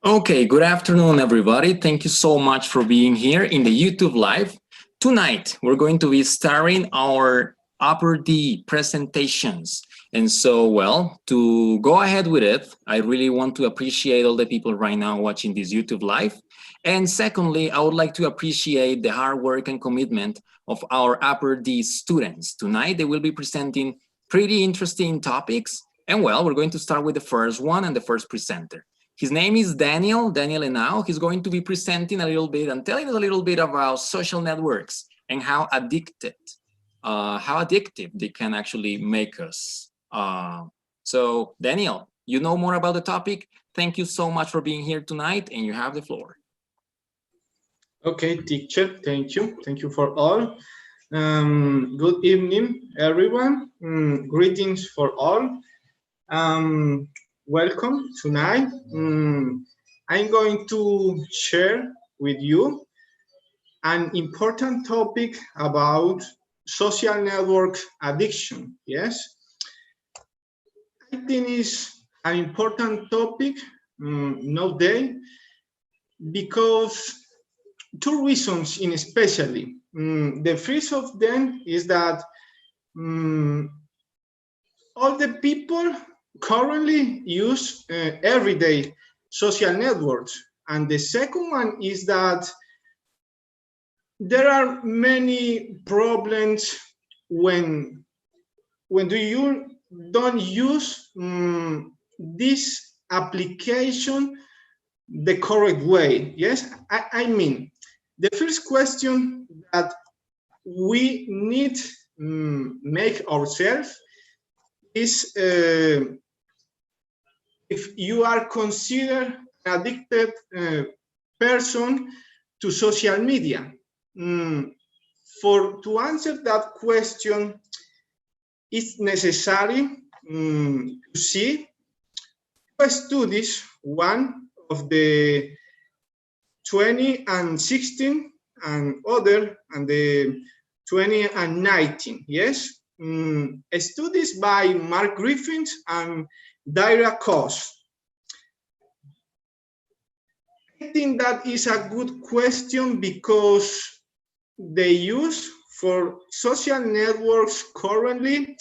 Okay, good afternoon, everybody. Thank you so much for being here in the YouTube Live. Tonight, we're going to be starting our Upper D presentations. And so, well, to go ahead with it, I really want to appreciate all the people right now watching this YouTube Live. And secondly, I would like to appreciate the hard work and commitment of our Upper D students. Tonight, they will be presenting pretty interesting topics. And well, we're going to start with the first one and the first presenter. His name is Daniel Henao. He's going to be presenting a little bit and telling us a little bit about social networks and how addictive they can actually make us. So Daniel, you know more about the topic. Thank you so much for being here tonight, and you have the floor. Okay, teacher, thank you. Thank you for all. Good evening, everyone. Greetings for all. Welcome tonight. I'm going to share with you an important topic about social network addiction. Yes, I think it's an important topic nowadays because two reasons in especially. The first of them is that all the people currently use everyday social networks, and the second one is that there are many problems when you don't use this application the correct way. Yes, I mean, the first question that we need make ourselves is if you are considered an addicted person to social media. To answer that question, it's necessary to see two studies, one of the 2016 and other and the 2019. Yes, studies by Mark Griffiths and Dira Kos. I think that is a good question because the use for social networks currently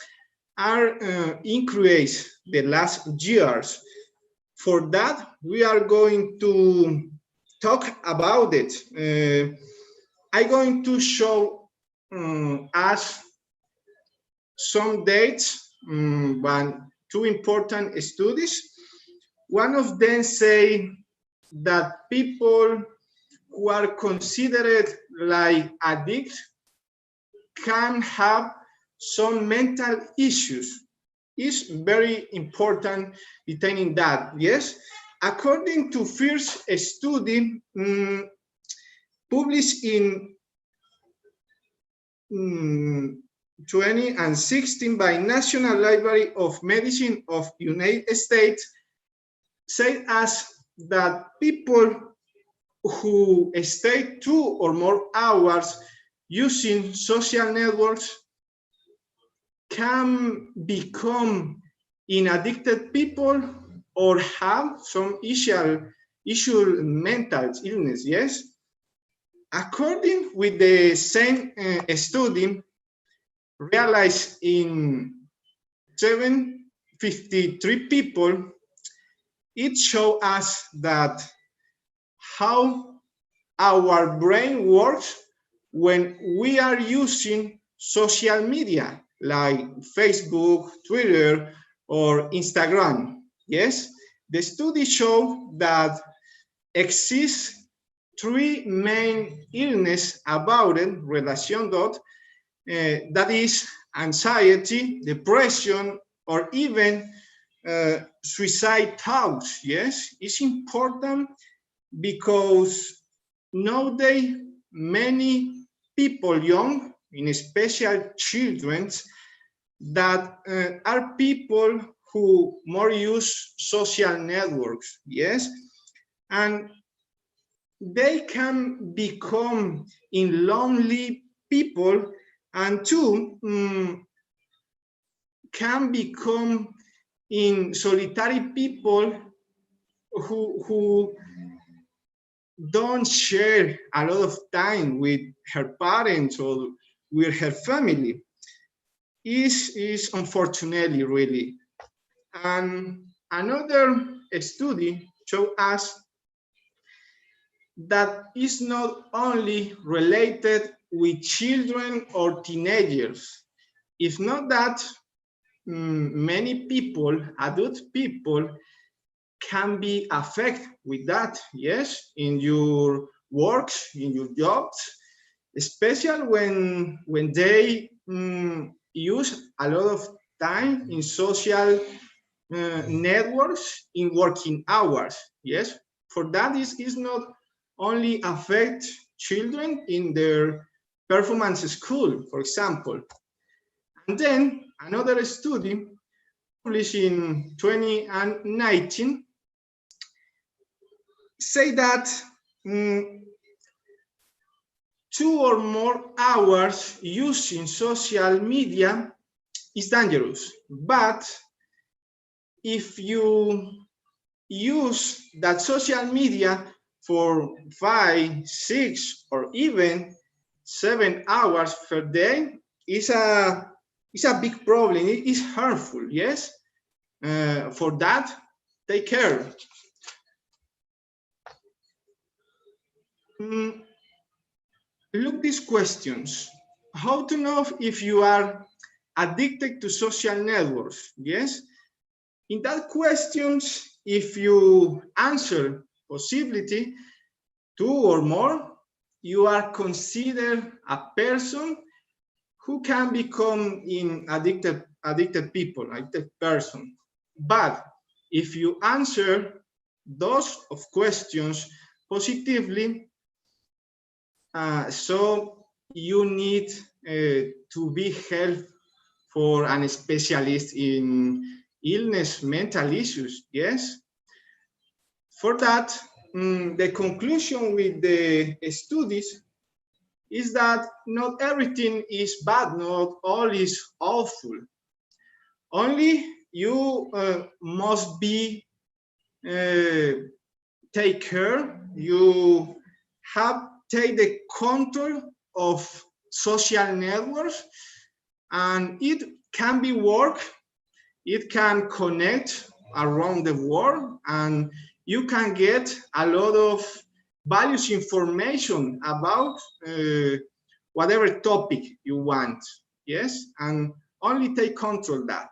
are increased the last years. For that, we are going to talk about it. I'm going to show us some dates, two important studies. One of them say that people who are considered like addicts can have some mental issues. It's very important detaining that. Yes, according to first study published in 2016 by National Library of Medicine of United States, say us that people who stay 2 or more hours using social networks can become addicted people or have some issue mental illness. Yes, according with the same study realized in 753 people, it showed us that how our brain works when we are using social media like Facebook, Twitter, or Instagram. Yes, the study show that exists three main illness about it, relation dot, that is anxiety, depression, or even suicide thoughts. Yes, it's important because nowadays many people, young, in special children, that are people who more use social networks. Yes, and they can become in lonely people, and two, can become in solitary people who don't share a lot of time with her parents or with her family. Is unfortunately really. And another study showed us that is not only related with children or teenagers. It's not that many people, adult people, can be affected with that, yes, in your works, in your jobs, especially when they use a lot of time in social networks in working hours. Yes, for that is not only affect children in their performance school, for example. And then another study published in 2019 say that 2 or more hours using social media is dangerous. But if you use that social media for 5, 6, or even 7 hours per day, is a big problem. It is harmful. Yes, for that, take care. Look these questions. How to know if you are addicted to social networks? Yes. In that questions, if you answer possibility 2 or more, you are considered a person who can become in addicted people, addicted person. But if you answer those of questions positively, so you need to be helped for a specialist in illness, mental issues. Yes. For that, the conclusion with the studies is that not everything is bad, not all is awful. Only you must be take care. You have take the control of social networks, and it can be work. It can connect around the world, and you can get a lot of valuable information about whatever topic you want. Yes, and only take control that.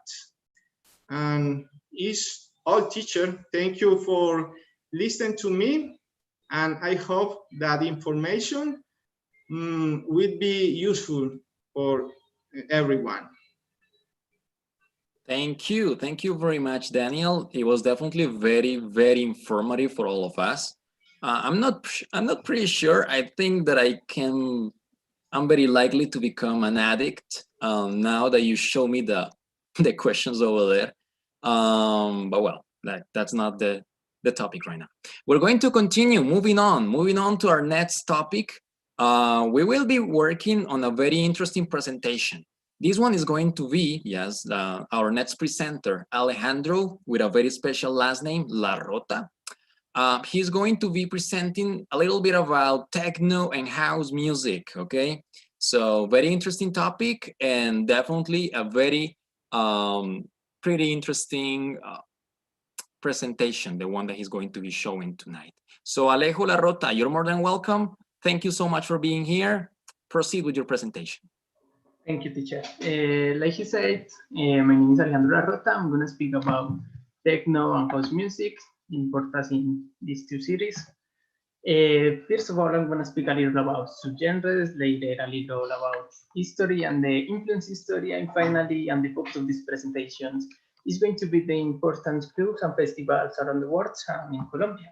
And is all, teacher. Thank you for listening to me, and I hope that information will be useful for everyone. Thank you. Thank you very much, Daniel. It was definitely very, very informative for all of us. I'm not pretty sure. I think that I'm very likely to become an addict now that you show me the the questions over there. But well, that's not the topic right now. We're going to continue moving on to our next topic. We will be working on a very interesting presentation. This one is going to be, yes, our next presenter, Alejandro, with a very special last name, La Rota. He's going to be presenting a little bit about techno and house music, okay? So very interesting topic, and definitely a very pretty interesting presentation, the one that he's going to be showing tonight. So Alejo Larrota, you're more than welcome. Thank you so much for being here. Proceed with your presentation. Thank you, teacher. Like he said, my name is Alejandro Larrota. I'm going to speak about techno and house music, importance in these two series. First of all, I'm going to speak a little about subgenres, later a little about history and the influence history, and finally, and the focus of these presentations is going to be the important clubs and festivals around the world and in Colombia.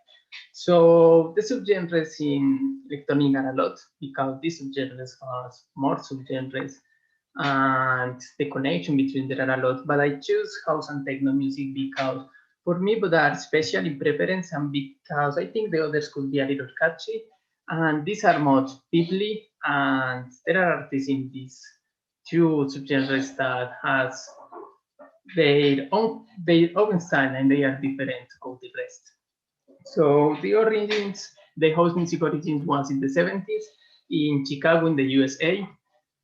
So the subgenres in electronic are a lot because these subgenres has more subgenres and the connection between there are a lot, but I choose house and techno music because for me both are special in preference and because I think the others could be a little catchy, and these are more deeply, and there are artists in these two subgenres that has their own style and they are different of the rest. So the origins, the house music origins was in the 70s in Chicago in the USA,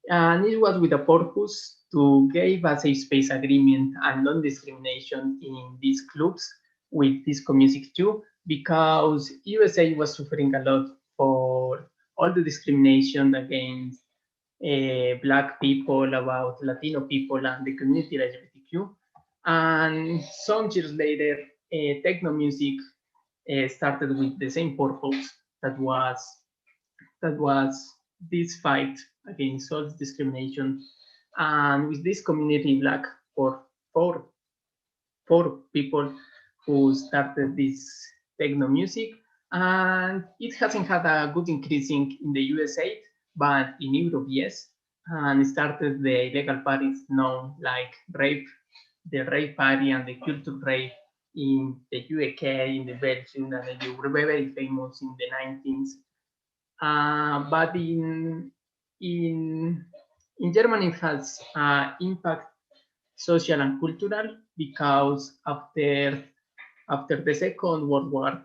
and it was with a purpose to give a safe space agreement and non-discrimination in these clubs with disco music too, because USA was suffering a lot for all the discrimination against Black people, about Latino people, and the community LGBTQ. And some years later, techno music started with the same purpose that was this fight against all discrimination, and with this community Black for four people who started this techno music, and it hasn't had a good increasing in the USA, but in Europe, yes, and started the illegal parties known like rape, the rave party and the culture rave in the UK, in the Belgium, and they were very famous in the 19th. But in in Germany, it has impact social and cultural because after the Second World War,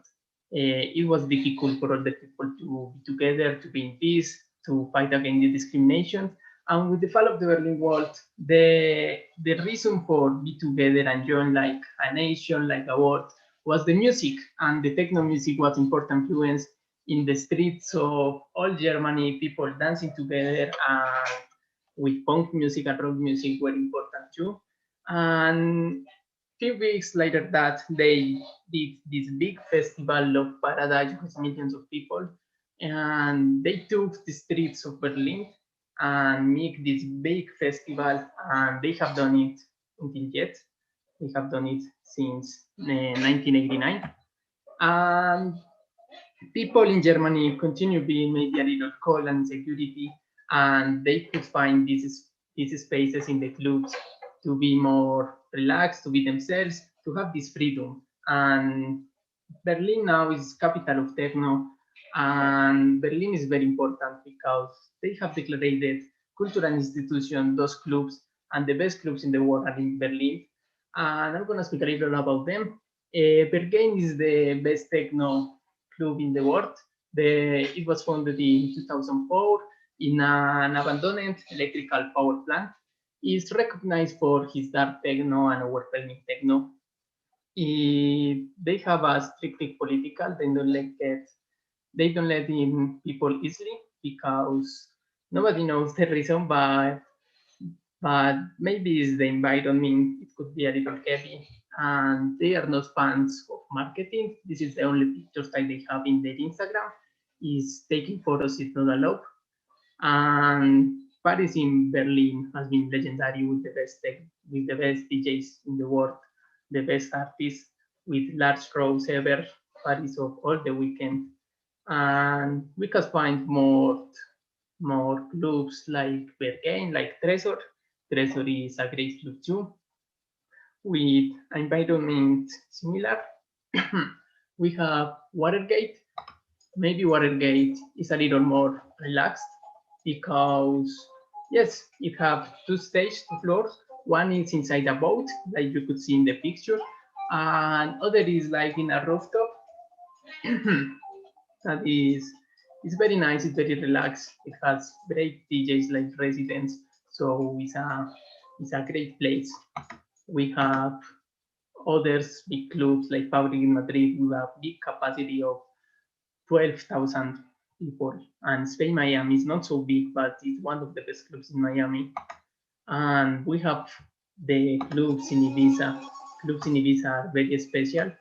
it was difficult for all the people to be together, to be in peace, to fight against the discrimination. And with the fall of the Berlin Wall, the reason for be together and join like a nation, like a world, was the music, and the techno music was important influence in the streets of all Germany, people dancing together, and with punk music and rock music were important too. And few weeks later that they did this big festival of Paradise with millions of people, and they took the streets of Berlin and make this big festival, and they have done it until yet. They have done it since 1989, and people in Germany continue being maybe a little cold and insecurity, and they could find these spaces in the clubs to be more relaxed, to be themselves, to have this freedom. And Berlin now is capital of techno, and Berlin is very important because they have declared cultural institution, those clubs, and the best clubs in the world are in Berlin. And I'm gonna speak a little about them. Berghain is the best techno club in the world. It was founded in 2004 in an abandoned electrical power plant. It's recognized for his dark techno and overwhelming techno. They have a strictly political. They don't let in people easily because nobody knows the reason, but maybe it's the environment. It could be a little heavy, and they are not fans of marketing. This is the only pictures that they have in their Instagram. Is taking photos is not allowed, and Paris in Berlin has been legendary with the best DJs in the world, the best artists with large crowds ever. Paris of all the weekend, and we can find more clubs like Berghain, like Tresor. Tresor is a great club too, with environment similar. We have Watergate. Maybe Watergate is a little more relaxed because yes, it have two stages, two floors. One is inside a boat, like you could see in the picture, and other is like in a rooftop. That is, it's very nice. It's very relaxed. It has great DJs like residents, so it's a great place. We have others big clubs like Fabric in Madrid with a big capacity of 12,000 people. And Spain Miami is not so big, but it's one of the best clubs in Miami. And we have the clubs in Ibiza. Clubs in Ibiza are very special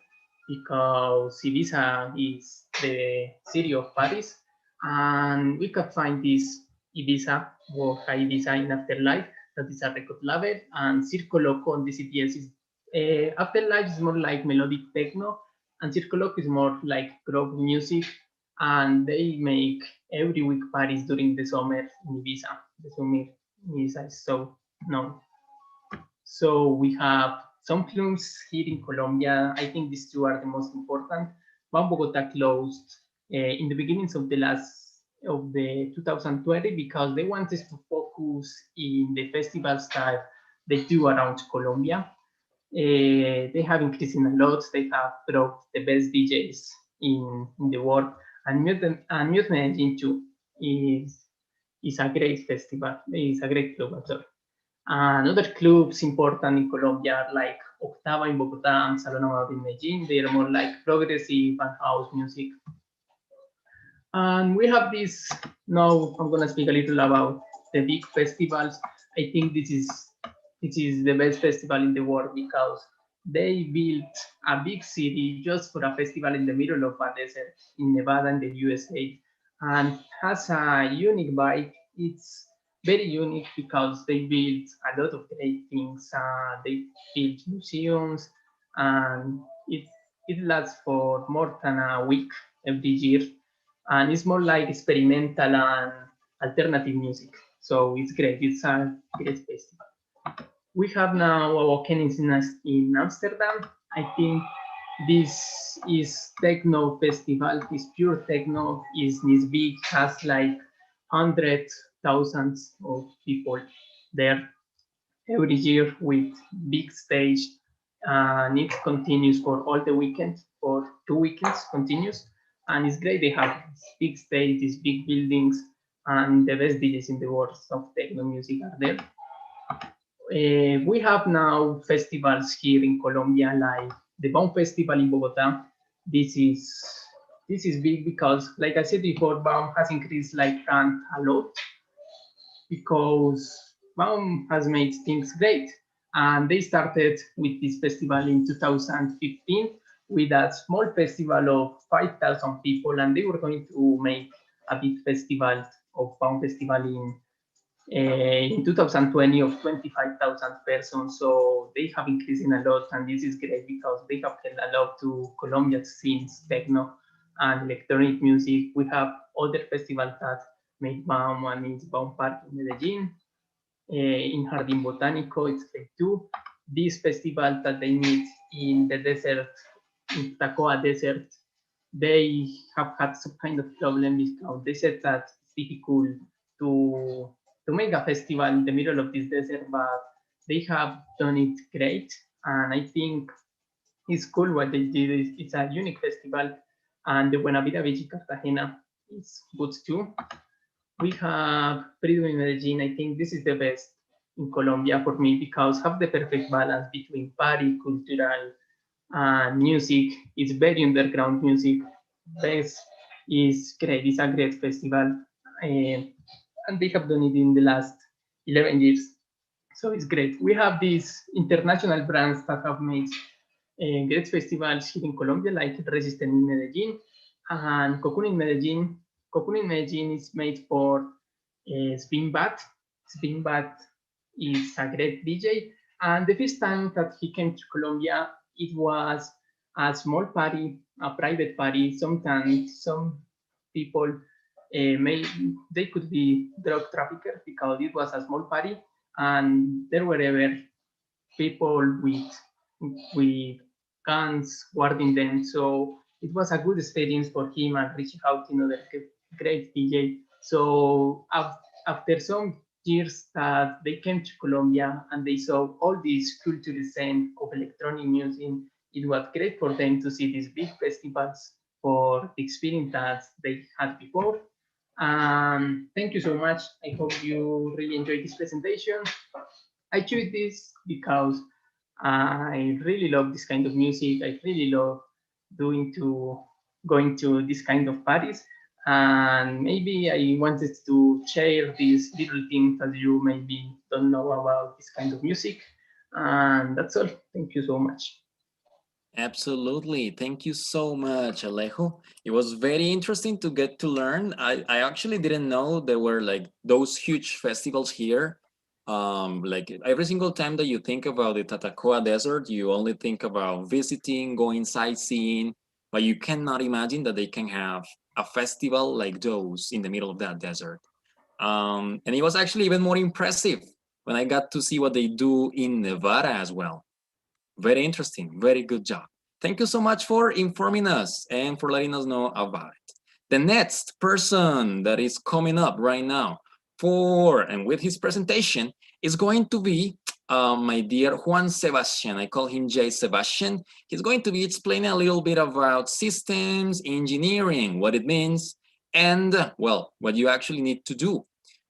because Ibiza is the city of Paris, and we can find this Ibiza or High Ibiza in Afterlife, that is a record label, and Circo Loco on the CTS is Afterlife is more like melodic techno, and Circo Loco is more like rock music, and they make every week Paris during the summer in Ibiza. The summer Ibiza is so known. So we have some clubs here in Colombia. I think these two are the most important. One Bogota closed in the beginnings of the 2020 because they wanted to focus in the festivals that they do around Colombia. They have increased in a lot. They have brought the best DJs in the world, and Mute Medellin too is a great festival. It's a great club. I'm sorry. And other clubs important in Colombia are like Octava in Bogota and Salón Amador in Medellin. They are more like progressive and house music. And we have this, now I'm gonna speak a little about the big festivals. I think this is the best festival in the world because they built a big city just for a festival in the middle of a desert in Nevada in the USA, and has a unique vibe. It's very unique because they built a lot of great things. They built museums, and it lasts for more than a week every year, and it's more like experimental and alternative music. So it's great. It's a great festival. We have now Awakenings in Amsterdam. I think this is techno festival. This pure techno is big. Has like hundreds, thousands of people there every year with big stage, and it continues for all the weekend, for 2 weekends continues, and it's great. They have big stage, these big buildings, and the best DJs in the world of techno music are there. We have now festivals here in Colombia, like the BOM Festival in Bogota. This is this is big because, like I said before, BOM has increased like brand a lot because BOM has made things great. And they started with this festival in 2015 with a small festival of 5,000 people, and they were going to make a big festival of BOM Festival in 2020 of 25,000 persons. So they have increased in a lot, and this is great because they have helped a lot to Colombia's scenes, techno and electronic music. We have other festivals that make BOM, one is BOM Park in Medellin, in Jardín Botánico, it's great too. This festival that they meet in the desert, in Tacoa Desert, they have had some kind of problem because they said that it's difficult to make a festival in the middle of this desert, but they have done it great. And I think it's cool what they did. It's a unique festival, and the Buena Vida Beach in Cartagena is good too. We have Freedom in Medellin. I think this is the best in Colombia for me because have the perfect balance between party, cultural, and music. It's very underground music. Best is great. It's a great festival, and they have done it in the last 11 years. So it's great. We have these international brands that have made great festivals here in Colombia, like Resisten in Medellin and Cocoon in Medellin. Cocoon in Medellin is made for Spin Bat. Spin Bat is a great DJ, and the first time that he came to Colombia, it was a small party, a private party. Sometimes some people they could be drug traffickers because it was a small party, and there were ever people with guns guarding them. So it was a good experience for him and reaching out to another great DJ. So after some years that they came to Colombia and they saw all this cultural scene of electronic music, it was great for them to see these big festivals for the experience that they had before. Thank you so much. I hope you really enjoyed this presentation. I choose this because I really love this kind of music. I really love doing to going to this kind of parties. And maybe I wanted to share these little things that you maybe don't know about this kind of music. And that's all. Thank you so much. Absolutely. Thank you so much, Alejo. It was very interesting to get to learn. I actually didn't know there were like those huge festivals here. Like every single time that you think about the Tatacoa Desert, you only think about visiting, going sightseeing, but you cannot imagine that they can have a festival like those in the middle of that desert. And it was actually even more impressive when I got to see what they do in Nevada as well. Very interesting. Very good job. Thank you so much for informing us and for letting us know about it. The next person that is coming up right now for and with his presentation is going to be my dear Juan Sebastian. I call him J. Sebastian. He's going to be explaining a little bit about systems engineering, what it means, and well, what you actually need to do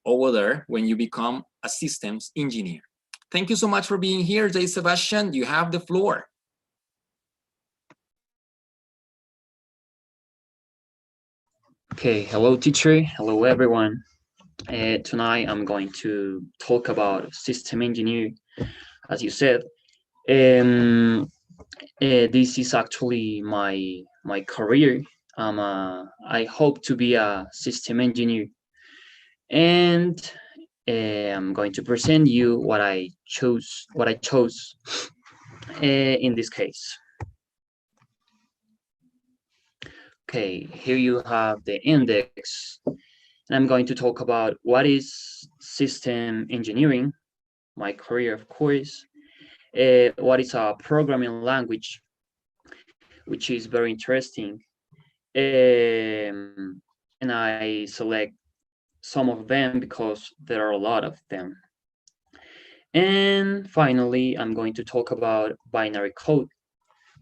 over there when you become a systems engineer. Thank you so much for being here, J. Sebastian. You have the floor. Okay, hello teacher, hello everyone. Tonight I'm going to talk about system engineer, as you said. Um, this is actually my career. I hope to be a system engineer, and I'm going to present you what I chose. In this case. Okay, here you have the index, and I'm going to talk about what is system engineering, my career, of course, what is a programming language, which is very interesting, and I select some of them because there are a lot of them. And finally, I'm going to talk about binary code,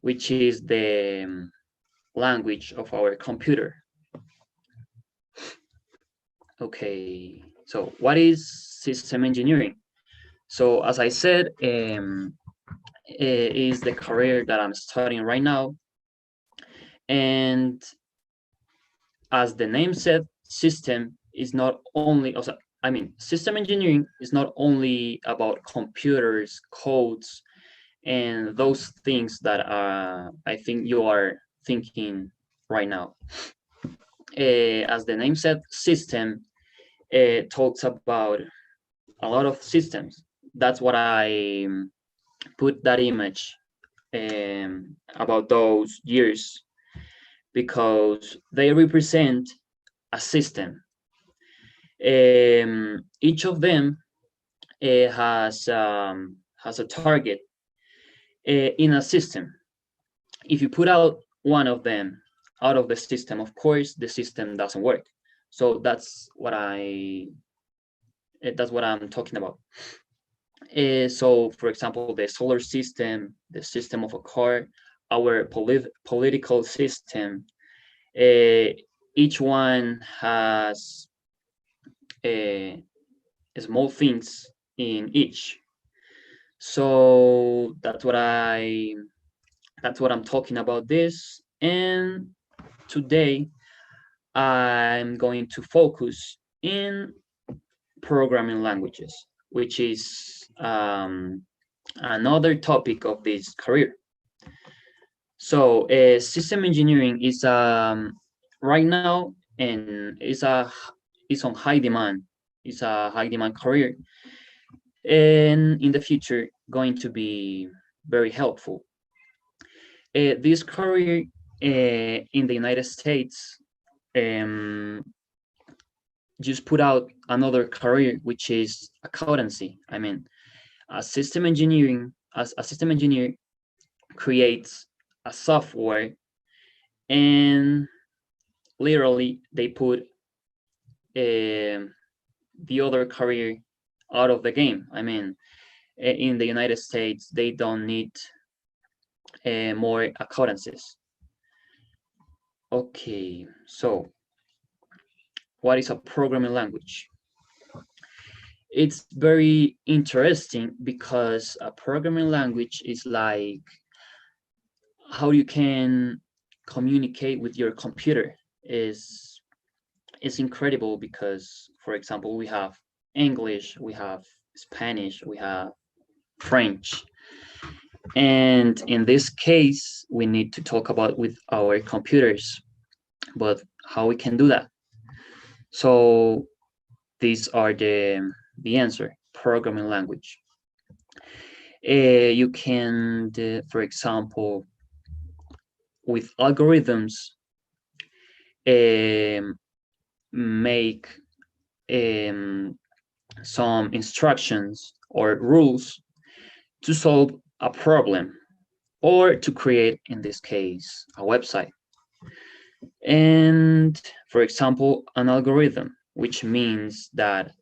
which is the language of our computer. Okay, so what is system engineering? So as I said, is the career that I'm studying right now. And as the name said, system is not only, also, I mean, system engineering is not only about computers, codes, and those things that I think you are thinking right now. As the name said, system talks about a lot of systems. That's what I put that image about those years, because they represent a system. Each of them has a target in a system. If you put out one of them out of the system, of course, the system doesn't work. So that's what I'm talking about. So, for example, the solar system, the system of a car, our political system, each one has small things in each. So that's what I'm talking about this. And today I'm going to focus in programming languages, which is another topic of this career. So system engineering is right now, and is on high demand. It's a high demand career, and in the future going to be very helpful. This career in the United States um, just put out another career, which is accountancy. I mean, as a system engineer creates a software, and literally they put the other career out of the game. I mean, in the United States, they don't need more accountancies. Okay, so what is a programming language? it's very interesting because a programming language is like how you can communicate with your computer is incredible because, for example, we have English, we have Spanish, we have French. And in this case, we need to talk about with our computers, but how we can do that. So these are the answer, programming language. You can, for example, with algorithms, make some instructions or rules to solve a problem or to create, in this case, a website. And for example, an algorithm, which means that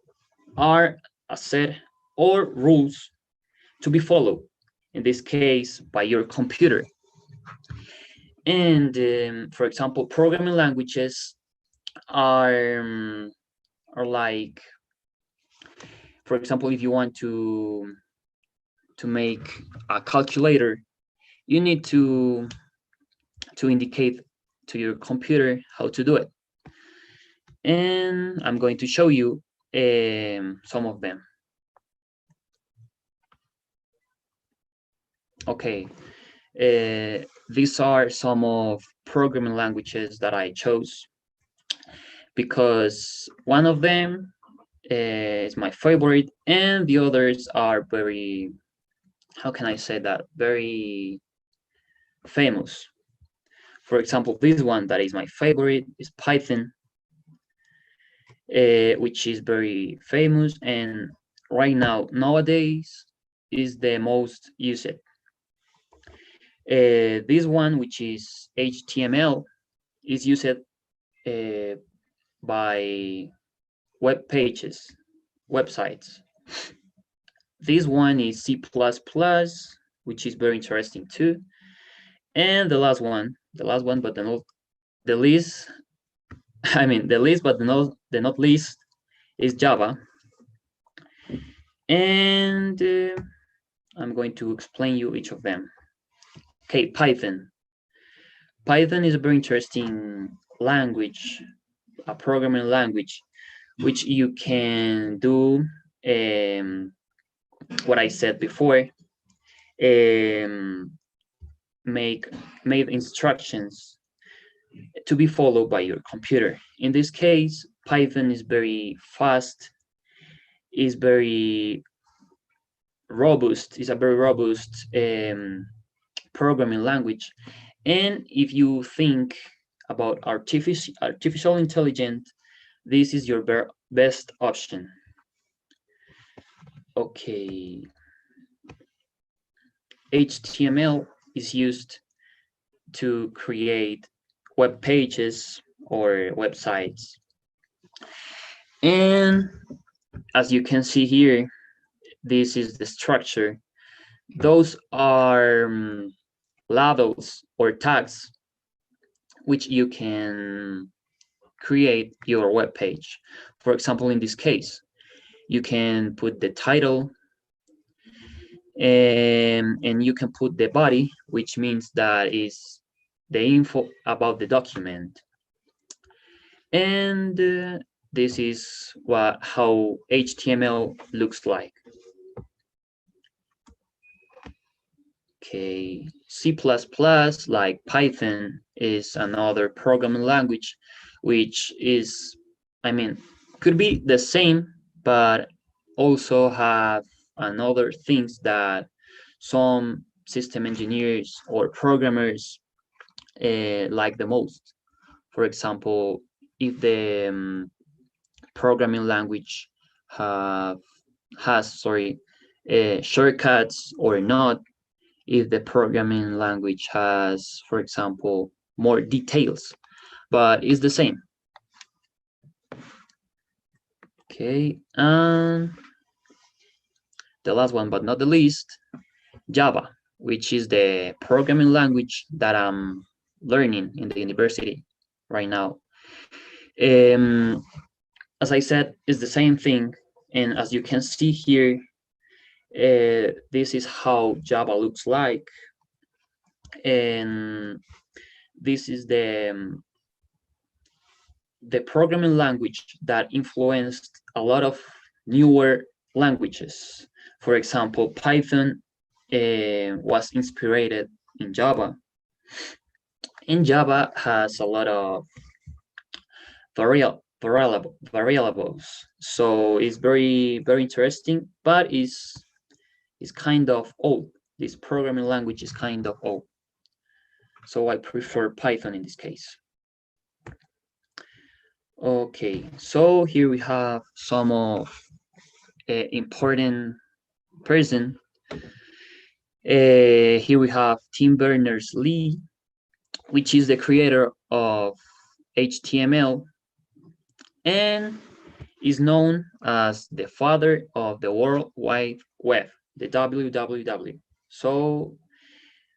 are a set or rules to be followed, in this case, by your computer. And for example, programming languages are like, for example, if you want to make a calculator, you need to indicate to your computer how to do it. And I'm going to show you some of them. Okay, these are some of programming languages that I chose because one of them is my favorite and the others are very, how can I say that, very famous. For example, this one that is my favorite is Python, which is very famous and right now, nowadays, is the most used. This one, which is HTML, is used by web pages, websites. This one is C++, which is very interesting too. And the last one, but the least, I mean, the least, but the not least is Java. And I'm going to explain you each of them. Okay, Python. Python is a very interesting language, a programming language, which you can do what I said before, make instructions to be followed by your computer. In this case, Python is very fast, is very robust, is a very robust programming language. And if you think about artificial intelligence, this is your best option. Okay. HTML is used to create web pages or websites. And as you can see here, this is the structure. Those are labels or tags which you can create your web page. For example, in this case, you can put the title and you can put the body, which means that is the info about the document. And this is how HTML looks like. Okay, C++, like Python, is another programming language, which is, I mean, could be the same, but also have another things that some system engineers or programmers like the most. For example, if the programming language has shortcuts or not, if the programming language has, for example, more details, but it's the same. Okay, and the last one, but not the least, Java, which is the programming language that I'm learning in the university right now. As I said, it's the same thing. And as you can see here, this is how Java looks like. And this is the programming language that influenced a lot of newer languages. For example, Python was inspired in Java. And Java has a lot of variables. So it's very interesting, but it's kind of old. This programming language is kind of old. So I prefer Python in this case. Okay, so here we have some of important person. Here we have Tim Berners-Lee, which is the creator of HTML and is known as the father of the World Wide Web, the WWW. So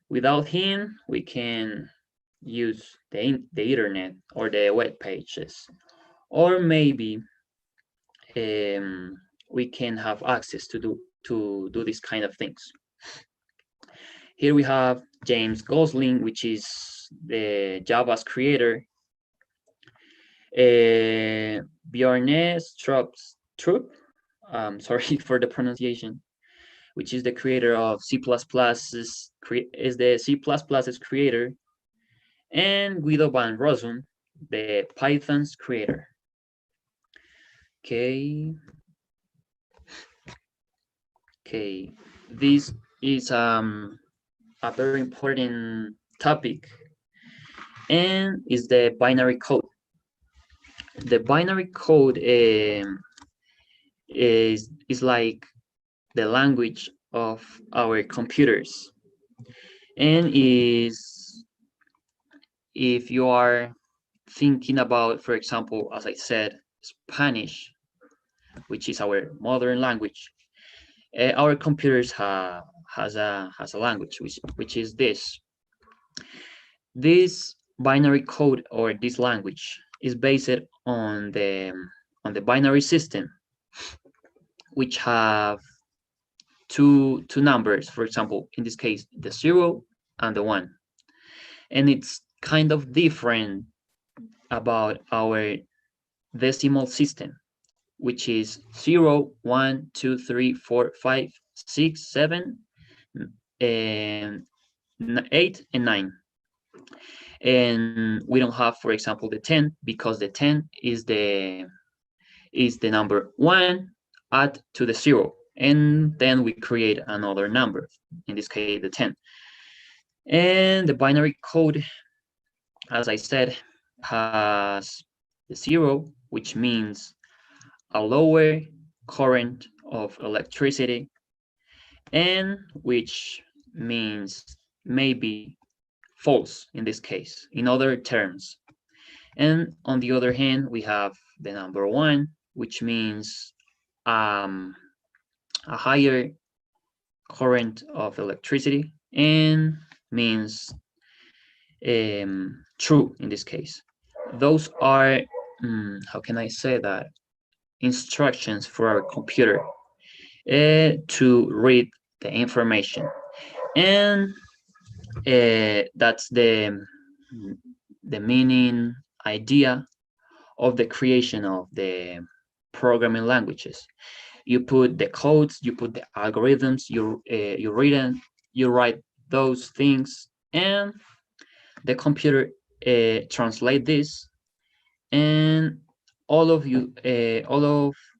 without him, we can use the internet or the web pages, or maybe we can have access to do these kind of things. Here we have James Gosling, which is the Java's creator. Bjarne Strup, sorry for the pronunciation, which is the creator of C++, is the C++'s creator, and Guido van Rossum, the Python's creator. Okay, this is a very important topic, and is the binary code. The binary code is like the language of our computers, and is, if you are thinking about, for example, as I said, Spanish, which is our modern language, our computers has a language which is this. This binary code or this language is based on the binary system, which have two numbers, for example, in this case, the 0 and the 1. And it's kind of different about our decimal system, which is 0, 1, 2, 3, 4, 5, 6, 7, and 8, and 9. And we don't have, for example, the 10, because the 10 is the number 1 add to the 0, and then we create another number, in this case the 10. And the binary code, as I said, has the 0, which means a lower current of electricity, and which means maybe false in this case, in other terms. And on the other hand, we have the number 1, which means a higher current of electricity, and means true in this case. Those are, how can I say that, instructions for our computer to read the information. And that's the meaning idea of the creation of the programming languages. You put the codes, you put the algorithms, you write those things, and the computer translate this, and all of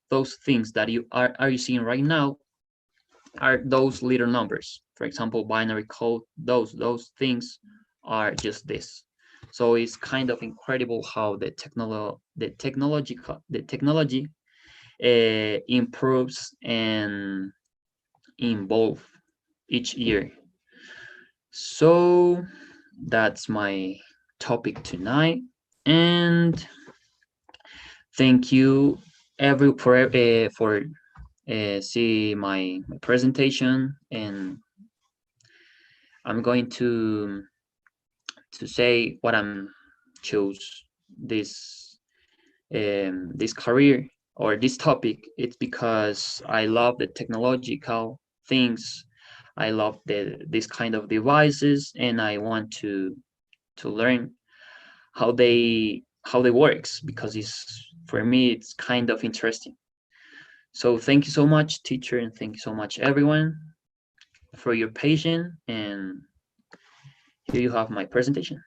those things that you are seeing right now are those little numbers. For example, binary code, those things are just this. So it's kind of incredible how the technology improves and evolve each year. So that's my topic tonight, and thank you for see my presentation, and I'm going to say what I'm chose this career, or this topic, it's because I love the technological things. I love this kind of devices, and I want to learn how they works, because it's, for me, it's kind of interesting. So thank you so much, teacher, and thank you so much, everyone, for your patience. And here you have my presentation.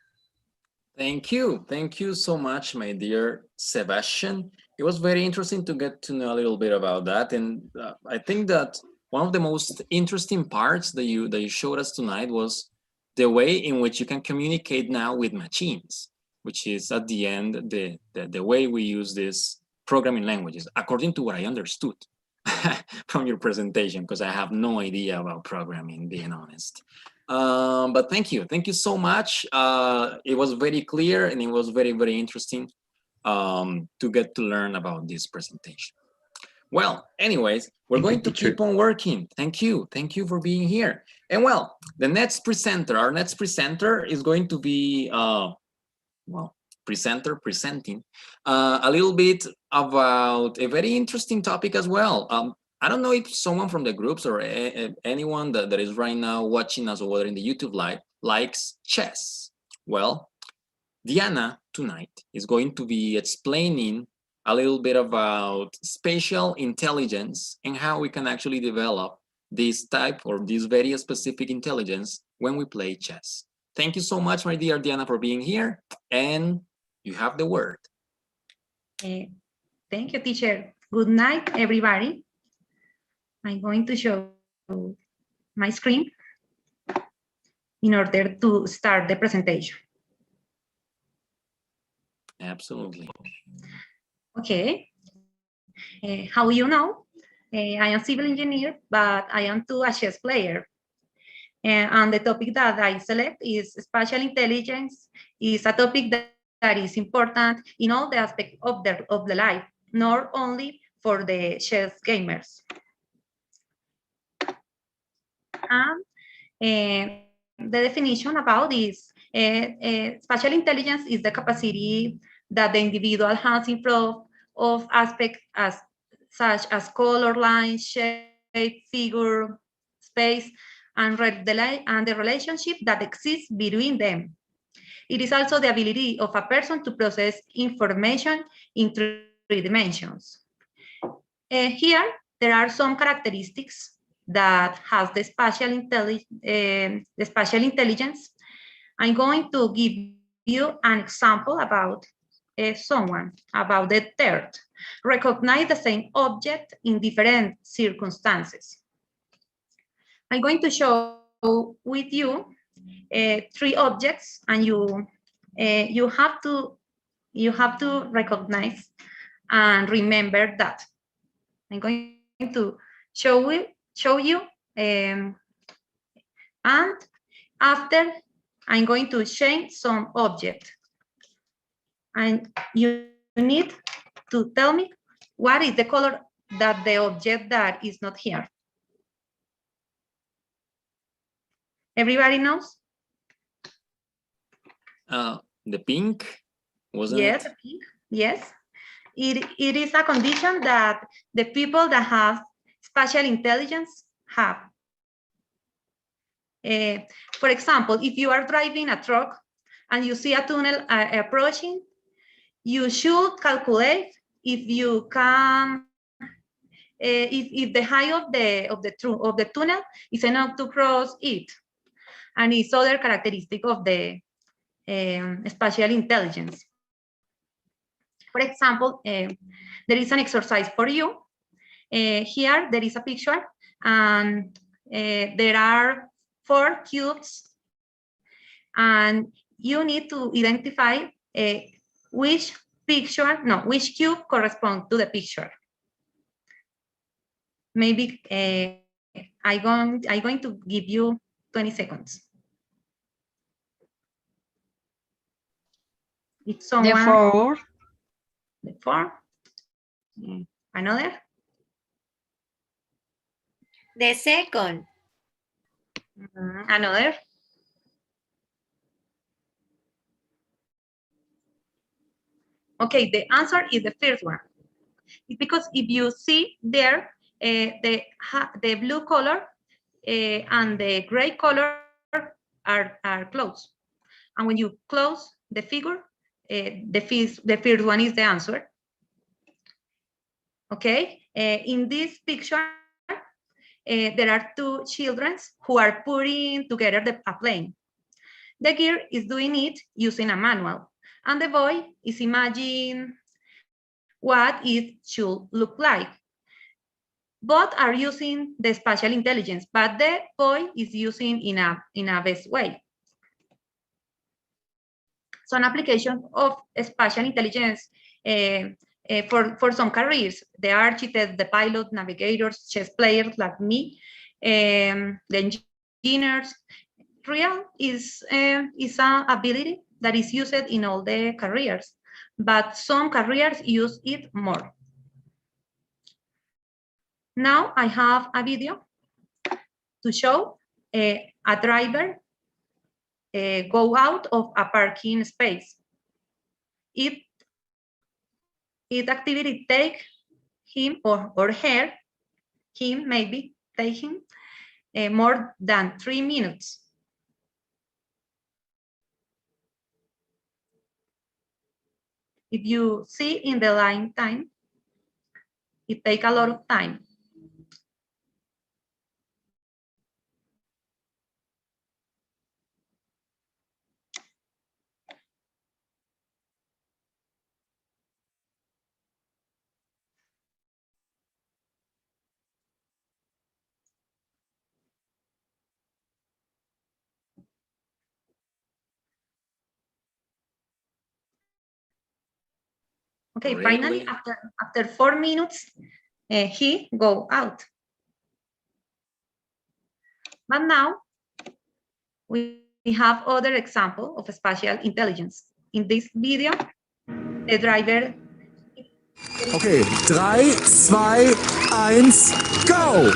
Thank you. Thank you so much, my dear Sebastian. It was very interesting to get to know a little bit about that. And I think that one of the most interesting parts that you showed us tonight was the way in which you can communicate now with machines, which is at the end the way we use these programming languages, according to what I understood from your presentation, because I have no idea about programming, being honest. But thank you so much. It was very clear, and it was very, very interesting to get to learn about this presentation. Well, anyways, we're going to keep on working. Thank you for being here. And well, the next presenter, our next presenter is going to be, well, presenting a little bit about a very interesting topic as well. I don't know if someone from the groups or anyone that is right now watching us or whether in the YouTube live likes chess. Well, Diana tonight is going to be explaining a little bit about spatial intelligence and how we can actually develop this type or this very specific intelligence when we play chess. Thank you so much, my dear Diana, for being here, and you have the word. Thank you, teacher. Good night, everybody. I'm going to show my screen in order to start the presentation. Absolutely. Okay. How you know, I am civil engineer, but I am too a chess player. And the topic that I select is spatial intelligence. Is a topic that is important in all the aspects of the life, not only for the chess gamers. And the definition about this, spatial intelligence is the capacity that the individual has in front of aspects such as color, line, shape, figure, space, and the relationship that exists between them. It is also the ability of a person to process information in 3 dimensions. Here, there are some characteristics that has the spatial intelligence. I'm going to give you an example about someone, about the third. Recognize the same object in different circumstances. I'm going to show with you 3 objects, and you have to recognize and remember that. I'm going to show you, and after I'm going to change some object, and you need to tell me what is the color that the object that is not here. Everybody knows? The pink, wasn't yes, it? Pink. Yes. It is a condition that the people that have spatial intelligence have. For example, if you are driving a truck and you see a tunnel approaching, you should calculate if you can, if the height of the tunnel is enough to cross it, and it's other characteristic of the spatial intelligence. For example, there is an exercise for you. Here there is a picture, and there are 4 cubes, and you need to identify which cube corresponds to the picture. Maybe I'm going to give you 20 seconds. It's someone. The 4. The 4. Another. The second. Another. Okay, the answer is the first one. It's because if you see there, the blue color and the gray color are close. And when you close the figure, the first one is the answer. Okay, in this picture, there are two children who are putting together a plane. The girl is doing it using a manual, and the boy is imagining what it should look like. Both are using the spatial intelligence, but the boy is using in a best way. So an application of spatial intelligence for some careers, the architect, the pilot, navigators, chess players like me, the engineers, real is an ability that is used in all the careers, but some careers use it more. Now I have a video to show a driver go out of a parking space. It activity take him or her, him maybe, take him more than 3 minutes. If you see in the line time, it takes a lot of time. Okay, Really? finally, after 4 minutes, he go out. But now we have other example of spatial intelligence. In this video, the driver. Okay, 3, 2, 1, go!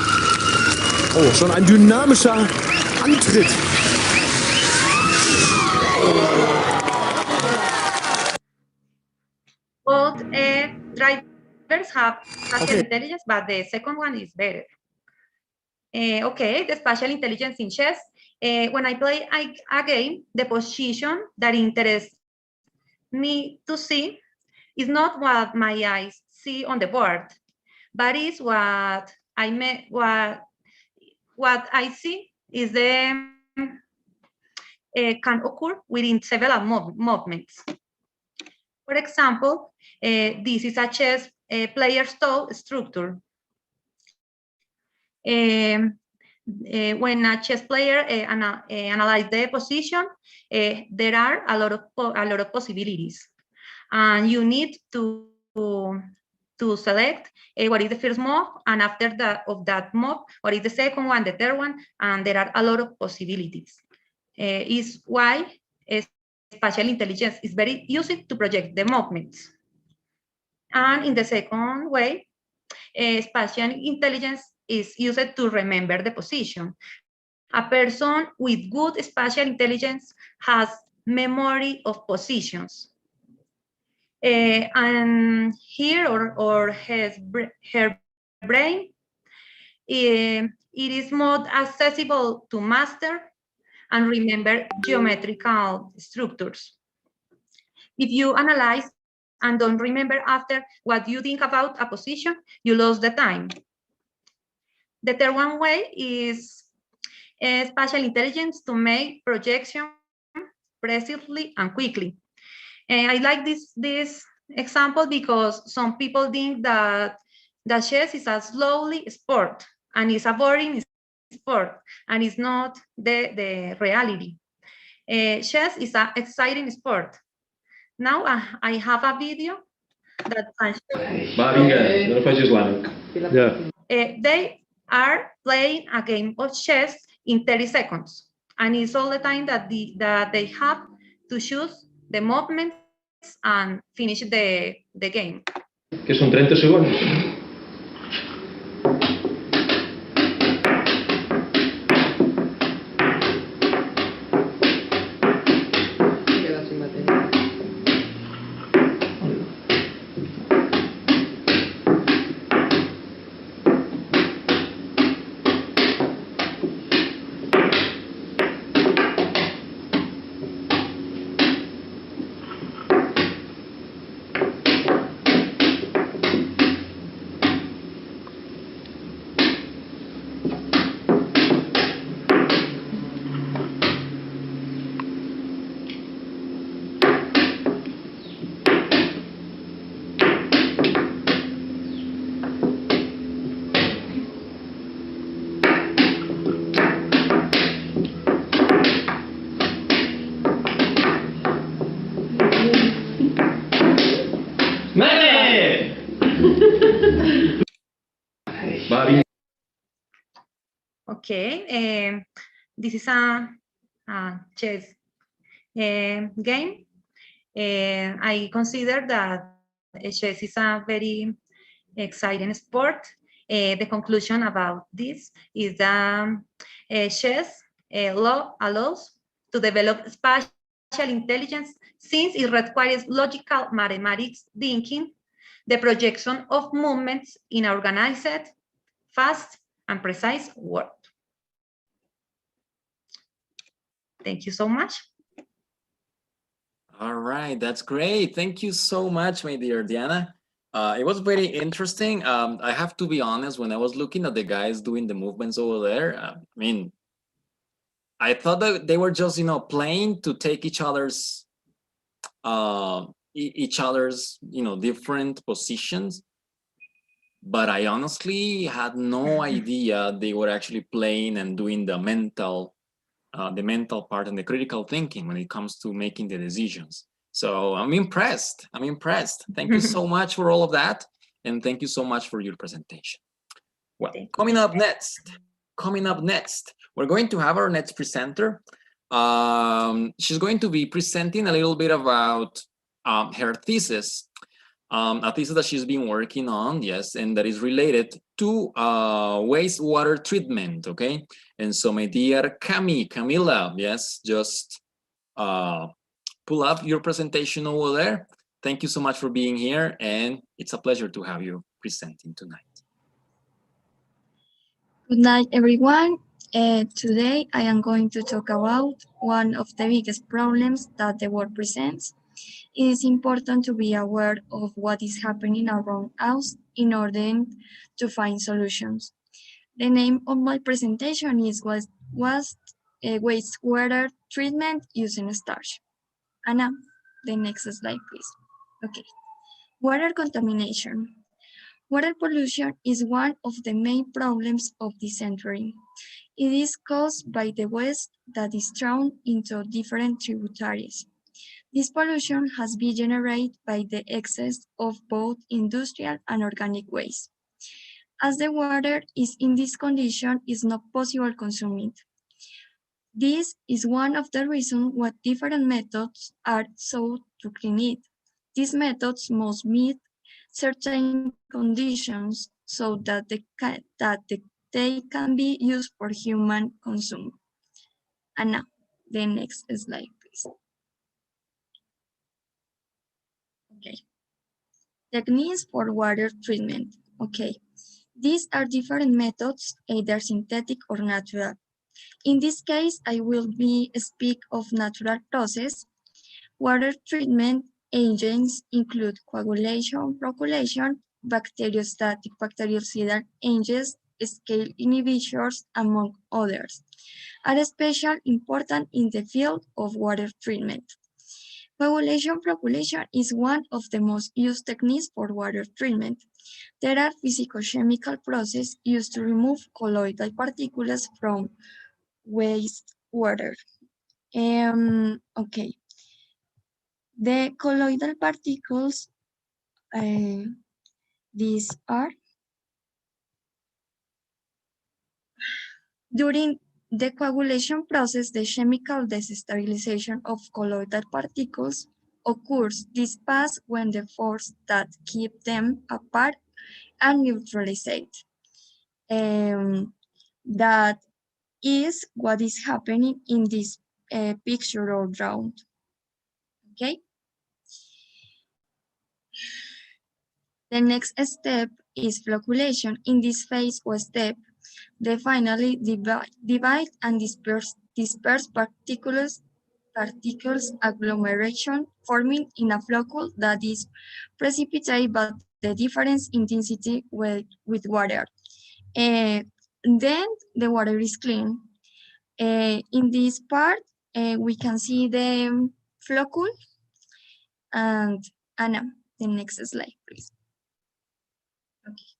Oh, schon ein dynamischer Antritt. Both drivers have spatial intelligence, but the second one is better. Okay, the spatial intelligence in chess. When I play a game, the position that interests me to see is not what my eyes see on the board, but is what I see is the can occur within several movements. For example, this is a chess player's toe structure. When a chess player analyze the position, there are a lot of possibilities, and you need to select what is the first move, and after that move, what is the second one, the third one, and there are a lot of possibilities. Is why spatial intelligence is very used to project the movements. And in the second way, spatial intelligence is used to remember the position. A person with good spatial intelligence has memory of positions. And here or her brain, it is more accessible to master and remember geometrical structures. If you analyze and don't remember after what you think about a position, you lose the time. The third one way is spatial intelligence to make projection precisely and quickly. I like this example because some people think that chess is a slowly sport and it's a boring sport, and it's not the reality. Chess is an exciting sport. Now I have a video that can show. They are playing a game of chess in 30 seconds, and it's all the time that they have to choose the movements and finish the game. Que son 30 segundos. Okay, this is a chess game. I consider that chess is a very exciting sport. The conclusion about this is that chess law allows to develop spatial intelligence since it requires logical mathematics thinking, the projection of movements in organized, fast, and precise world. Thank you so much. All right, that's great. Thank you so much, my dear Diana. It was very interesting. I have to be honest, when I was looking at the guys doing the movements over there, I mean, I thought that they were just, playing to take each other's, different positions. But I honestly had no idea they were actually playing and doing the mental part and the critical thinking when it comes to making the decisions. So I'm impressed. Thank you so much for all of that. And thank you so much for your presentation. Well, coming up next, we're going to have our next presenter. She's going to be presenting a little bit about her thesis, a thesis that she's been working on, yes, and that is related to wastewater treatment, okay? And so my dear Camila, yes, just pull up your presentation over there. Thank you so much for being here, and it's a pleasure to have you presenting tonight. Good night, everyone. Today I am going to talk about one of the biggest problems that the world presents. It is important to be aware of what is happening around us in order to find solutions. The name of my presentation is wastewater treatment using starch. Anna, the next slide, please. Okay. Water contamination. Water pollution is one of the main problems of this century. It is caused by the waste that is thrown into different tributaries. This pollution has been generated by the excess of both industrial and organic waste. As the water is in this condition, it is not possible consuming it. This is one of the reasons why different methods are sought to clean it. These methods must meet certain conditions so that they can be used for human consumption. And now, the next slide, please. Okay. Techniques for water treatment. Okay. These are different methods, either synthetic or natural. In this case, I will speak of natural process. Water treatment agents include coagulation, flocculation, bacteriostatic bactericidal agents, scale inhibitors, among others, are especially important in the field of water treatment. Coagulation flocculation is one of the most used techniques for water treatment. There are physicochemical processes used to remove colloidal particles from wastewater. Okay. The colloidal particles, these are, during the coagulation process, the chemical destabilization of colloidal particles occurs. This passes when the force that keep them apart and neutralized. That is what is happening in this picture or drawing. Okay. The next step is flocculation. In this phase or step, they finally divide and disperse particles agglomeration, forming in a floccule that is precipitated by the difference intensity with water. Then the water is clean. In this part, we can see the floccule. And Anna, the next slide, please. Okay.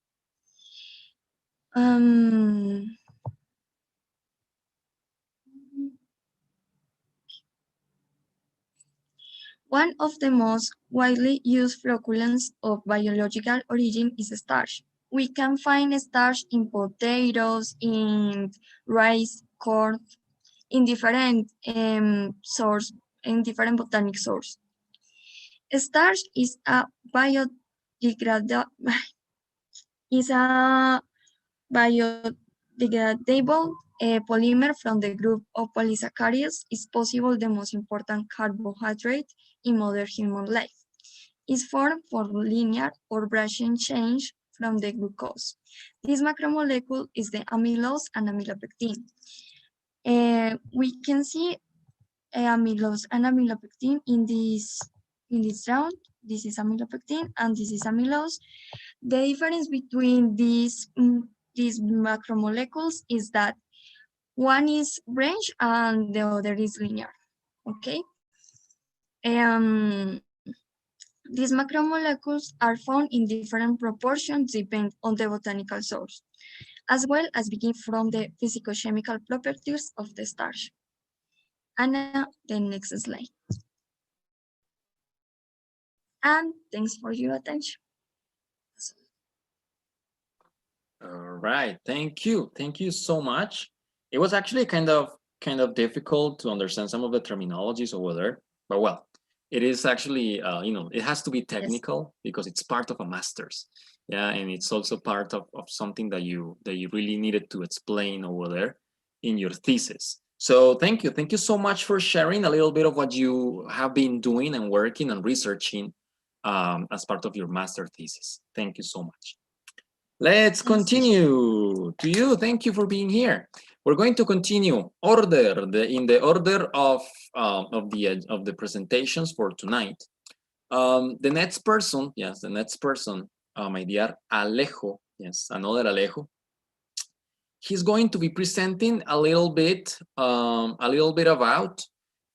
One of the most widely used flocculants of biological origin is starch. We can find starch in potatoes, in rice, corn, in different in different botanic source. Starch is a biodegradable is a biodegradable polymer from the group of polysaccharides. Is possible the most important carbohydrate in modern human life. Is formed for linear or branching change from the glucose. This macromolecule is the amylose and amylopectin. We can see amylose and amylopectin in this round. This is amylopectin and this is amylose. The difference between these macromolecules is that one is branch and the other is linear. Okay. These macromolecules are found in different proportions depending on the botanical source, as well as begin from the physicochemical properties of the starch. And now the next slide. And thanks for your attention. All right, thank you so much. It was actually kind of difficult to understand some of the terminologies over there, but well, it is actually it has to be technical because it's part of a master's, yeah, and it's also part of something that you really needed to explain over there in your thesis. So thank you so much for sharing a little bit of what you have been doing and working and researching as part of your master thesis. Thank you so much. Let's continue. To you, thank you for being here. We're going to continue in the order of the presentations for tonight. The next person, my dear Alejo, yes, another Alejo. He's going to be presenting a little bit about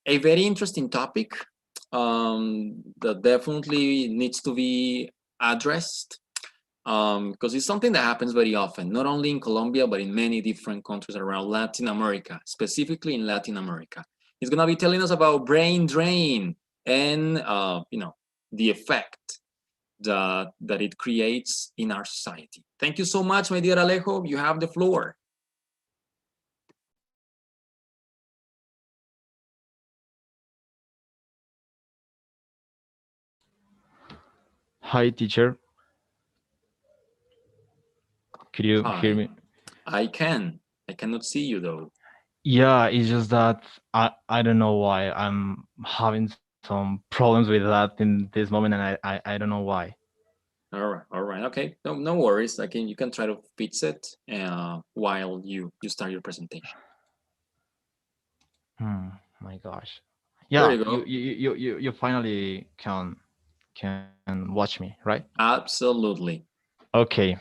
a very interesting topic that definitely needs to be addressed. Because it's something that happens very often, not only in Colombia, but in many different countries around Latin America, specifically in Latin America. He's gonna be telling us about brain drain and the effect that it creates in our society. Thank you so much, my dear Alejo. You have the floor. Hi, teacher. Could you hear me? I can. I cannot see you though. Yeah, it's just that I don't know why I'm having some problems with that in this moment, and I don't know why. All right, okay. No worries. You can try to fix it while you start your presentation. My gosh. There Yeah, you go. you finally can watch me, right? Absolutely. Okay.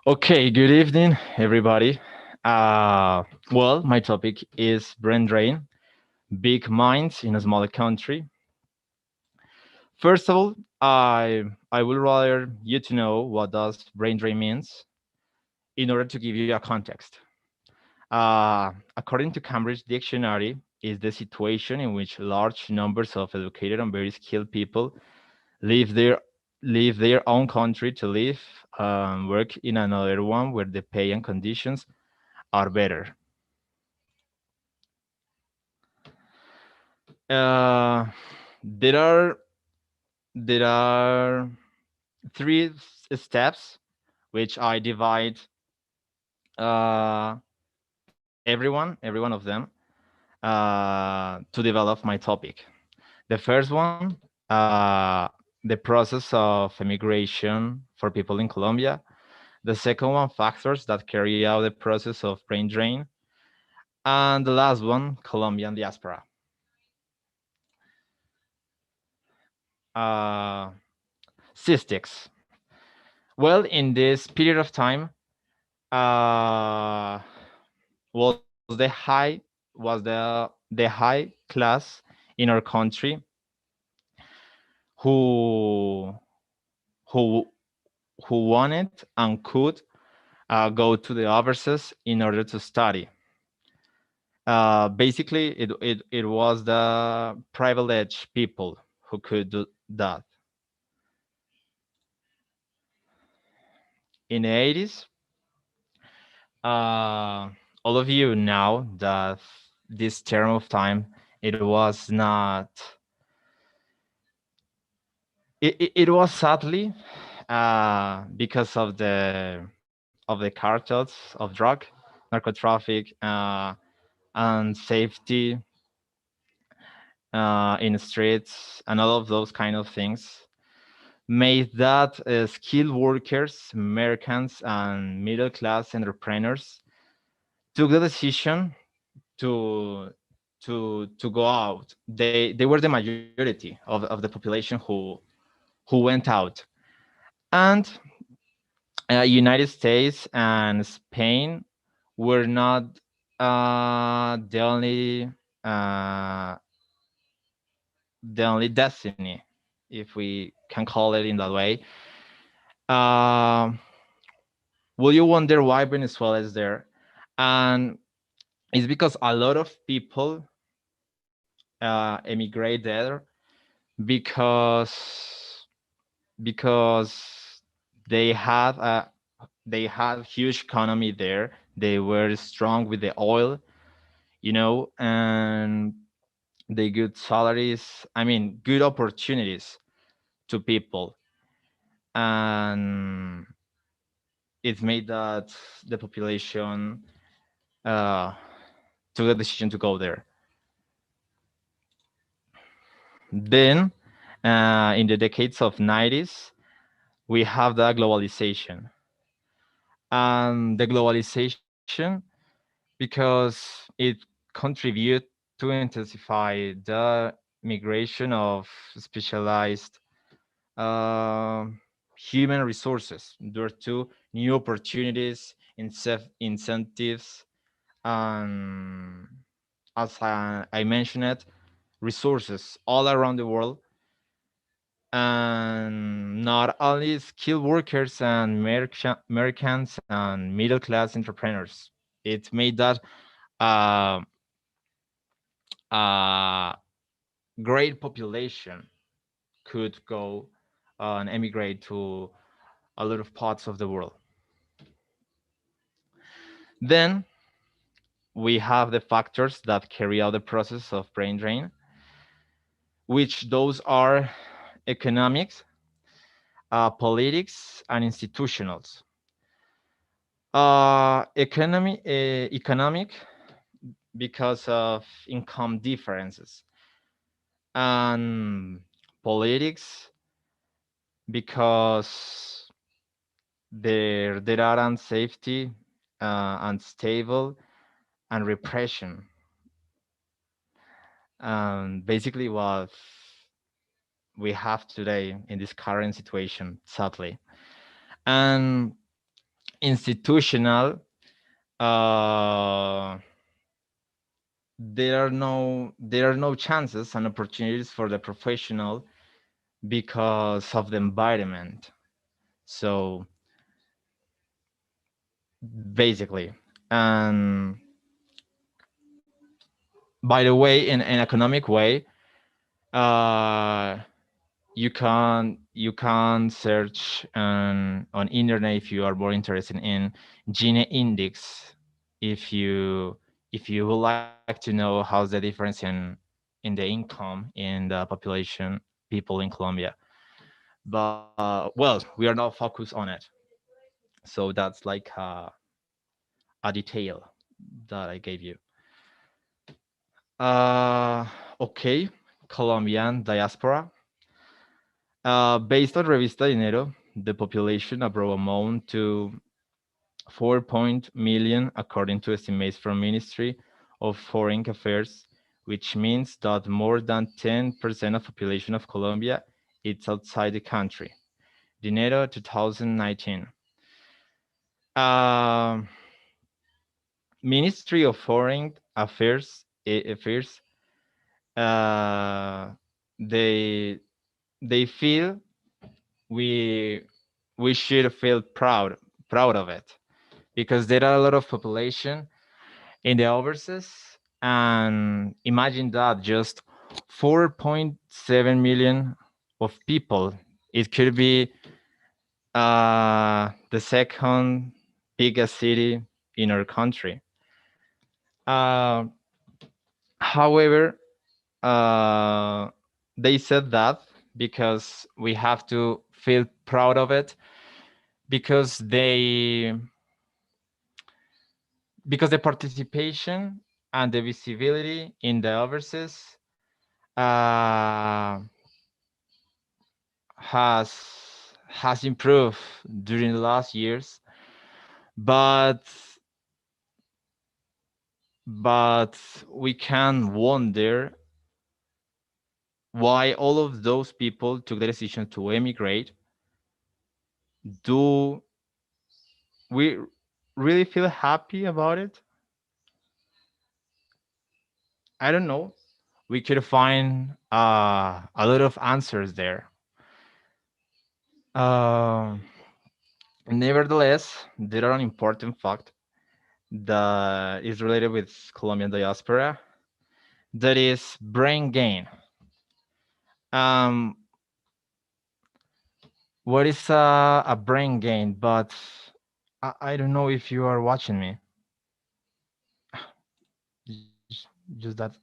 Okay, good evening, everybody. Well, my topic is brain drain, big minds in a small country. First of all, I would rather you to know what does brain drain means in order to give you a context. According to Cambridge Dictionary, is the situation in which large numbers of educated and very skilled people leave their own country to live and work in another one where the pay and conditions are better. There are three steps which I divide every one of them to develop my topic. The first one, the process of immigration for people in Colombia. The second one, factors that carry out the process of brain drain. And the last one, Colombian diaspora. Cystics. Well, in this period of time, was the high class in our country who wanted and could go to the overseas in order to study. Basically, it was the privileged people who could do that. in the 80s, all of you know that this term of time, it was not, it was sadly because of the cartels of drug, narco traffic, and safety in the streets, and all of those kind of things made that skilled workers, Americans, and middle class entrepreneurs took the decision to to go out. They were the majority of the population who went out, and United States and Spain were not uh, the only destiny, if we can call it in that way. Um, will you wonder why Venezuela is there? And it's because a lot of people emigrate there because because they had huge economy there. They were strong with the oil, and they good salaries. I mean, good opportunities to people, and it made that the population took the decision to go there. Then, in the decades of 90s, we have the globalization. And the globalization, because it contribute to intensify the migration of specialized uh, human resources. There are two new opportunities, incentives, and as I mentioned it, resources all around the world, and not only skilled workers and Americans and middle class entrepreneurs. It made that uh, a great population could go and emigrate to a lot of parts of the world. Then we have the factors that carry out the process of brain drain, which those are economics, politics, and institutionals. Economic because of income differences, and politics because there are unsafety, unstable, and repression. Basically, what we have today in this current situation, sadly. And institutional, there are no chances and opportunities for the professional because of the environment. So basically, and by the way, in an economic way, uh, you can search on internet if you are more interested in Gini index, if you would like to know how's the difference in the income in the population, people in Colombia. But well, we are not focused on it, so that's like a detail that I gave you. Okay, Colombian diaspora. Based on Revista Dinero, the population abroad amount to 4 million, according to estimates from Ministry of Foreign Affairs, which means that more than 10% of population of Colombia is outside the country. Dinero 2019. Um, Ministry of Foreign Affairs, uh, they they feel we we should feel proud of it, because there are a lot of population in the overseas, and imagine that just 4.7 million of people, it could be the second biggest city in our country. Uh, However, they said that because we have to feel proud of it because the participation and the visibility in the overseas uh, has improved during the last years, but we can wonder why all of those people took the decision to emigrate. Do we really feel happy about it? I don't know. We could find a lot of answers there. Um, Nevertheless, there are an important fact that is related with Colombian diaspora. That is brain gain. Um, what is a brain gain? But I don't know if you are watching me. Just that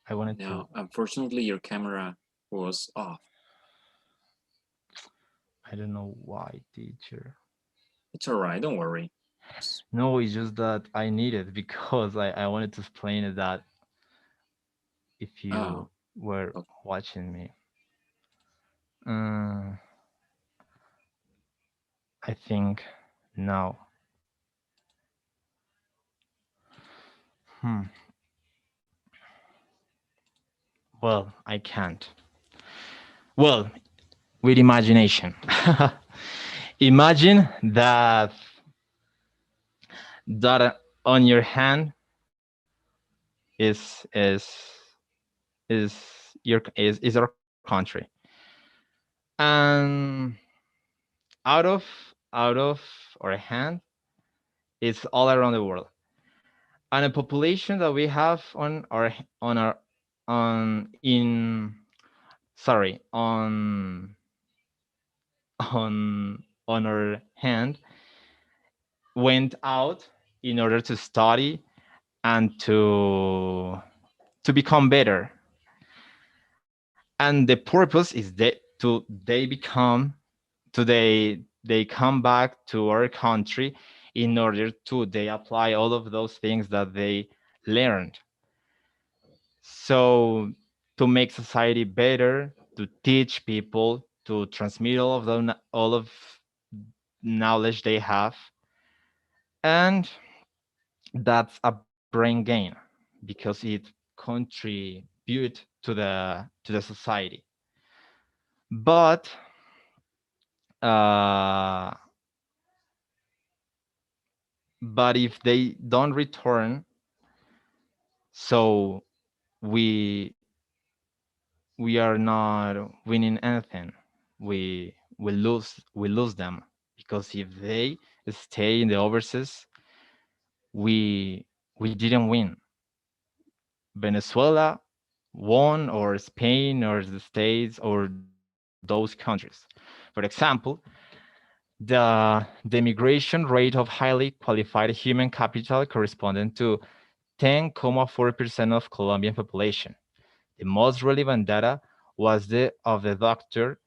I wanted to. No, unfortunately, your camera was off. I don't know why, teacher. It's all right. Don't worry. No, it's just that I need it because I wanted to explain it that if you Oh, were okay. watching me. Uh, I think no. Hmm. Well, I can't. Well, with imagination. Imagine that on your hand is is our country, and out of out of our hand, it's all around the world, and a population that we have on our on in sorry on our hand went out in order to study and to become better. And the purpose is that they become to they come back to our country in order to they apply all of those things that they learned. So to make society better, to teach people, to transmit all of knowledge they have, and that's a brain gain because it contribute to the society. But uh, if they don't return, so we we are not winning anything. We lose them because if they stay in the overseas, we didn't win. Venezuela won, or Spain, or the States, or those countries. For example, the immigration rate of highly qualified human capital corresponding to 10.4% of Colombian population. The most relevant data was the of the doctor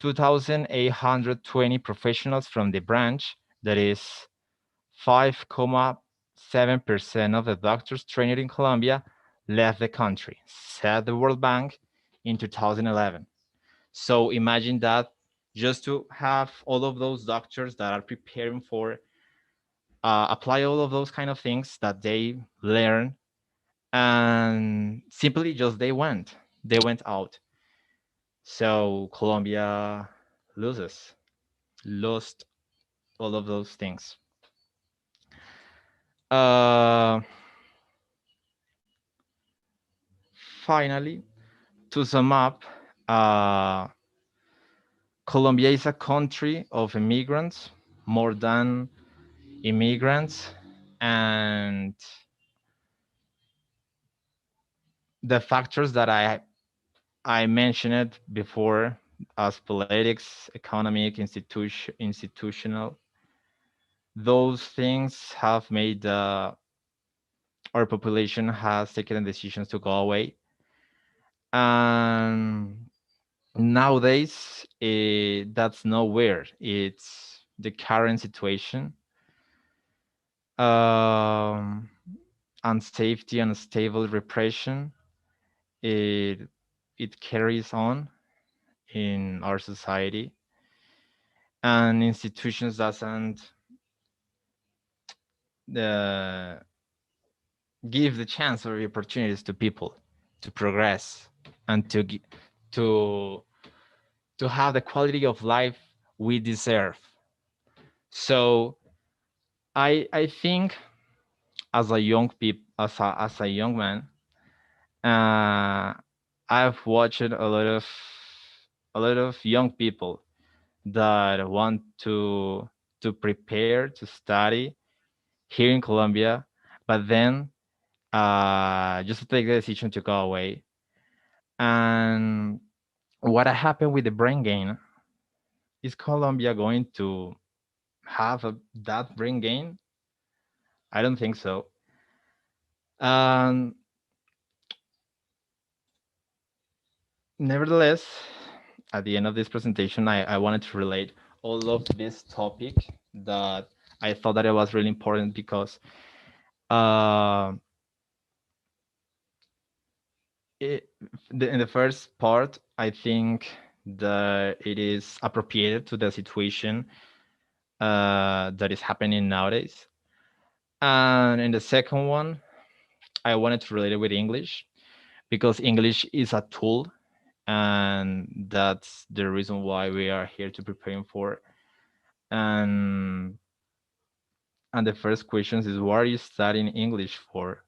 2,820 professionals from the branch, that is 5.7% of the doctors trained in Colombia left the country, said the World Bank in 2011. So imagine that just to have all of those doctors that are preparing for apply all of those kind of things that they learn, and simply just they went out. So Colombia lost all of those things. Uh, Finally, to sum up, uh, Colombia is a country of immigrants, more than immigrants, and the factors that I mentioned before as politics, economic, institutional, those things have made our population has taken decisions to go away. And nowadays, that's nowhere. It's the current situation. Unsafety and stable repression, it carries on in our society, and institutions doesn't give the chance or the opportunities to people to progress and to to have the quality of life we deserve. So I think as a as a young man, I've watched a lot of young people that want to prepare to study here in Colombia, but then just to take the decision to go away. And what happened with the brain gain? Is Colombia going to have that brain gain? I don't think so. Um, Nevertheless, at the end of this presentation, I wanted to relate all of this topic that I thought that it was really important because uh, in the first part, I think that it is appropriated to the situation that is happening nowadays. And in the second one, I wanted to relate it with English because English is a tool, and that's the reason why we are here to preparing for. And and the first question is, what are you studying English for?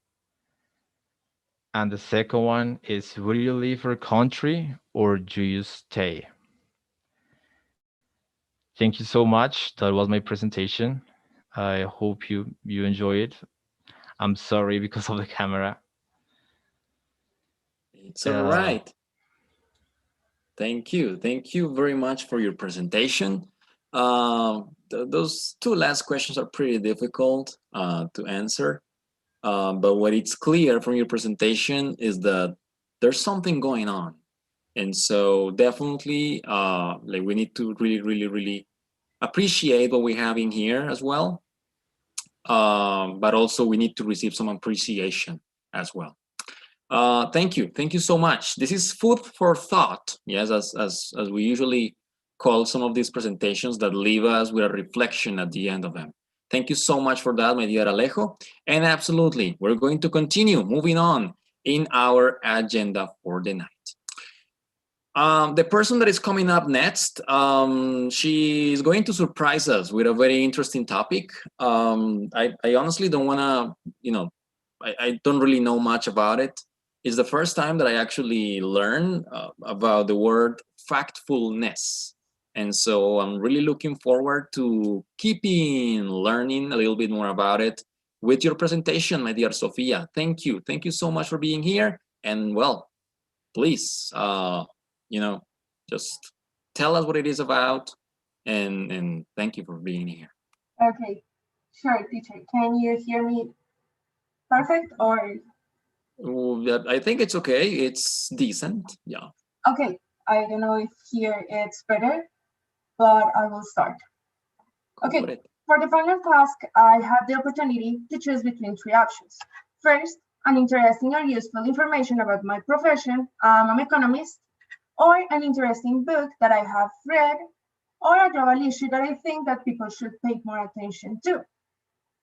And the second one is, will you leave your country or do you stay? Thank you so much. That was my presentation. I hope you enjoy it. I'm sorry because of the camera. It's all right. Thank you. Thank you very much for your presentation. Those two last questions are pretty difficult to answer. But what it's clear from your presentation is that there's something going on. And so definitely like we need to really appreciate what we have in here as well. But also we need to receive some appreciation as well. Thank you so much. This is food for thought. Yes, as we usually call some of these presentations that leave us with a reflection at the end of them. Thank you so much for that, my dear Alejo. And absolutely, we're going to continue moving on in our agenda for the night. The person that is coming up next, she is going to surprise us with a very interesting topic. I honestly don't want to, I don't really know much about it. It's the first time that I actually learn about the word factfulness. And so I'm really looking forward to keeping learning a little bit more about it with your presentation, my dear Sofia. Thank you. Thank you so much for being here. And well, please, just tell us what it is about. And thank you for being here. Okay, sure, teacher. Can you hear me perfect or? I think it's okay. It's decent. Yeah. Okay, I don't know if here it's better, but I will start. Okay, for the final task, I have the opportunity to choose between three options. First, an interesting or useful information about my profession, I'm an economist, or an interesting book that I have read, or a global issue that I think that people should pay more attention to.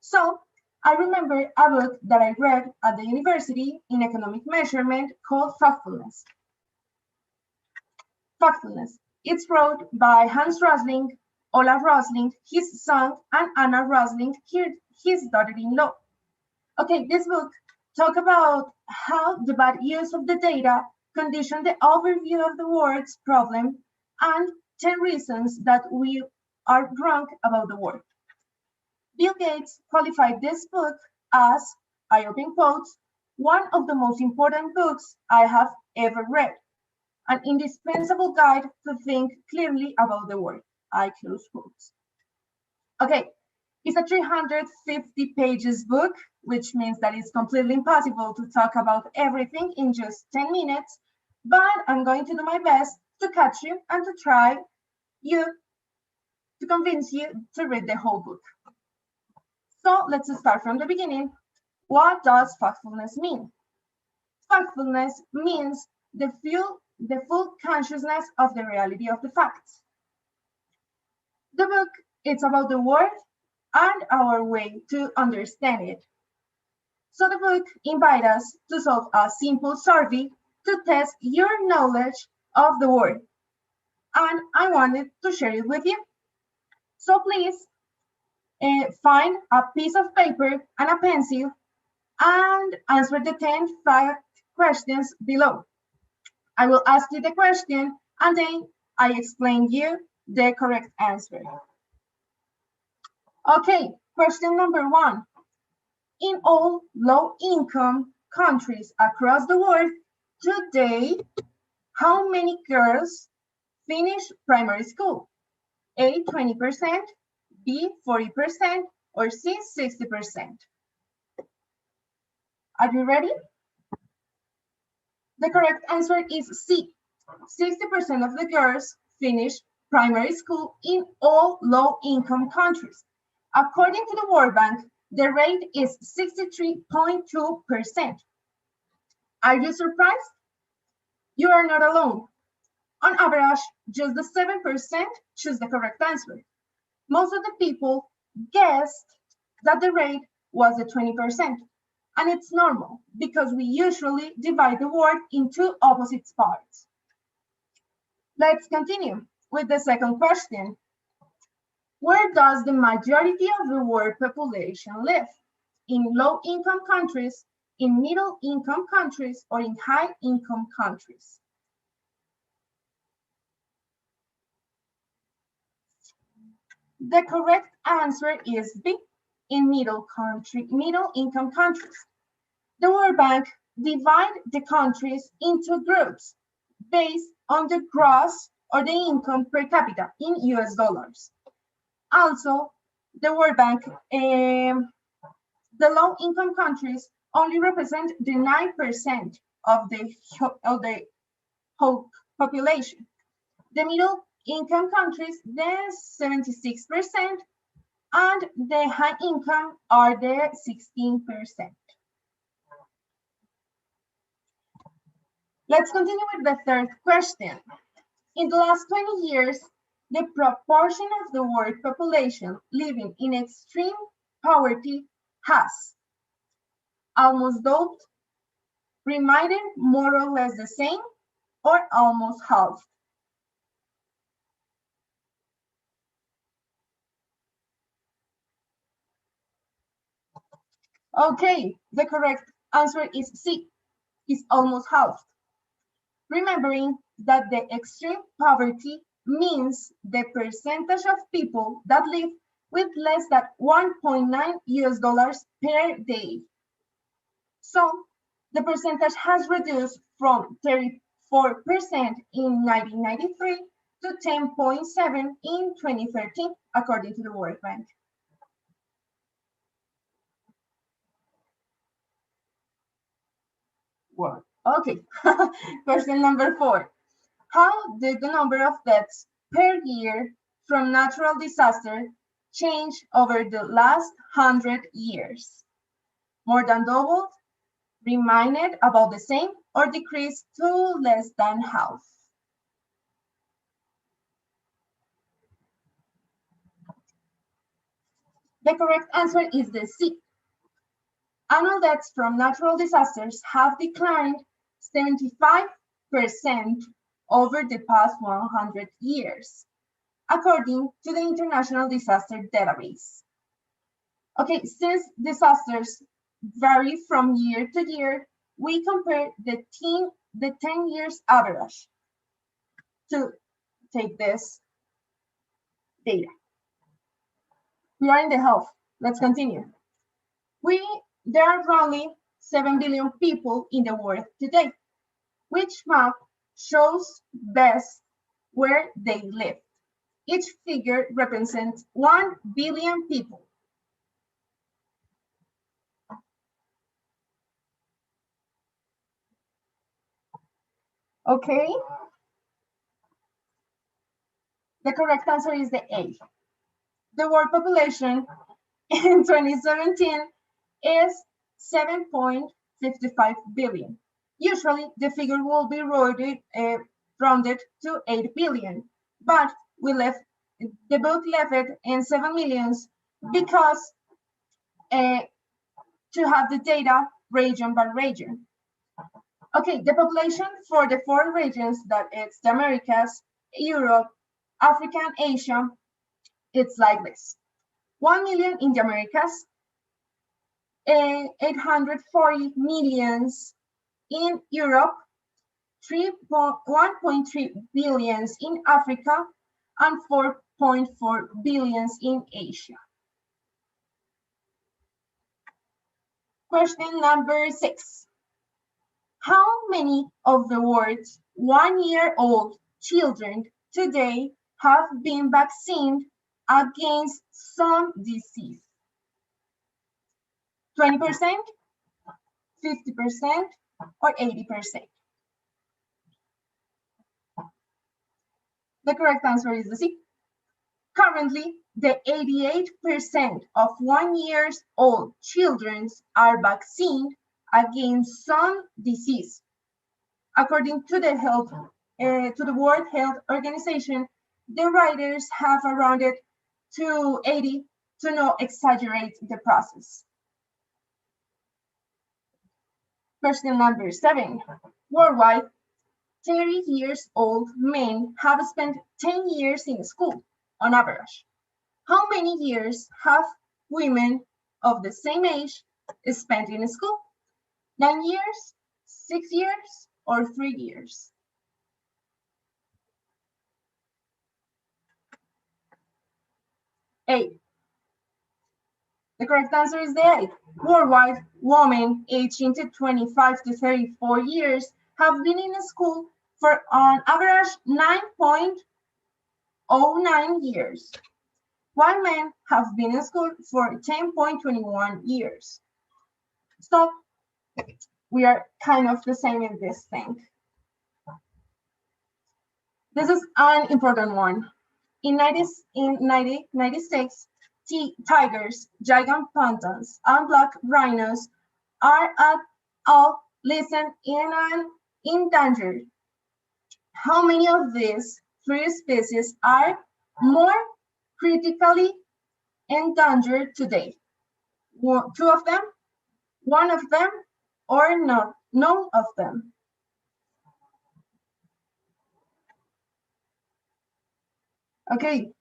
So I remember a book that I read at the university in economic measurement called Factfulness. Factfulness. It's wrote by Hans Rosling, Olaf Rosling, his son, and Anna Rosling, his daughter-in-law. Okay, this book talks about how the bad use of the data conditioned the overview of the world's problem and 10 reasons that we are wrong about the world. Bill Gates qualified this book as, I open quotes, one of the most important books I have ever read, an indispensable guide to think clearly about the world, I close quotes. Okay, It's a 350 pages book, which means that it's completely impossible to talk about everything in just 10 minutes, but I'm going to do my best to catch you and to try you to convince you to read the whole book. So let's start from the beginning. What does factfulness mean? Factfulness means the full consciousness of the reality of the facts. The book is about the world and our way to understand it. So the book invites us to solve a simple survey to test your knowledge of the world. And I wanted to share it with you. So please find a piece of paper and a pencil and answer the 10 fact questions below. I will ask you the question and then I explain you the correct answer. Okay, question number 1. In all low-income countries across the world today, how many girls finish primary school? A, 20%, B, 40%, or C, 60%? Are you ready? The correct answer is C. 60% of the girls finish primary school in all low-income countries. According to the World Bank, the rate is 63.2%. Are you surprised? You are not alone. On average, just the 7% choose the correct answer. Most of the people guessed that the rate was the 20%. And it's normal because we usually divide the world into opposite parts. Let's continue with the second question. Where does the majority of the world population live? In low-income countries, in middle-income countries, or in high-income countries? The correct answer is B, in middle-income countries. The World Bank divides the countries into groups based on the gross or the income per capita in US dollars. Also, the World Bank, the low-income countries only represent the 9% of the whole population. The middle-income countries, the 76%, and the high income are the 16%. Let's continue with the third question. In the last 20 years, the proportion of the world population living in extreme poverty has almost doubled, remained more or less the same, or almost halved. Okay, the correct answer is C, is almost halved. Remembering that the extreme poverty means the percentage of people that live with less than 1.9 US dollars per day. So the percentage has reduced from 34% in 1993 to 10.7 in 2013, according to the World Bank. Well, okay, question number 4. How did the number of deaths per year from natural disaster change over the last 100 years? More than doubled, remained about the same, or decreased to less than half? The correct answer is the C. Annual deaths from natural disasters have declined 75% over the past 100 years, according to the International Disaster Database. Okay, since disasters vary from year to year, we compare the 10 years average to take this data. We are in the health. Let's continue. There are roughly 7 billion people in the world today. Which map shows best where they live? Each figure represents 1 billion people. Okay. The correct answer is the A. The world population in 2017 is 7.55 billion. Usually, the figure will be rounded to 8 billion, but the book left it in 7 millions because to have the data region by region. Okay, the population for the 4 regions, that it's the Americas, Europe, Africa, and Asia, it's like this. 1 million in the Americas, 840 millions in Europe, 1.3 billions in Africa, and 4.4 billions in Asia. Question number 6. How many of the world's 1-year-old children today have been vaccinated against some disease? 20%, 50%, or 80%? The correct answer is the C. Currently, the 88% of 1-year-old children are vaccinated against some disease. According to the World Health Organization, the writers have rounded to 80 to not exaggerate the process. Question number 7. Worldwide, 30 years old men have spent 10 years in school on average. How many years have women of the same age spent in school? 9 years, 6 years, or 3 years? A. The correct answer is the A. Worldwide, women aged 25 to 34 years have been in school for on average 9.09 years, while men have been in school for 10.21 years. So we are kind of the same in this thing. This is an important one. In 1996, tigers, giant panthers, and black rhinos are all listed in an endangered. How many of these 3 species are more critically endangered today? 2 of them, 1 of them, or none of them? Okay,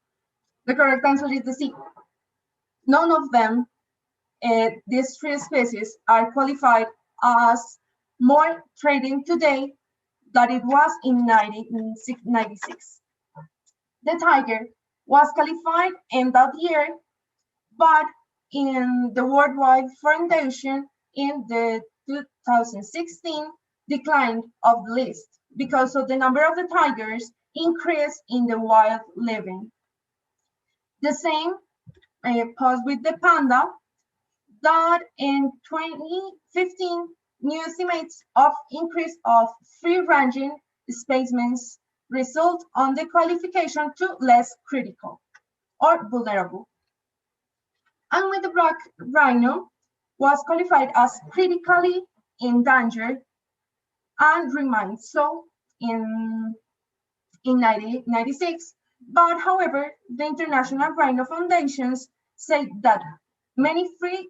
the correct answer is the C. None of them, these 3 species, are qualified as more threatened today than it was in 1996. The tiger was qualified in that year, but in the Worldwide Foundation in the 2016 declined of the list because of the number of the tigers increased in the wild living. The same posed with the panda, that in 2015 new estimates of increase of free-ranging specimens result on the qualification to less critical or vulnerable. And with the black rhino was qualified as critically endangered and remains so in 1996. But however, the International Rhino Foundations say that many free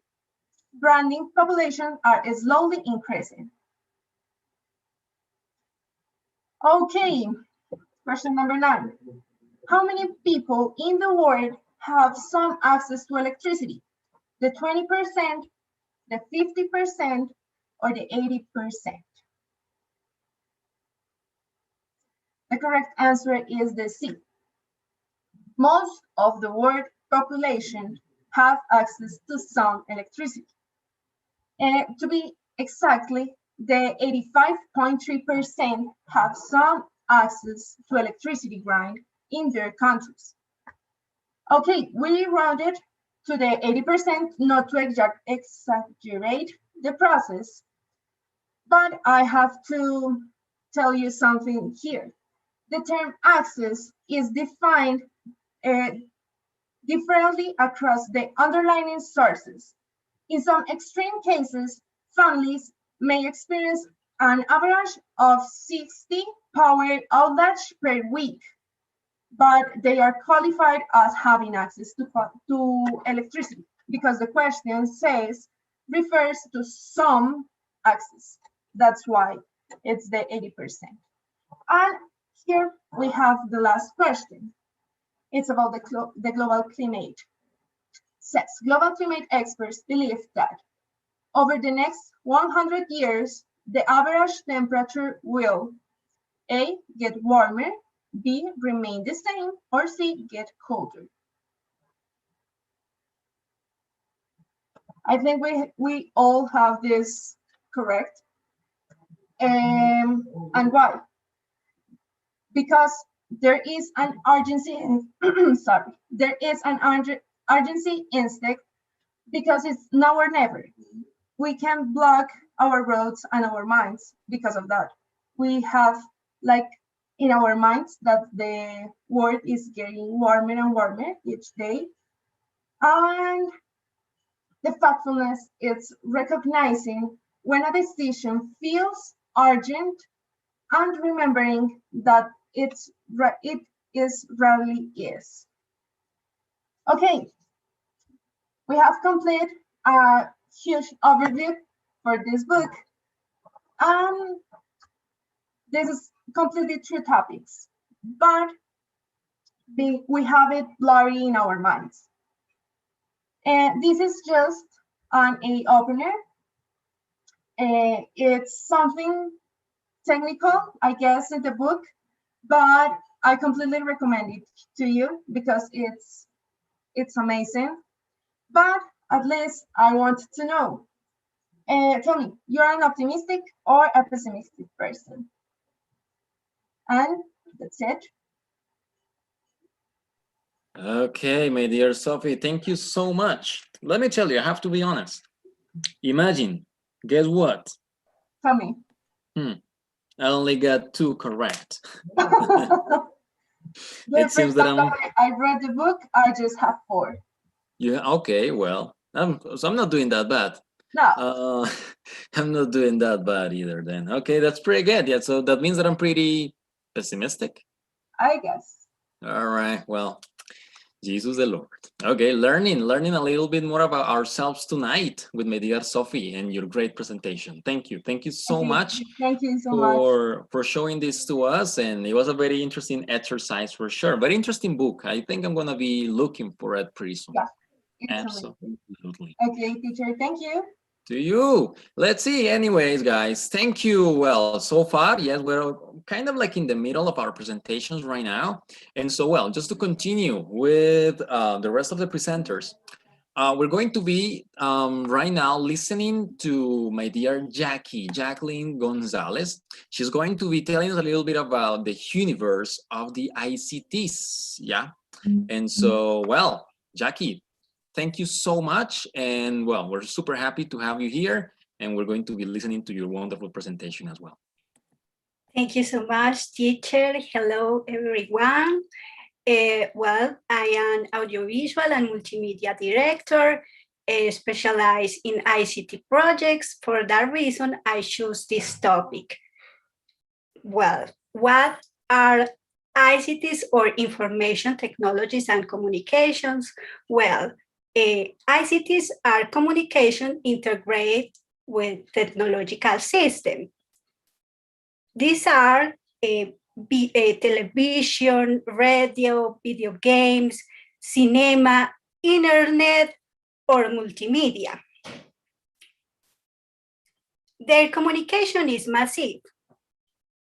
branding populations are slowly increasing. Okay, question number 9. How many people in the world have some access to electricity? The 20%, the 50%, or the 80%? The correct answer is the C. Most of the world population have access to some electricity. To be exactly, the 85.3% have some access to electricity grid in their countries. Okay, we rounded to the 80% not to exaggerate the process, but I have to tell you something here. The term access is defined differently across the underlying sources. In some extreme cases, families may experience an average of 60 power outage per week, but they are qualified as having access to electricity because the question says refers to some access. That's why it's the 80%. And here we have the last question. It's about the global climate. Says global climate experts believe that over the next 100 years, the average temperature will A, get warmer, B, remain the same, or C, get colder. I think we all have this correct. And why? Because there is an urgency, sorry, there is an urgency instinct because it's now or never. We can block our roads and our minds because of that. We have like in our minds that the world is getting warmer and warmer each day. And the factfulness is recognizing when a decision feels urgent and remembering that it is rarely is. Okay, we have completed a huge overview for this book. This is completely true topics, but we have it blurry in our minds. And this is just an opener. It's something technical, I guess, in the book, but I completely recommend it to you because it's amazing. But at least I want to know. Tell me, you're an optimistic or a pessimistic person? And that's it. Okay, my dear Sophie, thank you so much. Let me tell you, I have to be honest. Imagine, guess what? Tell me. I only got 2 correct. It seems that I read the book, I just have 4. Yeah, okay, well, so I'm not doing that bad. No. I'm not doing that bad either then. Okay, that's pretty good. Yeah, so that means that I'm pretty pessimistic. I guess. All right, well, Jesus the Lord. Okay, learning a little bit more about ourselves tonight with my dear Sophie and your great presentation. Thank you so much. Thank you so much for showing this to us, and it was a very interesting exercise for sure. Very interesting book. I think I'm gonna be looking for it pretty soon. Yeah, absolutely. Okay, teacher, thank you. To you. Let's see. Anyways, guys, thank you. Well, so far, yes, we're kind of like in the middle of our presentations right now. And so, well, just to continue with the rest of the presenters, we're going to be right now listening to my dear Jacqueline Gonzalez. She's going to be telling us a little bit about the universe of the ICTs. Yeah. And so, well, Jackie, thank you so much. And well, we're super happy to have you here. And we're going to be listening to your wonderful presentation as well. Thank you so much, teacher. Hello, everyone. Well, I am audiovisual and multimedia director, specialized in ICT projects. For that reason, I chose this topic. Well, what are ICTs or information technologies and communications? Well, ICTs are communication integrated with technological systems. These are television, radio, video games, cinema, internet, or multimedia. Their communication is massive,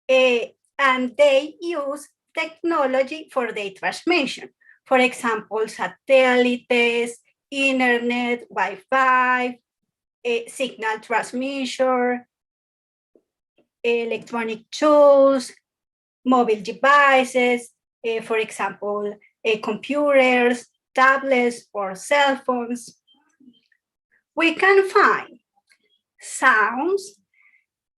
and they use technology for their transmission. For example, satellites, internet, Wi-Fi, signal transmission, electronic tools, mobile devices, for example, computers, tablets, or cell phones. We can find sounds,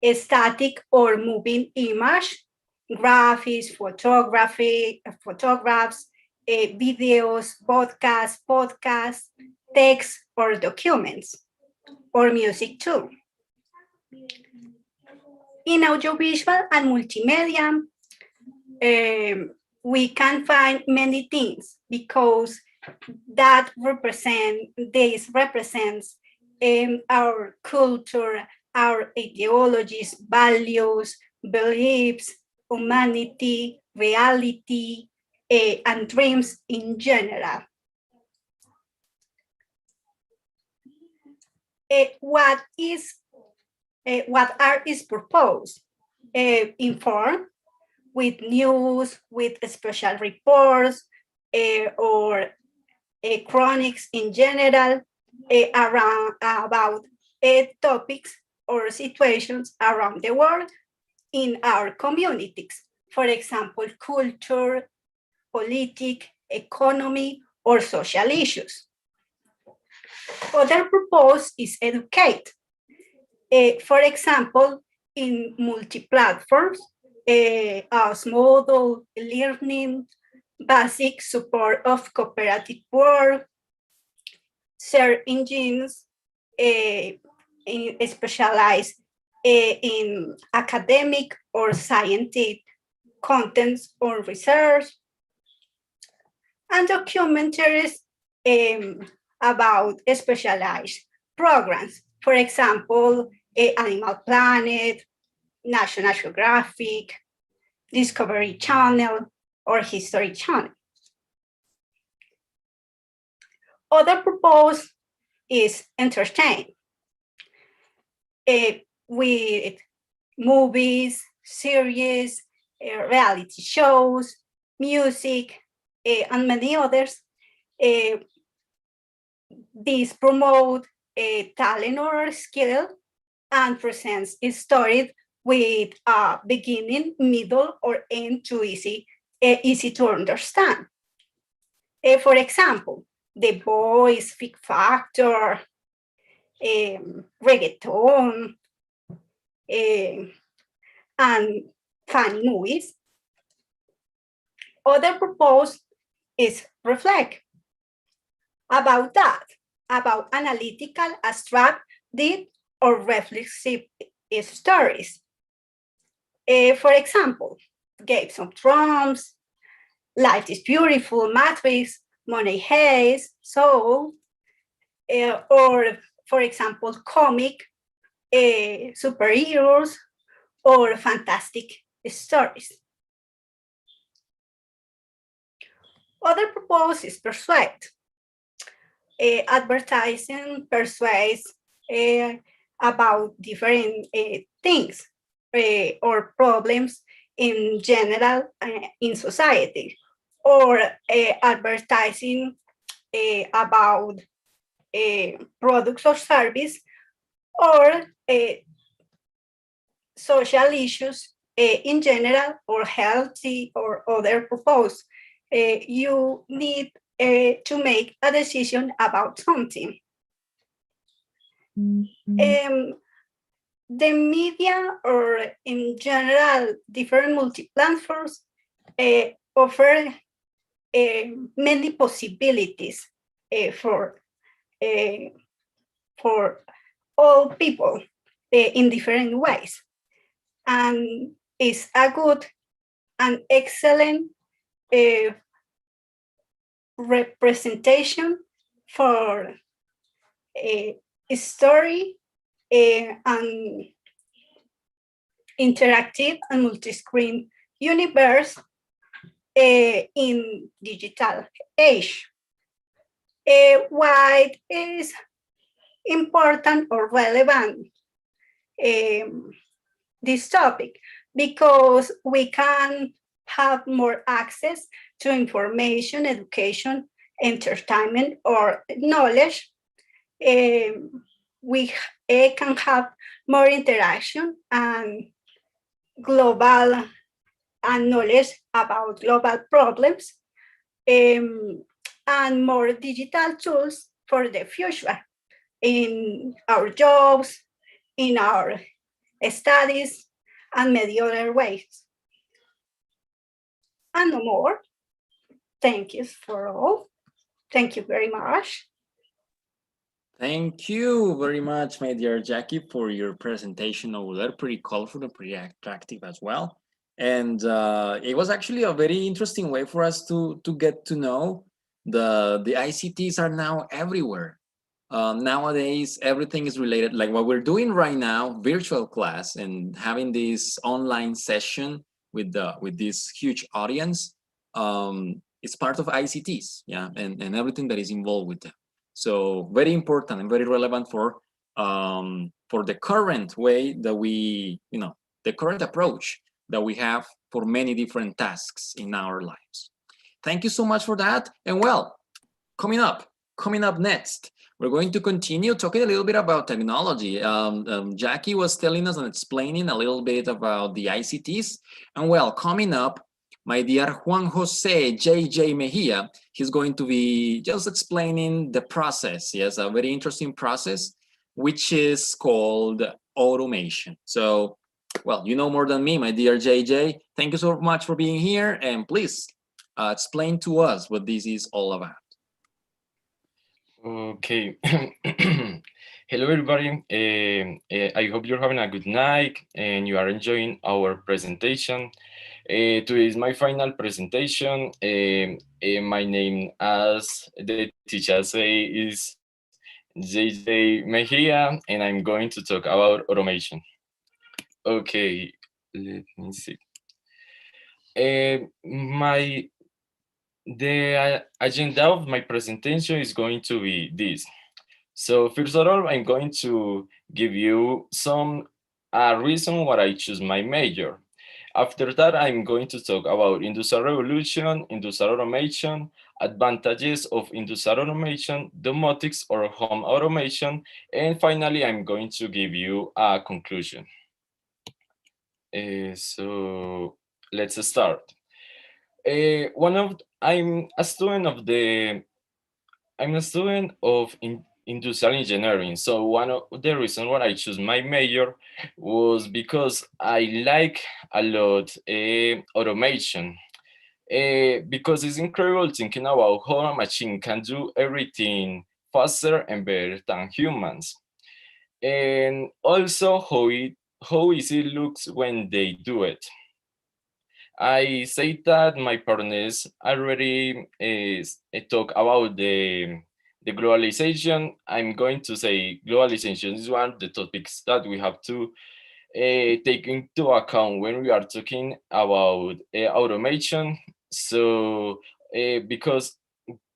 a static or moving image, graphics, photographs, videos, podcasts, text, or documents, or music too. In audiovisual and multimedia, we can find many things because this represents our culture, our ideologies, values, beliefs, humanity, reality, and dreams in general. What art is proposed? Inform with news, with special reports, or chronics in general about topics or situations around the world in our communities. For example, culture, politics, economy, or social issues. Other purpose is educate. For example, in multi-platforms, as model learning, basic support of cooperative work, search engines, specialized in academic or scientific contents or research, and documentaries about specialized programs. For example, Animal Planet, National Geographic, Discovery Channel, or History Channel. Other purpose is entertain with movies, series, reality shows, music, and many others. These promote talent or skill and presents a story with a beginning, middle, or end to easy to understand. For example, The Boys, Big Factor, reggaeton, and funny movies. Other purpose is reflect about that, about analytical, abstract, deep, or reflexive stories. For example, Games of Thrones, Life is Beautiful, Matrix, Money Heist, Soul, or for example, comic, superheroes, or fantastic stories. Other purpose is persuade. Advertising persuades about different things or problems in general in society, or advertising about products or service, or social issues in general, or healthy or other purpose. You need to make a decision about something. The media, or in general, different multi-platforms offer many possibilities for all people in different ways, and is a good and excellent representation for a story and interactive and multi-screen universe in digital age. Why is important or relevant this topic? Because we can have more access to information, education, entertainment, or knowledge. We can have more interaction and global and knowledge about global problems, and more digital tools for the future in our jobs, in our studies, and many other ways. And no more. Thank you for all. Thank you very much. Thank you very much, my dear Jackie, for your presentation over there. Pretty colorful and pretty attractive as well. And it was actually a very interesting way for us to get to know the ICTs are now everywhere. Nowadays, everything is related, like what we're doing right now, virtual class and having this online session with this huge audience. It's part of ICTs, yeah, and everything that is involved with them. So very important and very relevant for the current way that we, the current approach that we have for many different tasks in our lives. Thank you so much for that. And well, coming up next, we're going to continue talking a little bit about technology. Jackie was telling us and explaining a little bit about the ICTs. And well, coming up, my dear Juan Jose JJ Mejia, he's going to be just explaining the process. Yes, a very interesting process, which is called automation. So, well, you know more than me, my dear JJ. Thank you so much for being here. And please explain to us what this is all about. Okay. Hello, everybody. I hope you're having a good night and you are enjoying our presentation. Today is my final presentation. My name, as the teacher say, is JJ Mejia, and I'm going to talk about automation. Okay, let me see. The agenda of my presentation is going to be this. So first of all, I'm going to give you some reason why I choose my major. After that, I'm going to talk about industrial revolution, industrial automation, advantages of industrial automation, domotics or home automation, and finally, I'm going to give you a conclusion. So let's start. I'm a student of industrial engineering. So one of the reasons why I chose my major was because I like a lot automation. Because it's incredible thinking about how a machine can do everything faster and better than humans. And also how easy it looks when they do it. I say that my partners already talk about the globalization. I'm going to say globalization is one of the topics that we have to take into account when we are talking about automation. So because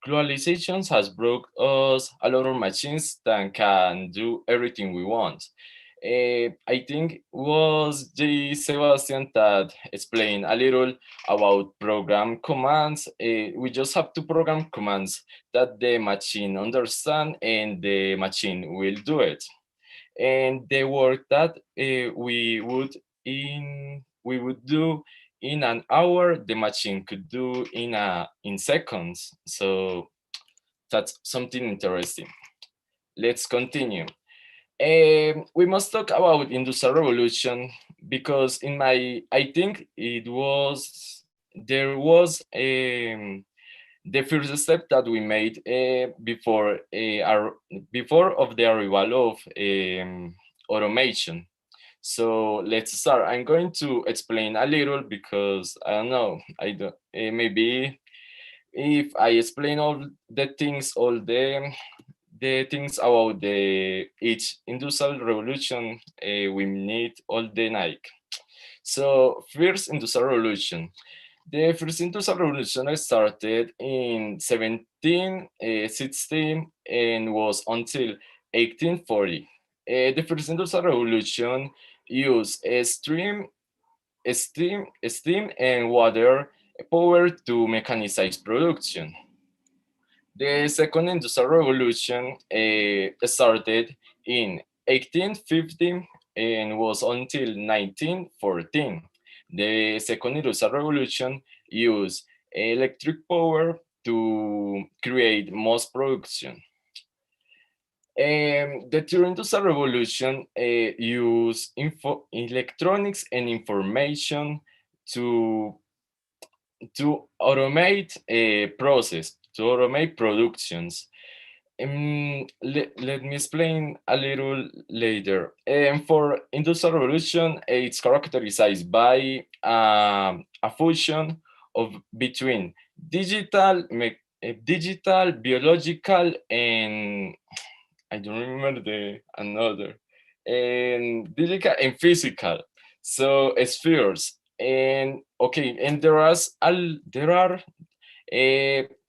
globalization has brought us a lot of machines that can do everything we want. I think was J. Sebastian that explained a little about program commands. We just have to program commands that the machine understand and the machine will do it. And the work that we would do in an hour, the machine could do in seconds. So that's something interesting. Let's continue. We must talk about industrial revolution because I think there was the first step that we made before of the arrival of automation. So let's start. I'm going to explain a little because I don't know. Maybe if I explain all the things about each industrial revolution, we need all the night. So first industrial revolution. The first industrial revolution started in 1716 and was until 1840. The first industrial revolution used steam and water power to mechanize production. The second industrial revolution started in 1850 and was until 1914. The second industrial revolution used electric power to create mass production. The third industrial revolution used electronics and information to automate a process, to automate productions. Let me explain a little later. For industrial revolution, it's characterized by a fusion of between digital, biological, and I don't remember the another, and digital and physical. So spheres, and okay, and there are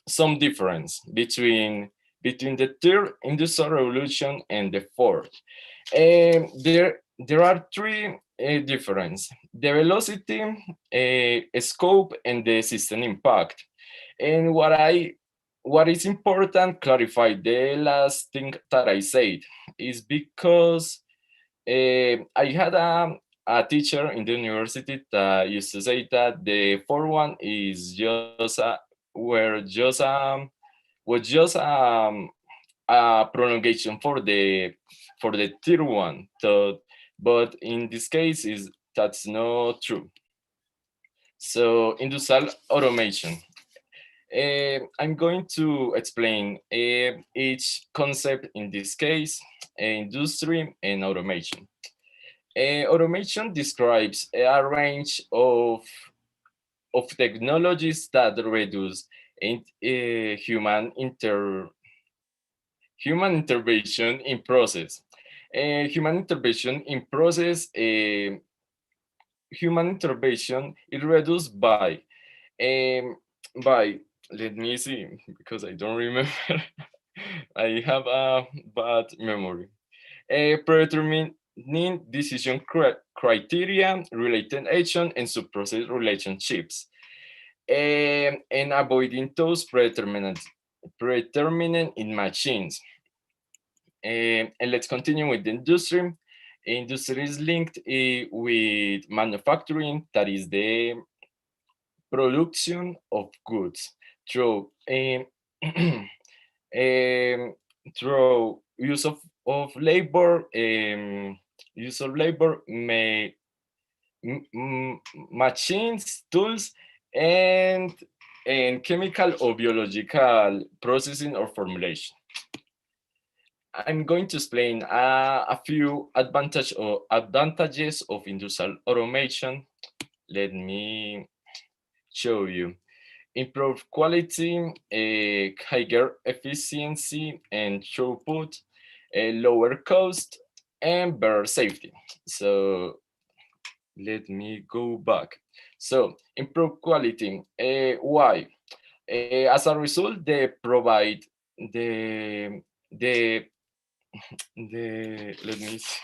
some difference between the third industrial revolution and the fourth. There are three difference: the velocity, scope, and the system impact. And what is important clarify the last thing that I said is because I had a teacher in the university that used to say that the fourth one is just was just a prolongation for the third one. So, but in this case, is that's not true. So industrial automation. I'm going to explain each concept in this case, industry and automation. Automation describes a range of technologies that reduce human intervention in process. Human intervention in process, human intervention is reduced um, by, let me see, because I don't remember. I have a bad memory. Predetermining decision criteria, related action, and sub-process relationships, and avoiding those predetermined in machines. And let's continue with the industry. Industry is linked with manufacturing, that is the production of goods through through of labor, may machines, tools, and chemical or biological processing or formulation. I'm going to explain a few advantages of industrial automation. Let me show you. Improved quality, higher efficiency and throughput, lower cost, and better safety. So let me go back. So improve quality. Why? As a result, they provide the let me see.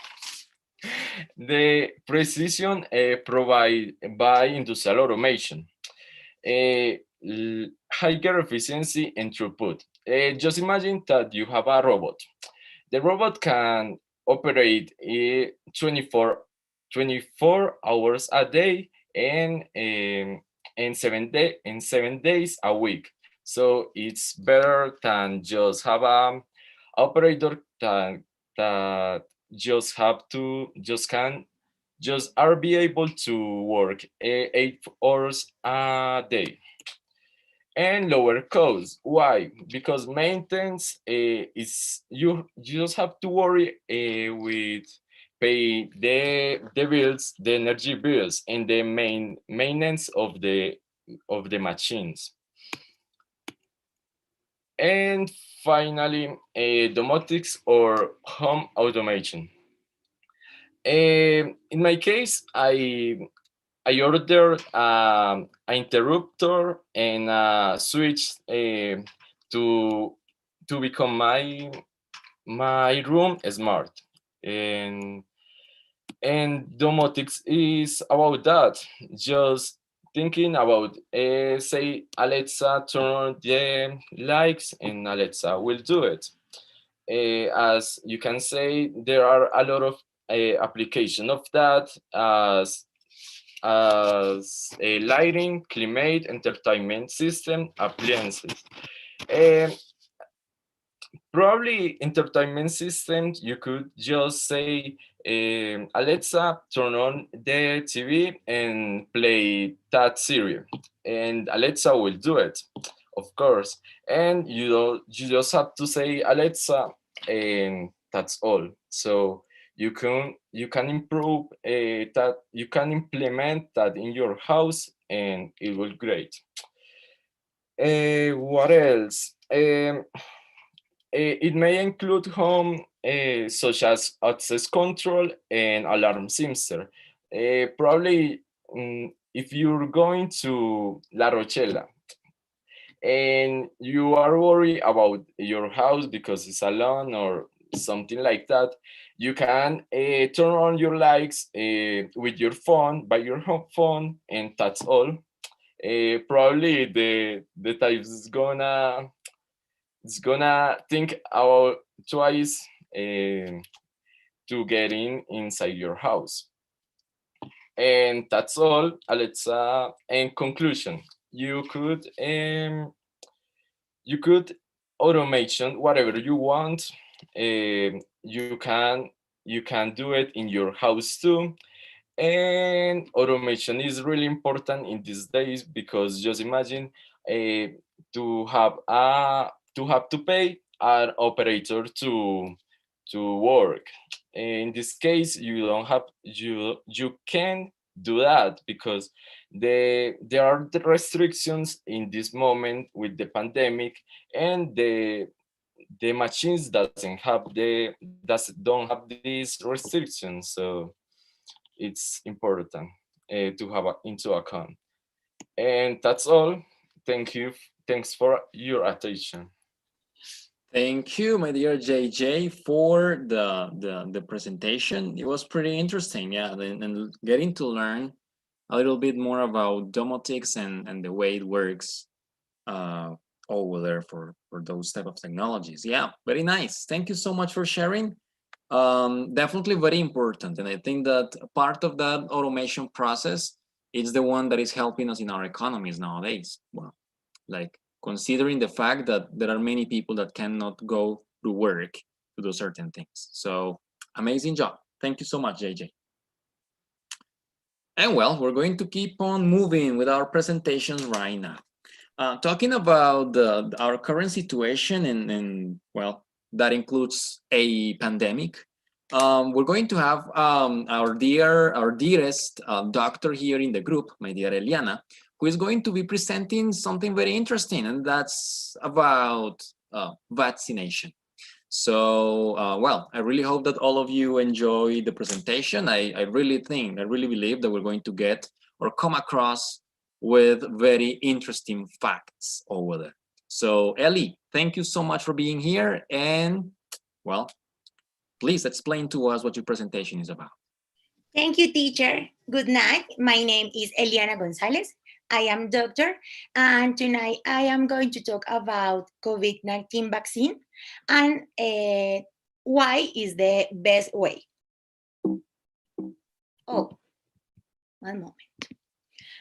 The precision provided by industrial automation, higher efficiency and throughput. Just imagine that you have a robot. The robot can operate 24 hours a day and 7 days a week. So it's better than just have a operator that just are be able to work 8 hours a day. And lower cost. Why? Because maintenance is you just have to worry with pay the bills, the energy bills, and the maintenance of the machines. And finally, domotics or home automation. In my case, I ordered an interrupter and a switch to become my room smart. And domotics is about that. Just thinking about say Alexa, turn the lights, and Alexa will do it. As you can say, there are a lot of application of that as a lighting, climate, entertainment system, appliances. Probably entertainment systems, you could just say, Alexa, turn on the TV and play that series. And Alexa will do it, of course. And you just have to say Alexa, and that's all. So you can improve that, you can implement that in your house, and it will great. What else? It may include home, such as access control and alarm sensor. Probably, if you're going to La Rochela and you are worried about your house because it's alone or something like that, you can turn on your lights with your phone, by your home phone, and that's all. Probably the type is gonna think about twice to get inside your house. And that's all, Alexa. In conclusion, you could automation whatever you want. You can do it in your house too. And automation is really important in these days, because just imagine to have to pay an operator to work. In this case, you don't have you can do that, because there are the restrictions in this moment with the pandemic, and the machines don't have these restrictions. So it's important to have into account. And that's all. Thank you. Thanks for your attention. Thank you, my dear JJ, for the presentation. It was pretty interesting, yeah, and getting to learn a little bit more about domotics and the way it works over there for those type of technologies. Yeah, very nice. Thank you so much for sharing. Definitely very important, and I think that part of that automation process is the one that is helping us in our economies nowadays. Well, like considering the fact that there are many people that cannot go to work to do certain things. So amazing job. Thank you so much, JJ. And well, we're going to keep on moving with our presentations right now. Talking about our current situation, and well, that includes a pandemic. We're going to have our dearest doctor here in the group, my dear Eliana, who is going to be presenting something very interesting, and that's about vaccination. So, well, I really hope that all of you enjoy the presentation. I really believe that we're going to get or come across with very interesting facts over there. So, Ellie, thank you so much for being here. And, well, please explain to us what your presentation is about. Thank you, teacher. Good night. My name is Eliana Gonzalez. I am doctor, and tonight I am going to talk about COVID-19 vaccine and why is the best way. Oh, one moment.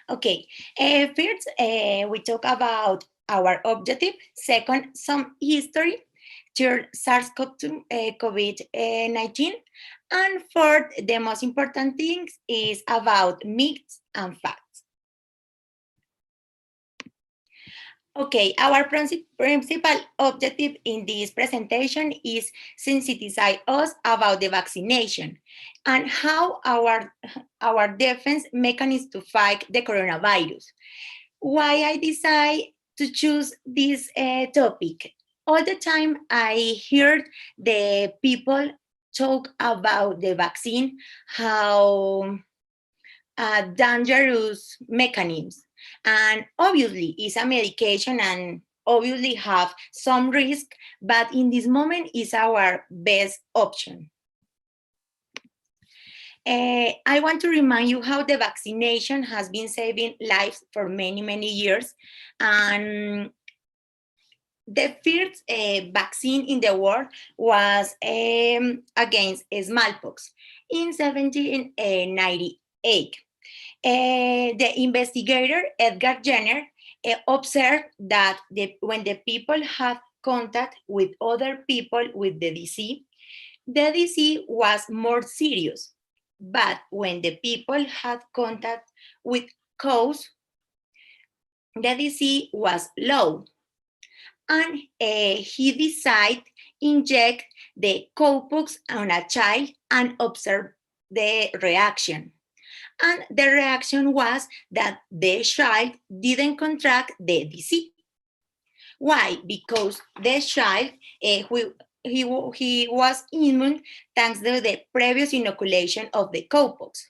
Okay, first we talk about our objective. Second, some history. Third, SARS-CoV-2, COVID-19. And fourth, the most important thing is about myths and facts. Okay, our principal objective in this presentation is sensitize us about the vaccination and how our defense mechanism to fight the coronavirus. Why I decide to choose this topic? All the time I heard the people talk about the vaccine, how dangerous mechanisms. And obviously it's a medication and obviously have some risk, but in this moment is our best option. I want to remind you how the vaccination has been saving lives for many, many years. And the first vaccine in the world was against smallpox in 1798. The investigator Edgar Jenner observed that when the people have contact with other people with the disease was more serious. But when the people had contact with cows, the disease was low. And he decided inject the cowpox on a child and observe the reaction. And the reaction was that the child didn't contract the disease. Why? Because the child, he was immune thanks to the previous inoculation of the cowpox.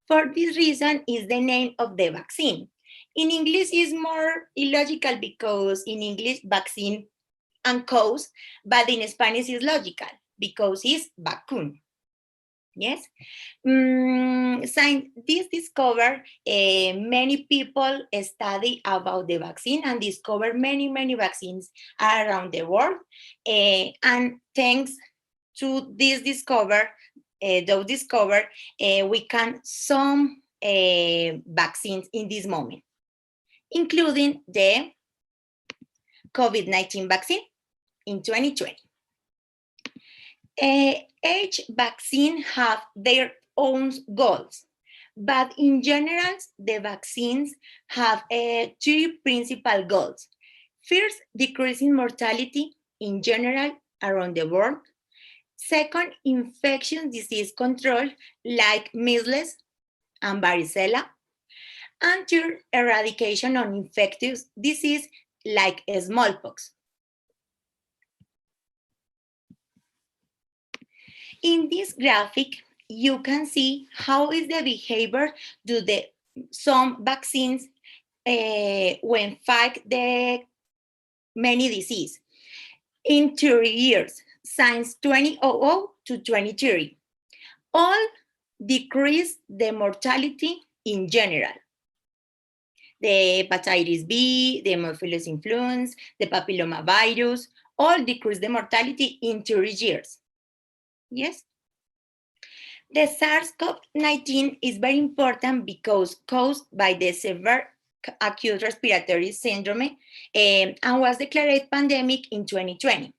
For this reason is the name of the vaccine. In English is more illogical because in English vaccine and cause, but in Spanish is logical because it's vacune. Yes. Scientists discover many people study about the vaccine and discover many vaccines around the world. And thanks to this we can some vaccines in this moment, including the COVID-19 vaccine in 2020. Each vaccine have their own goals, but in general, the vaccines have three principal goals. First, decreasing mortality in general around the world. Second, infectious disease control like measles and varicella. And third, eradication of infectious disease like smallpox. In this graphic, you can see how is the behavior do some vaccines when fight the many disease in 30 years, since 2000 to 2030. All decrease the mortality in general. The hepatitis B, the Haemophilus influenza, the papillomavirus, all decrease the mortality in 30 years. Yes. The SARS-CoV-19 is very important because caused by the severe acute respiratory syndrome and was declared pandemic in 2020.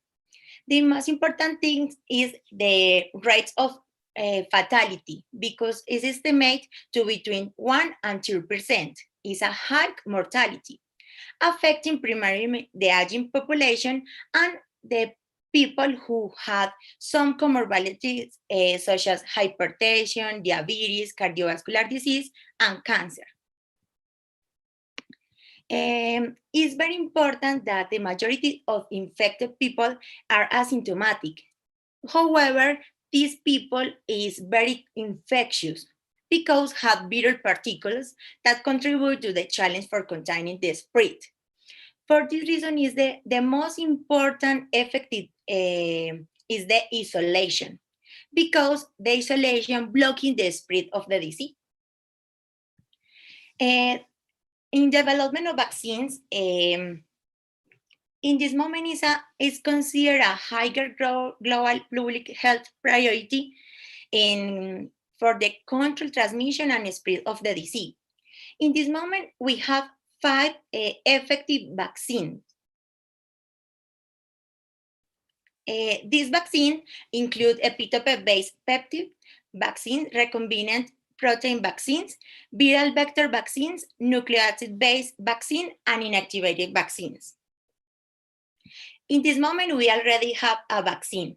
The most important thing is the rate of fatality because it is estimated to between 1 and 2%. It's a high mortality, affecting primarily the aging population and the people who had some comorbidities such as hypertension, diabetes, cardiovascular disease, and cancer. It's very important that the majority of infected people are asymptomatic. However, these people is very infectious because have viral particles that contribute to the challenge for containing the spread. For this reason, is the most important effective is the isolation, because the isolation blocking the spread of the disease. In development of vaccines, in this moment is considered a higher global public health priority for the control, transmission, and spread of the disease. In this moment, we have 5 effective vaccines. These vaccines include epitope-based peptide vaccine, recombinant protein vaccines, viral vector vaccines, nucleic acid-based vaccine, and inactivated vaccines. In this moment, we already have a vaccine.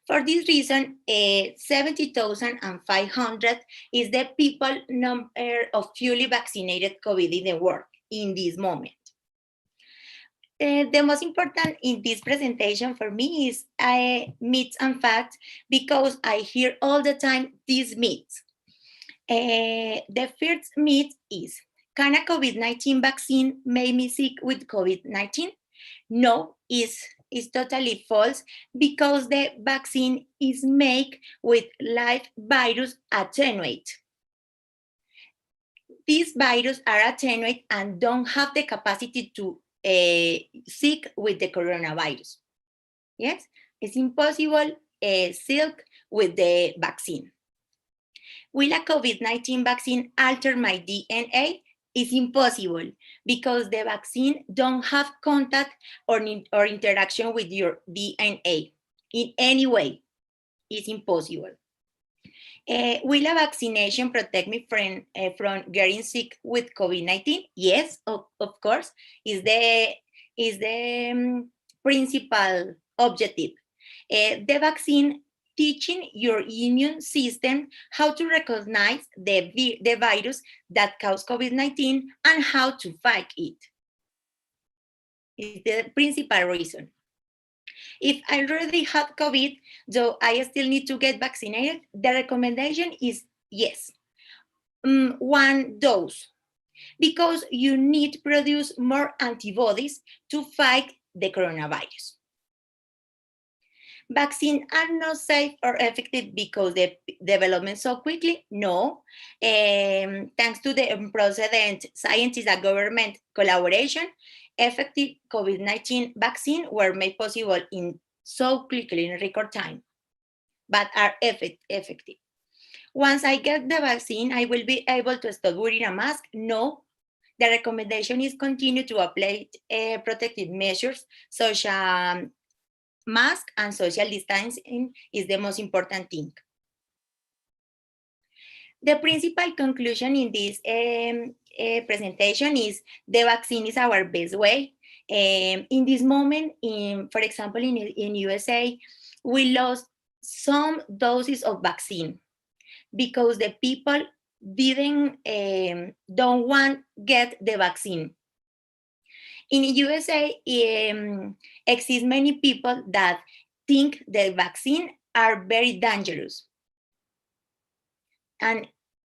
For this reason, 70,500 is the people number of fully vaccinated COVID in the world in this moment. The most important in this presentation for me is myths and facts, because I hear all the time these myths. The first myth is, can a COVID-19 vaccine make me sick with COVID-19? No, it's totally false, because the vaccine is made with live virus attenuate. These viruses are attenuate and don't have the capacity to sick with the coronavirus. Yes, it's impossible sick with the vaccine. Will a COVID-19 vaccine alter my DNA? It's impossible because the vaccine don't have contact or interaction with your DNA in any way. It's impossible. Will a vaccination protect me from getting sick with COVID-19? Yes, of course, is the principal objective. The vaccine teaching your immune system how to recognize the virus that causes COVID-19 and how to fight it. Is the principal reason. If I already had COVID, though I still need to get vaccinated, the recommendation is yes, 1 dose, because you need to produce more antibodies to fight the coronavirus. Vaccines are not safe or effective because they development so quickly? No. Thanks to the unprecedented scientists and government collaboration, effective COVID-19 vaccine were made possible in so quickly in record time, but are effective. Once I get the vaccine, I will be able to stop wearing a mask? No. The recommendation is continue to apply protective measures such as mask and social distancing is the most important thing. The principal conclusion in this presentation is the vaccine is our best way. In this moment, for example, in USA, we lost some doses of vaccine because the people don't want get the vaccine. In USA, exist many people that think the vaccine are very dangerous. And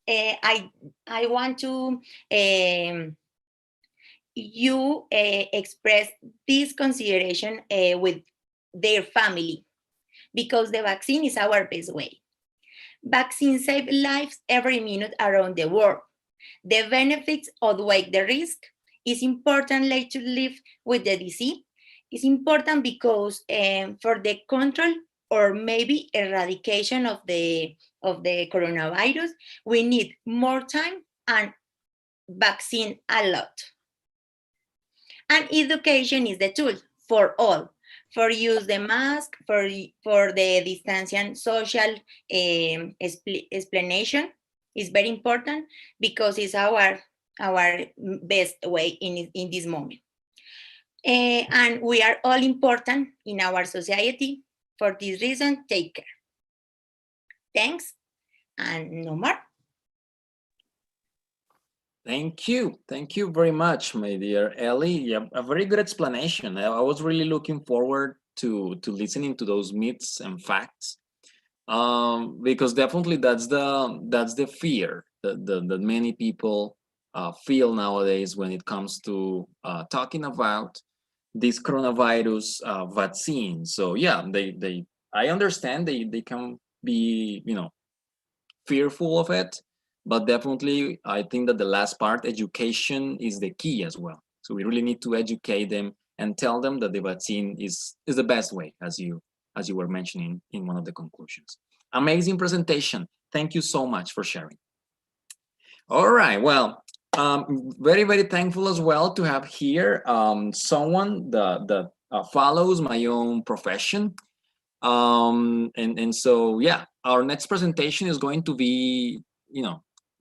I want to express this consideration with their family, because the vaccine is our best way. Vaccines save lives every minute around the world. The benefits outweigh the risk. It's important to live with the disease. It's important because for the control or maybe eradication of the coronavirus, we need more time and vaccine a lot. And education is the tool for all, for use the mask, for the distance and social explanation is very important because it's our best way in this moment. And we are all important in our society. For this reason, take care. Thanks, and no more. Thank you very much, my dear Ellie. Yeah, a very good explanation. I was really looking forward to listening to those myths and facts, because definitely that's the fear that many people feel nowadays when it comes to talking about this coronavirus vaccine. So yeah, I understand they can be, fearful of it, but definitely I think that the last part, education, is the key as well. So we really need to educate them and tell them that the vaccine is the best way, as you were mentioning in one of the conclusions. Amazing presentation. Thank you so much for sharing. All right, well, very, very thankful as well to have here someone that follows my own profession. And so, yeah, our next presentation is going to be,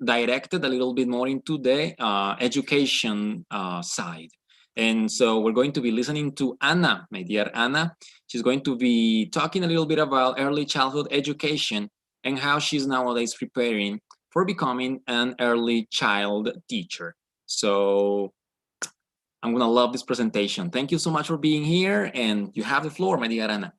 directed a little bit more into the education side. And so we're going to be listening to Anna, my dear Anna. She's going to be talking a little bit about early childhood education and how she's nowadays preparing for becoming an early child teacher. So I'm gonna love this presentation. Thank you so much for being here, and you have the floor, my dear Anna.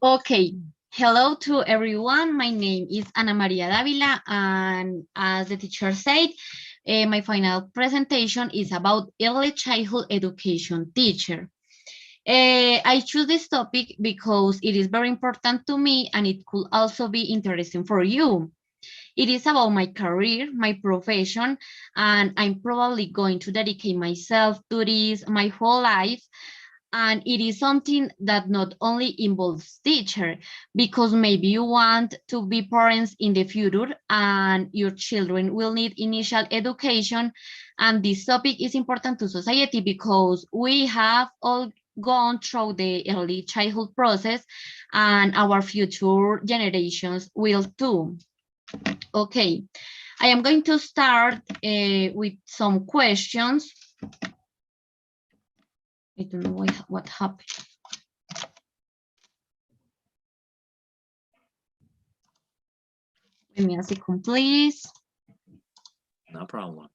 Okay, hello to everyone. My name is Ana Maria Davila, and as the teacher said, my final presentation is about early childhood education teacher. I choose this topic because it is very important to me and it could also be interesting for you. It is about my career, my profession, and I'm probably going to dedicate myself to this my whole life. And it is something that not only involves teacher, because maybe you want to be parents in the future and your children will need initial education. And this topic is important to society because we have all gone through the early childhood process and our future generations will too. Okay, I am going to start with some questions. I don't know what happened. Give me a second, please. No problem.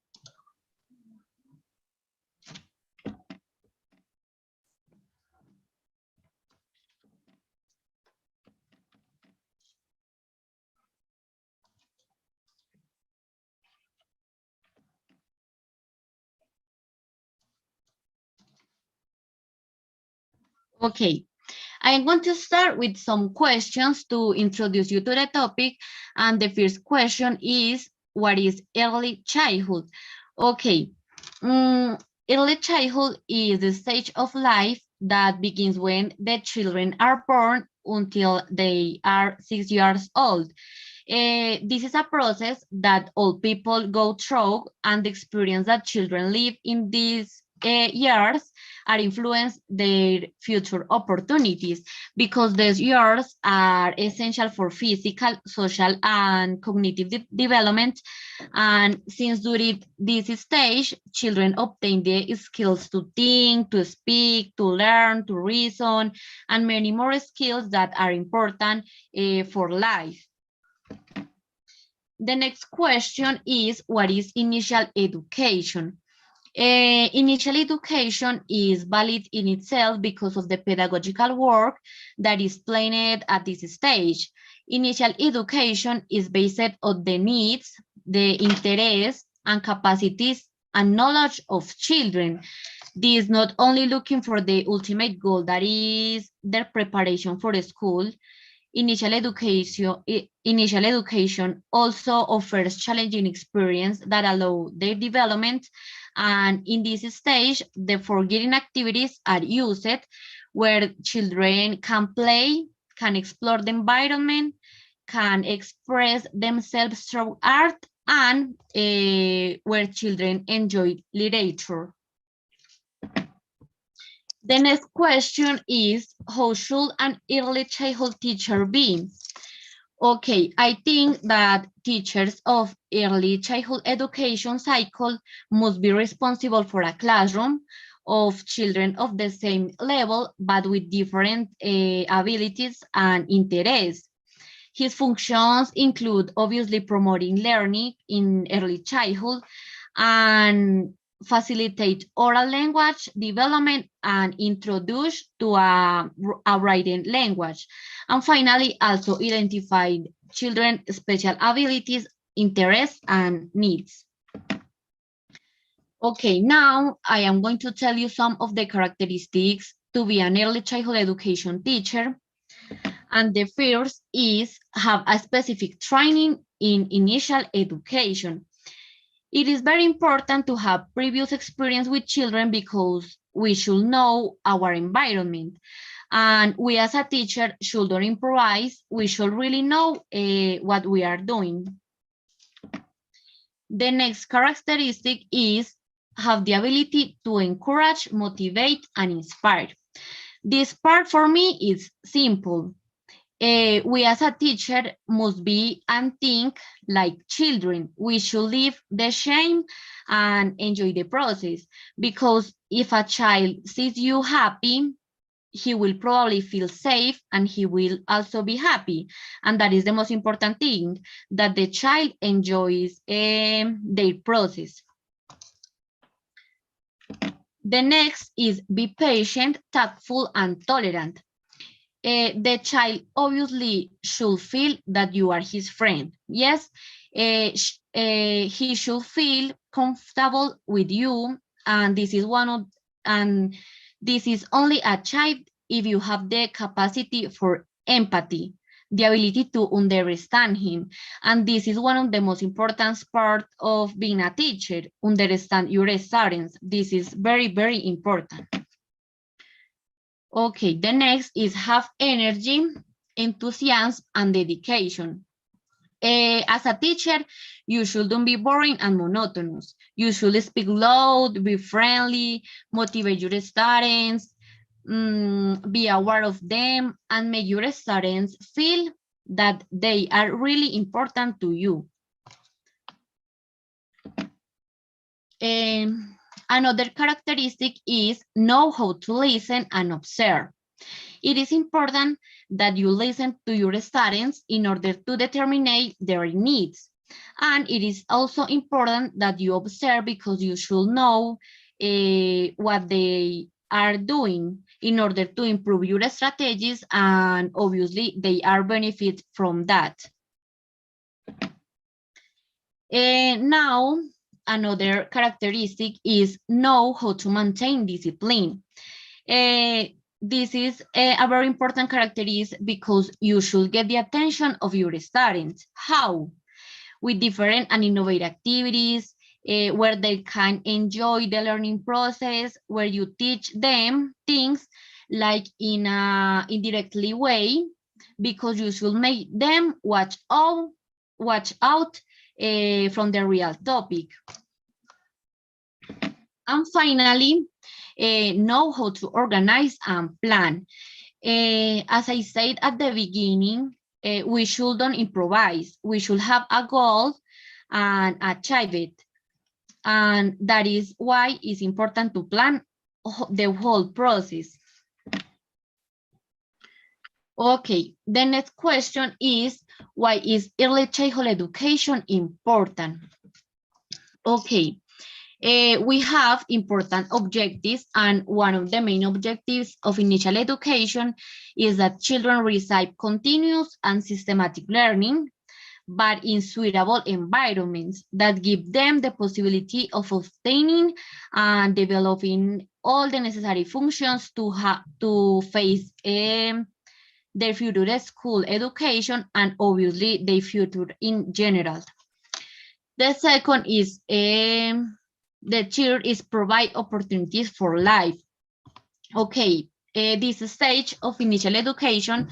Okay, I want to start with some questions to introduce you to the topic. And the first question is, what is early childhood? Okay, early childhood is the stage of life that begins when the children are born until they are 6 years old. This is a process that all people go through, and the experience that children live in these years are influence their future opportunities, because these years are essential for physical, social, and cognitive development. And since during this stage, children obtain the skills to think, to speak, to learn, to reason, and many more skills that are important for life. The next question is, what is initial education? Initial education is valid in itself because of the pedagogical work that is planned at this stage. Initial education is based on the needs, the interests, and capacities and knowledge of children. This is not only looking for the ultimate goal, that is their preparation for school. Initial education also offers challenging experience that allow their development. And in this stage, the forgetting activities are used, where children can play, can explore the environment, can express themselves through art, and where children enjoy literature. The next question is, how should an early childhood teacher be? Okay, I think that teachers of early childhood education cycle must be responsible for a classroom of children of the same level, but with different abilities and interests. His functions include obviously promoting learning in early childhood and facilitate oral language development and introduce to a writing language. And finally, also identify children's special abilities, interests, and needs. Okay, now I am going to tell you some of the characteristics to be an early childhood education teacher. And the first is have a specific training in initial education. It is very important to have previous experience with children because we should know our environment. And we as a teacher shouldn't improvise, we should really know what we are doing. The next characteristic is have the ability to encourage, motivate, and inspire. This part for me is simple. We as a teacher must be and think like children. We should leave the shame and enjoy the process, because if a child sees you happy, he will probably feel safe and he will also be happy. And that is the most important thing, that the child enjoys their process. The next is be patient, tactful, and tolerant. The child obviously should feel that you are his friend. Yes, he should feel comfortable with you, and this is only achieved if you have the capacity for empathy, the ability to understand him. And this is one of the most important part of being a teacher, understand your students. This is very, very important. Okay, the next is have energy, enthusiasm, and dedication. As a teacher, you shouldn't be boring and monotonous. You should speak loud, be friendly, motivate your students, be aware of them, and make your students feel that they are really important to you. Another characteristic is know how to listen and observe. It is important that you listen to your students in order to determine their needs. And it is also important that you observe because you should know what they are doing in order to improve your strategies, and obviously they are benefit from that. Now, another characteristic is know how to maintain discipline. This is a very important characteristic because you should get the attention of your students. How? With different and innovative activities, where they can enjoy the learning process, where you teach them things like in a indirectly way, because you should make them watch out from the real topic. And finally, know how to organize and plan. As I said at the beginning, we shouldn't improvise. We should have a goal and achieve it. And that is why it's important to plan the whole process. Okay, the next question is, why is early childhood education important? Okay, we have important objectives, and one of the main objectives of initial education is that children receive continuous and systematic learning, but in suitable environments that give them the possibility of obtaining and developing all the necessary functions to face their future school education and obviously their future in general. The second is the third is provide opportunities for life. Okay, this stage of initial education,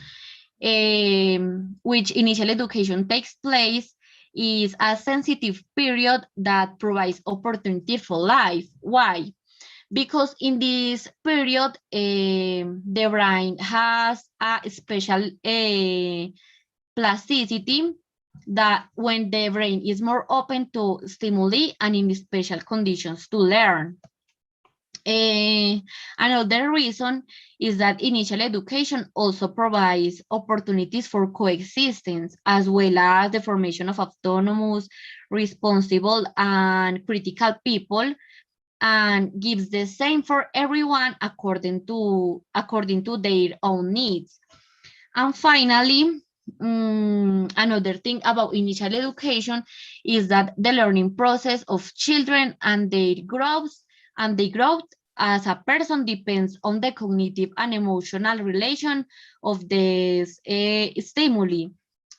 which initial education takes place, is a sensitive period that provides opportunity for life. Why? Because in this period, the brain has a special plasticity, that when the brain is more open to stimuli and in special conditions to learn. Another reason is that initial education also provides opportunities for coexistence, as well as the formation of autonomous, responsible, and critical people, and gives the same for everyone according to their own needs. And finally, another thing about initial education is that the learning process of children and their growth as a person depends on the cognitive and emotional relation of the stimuli.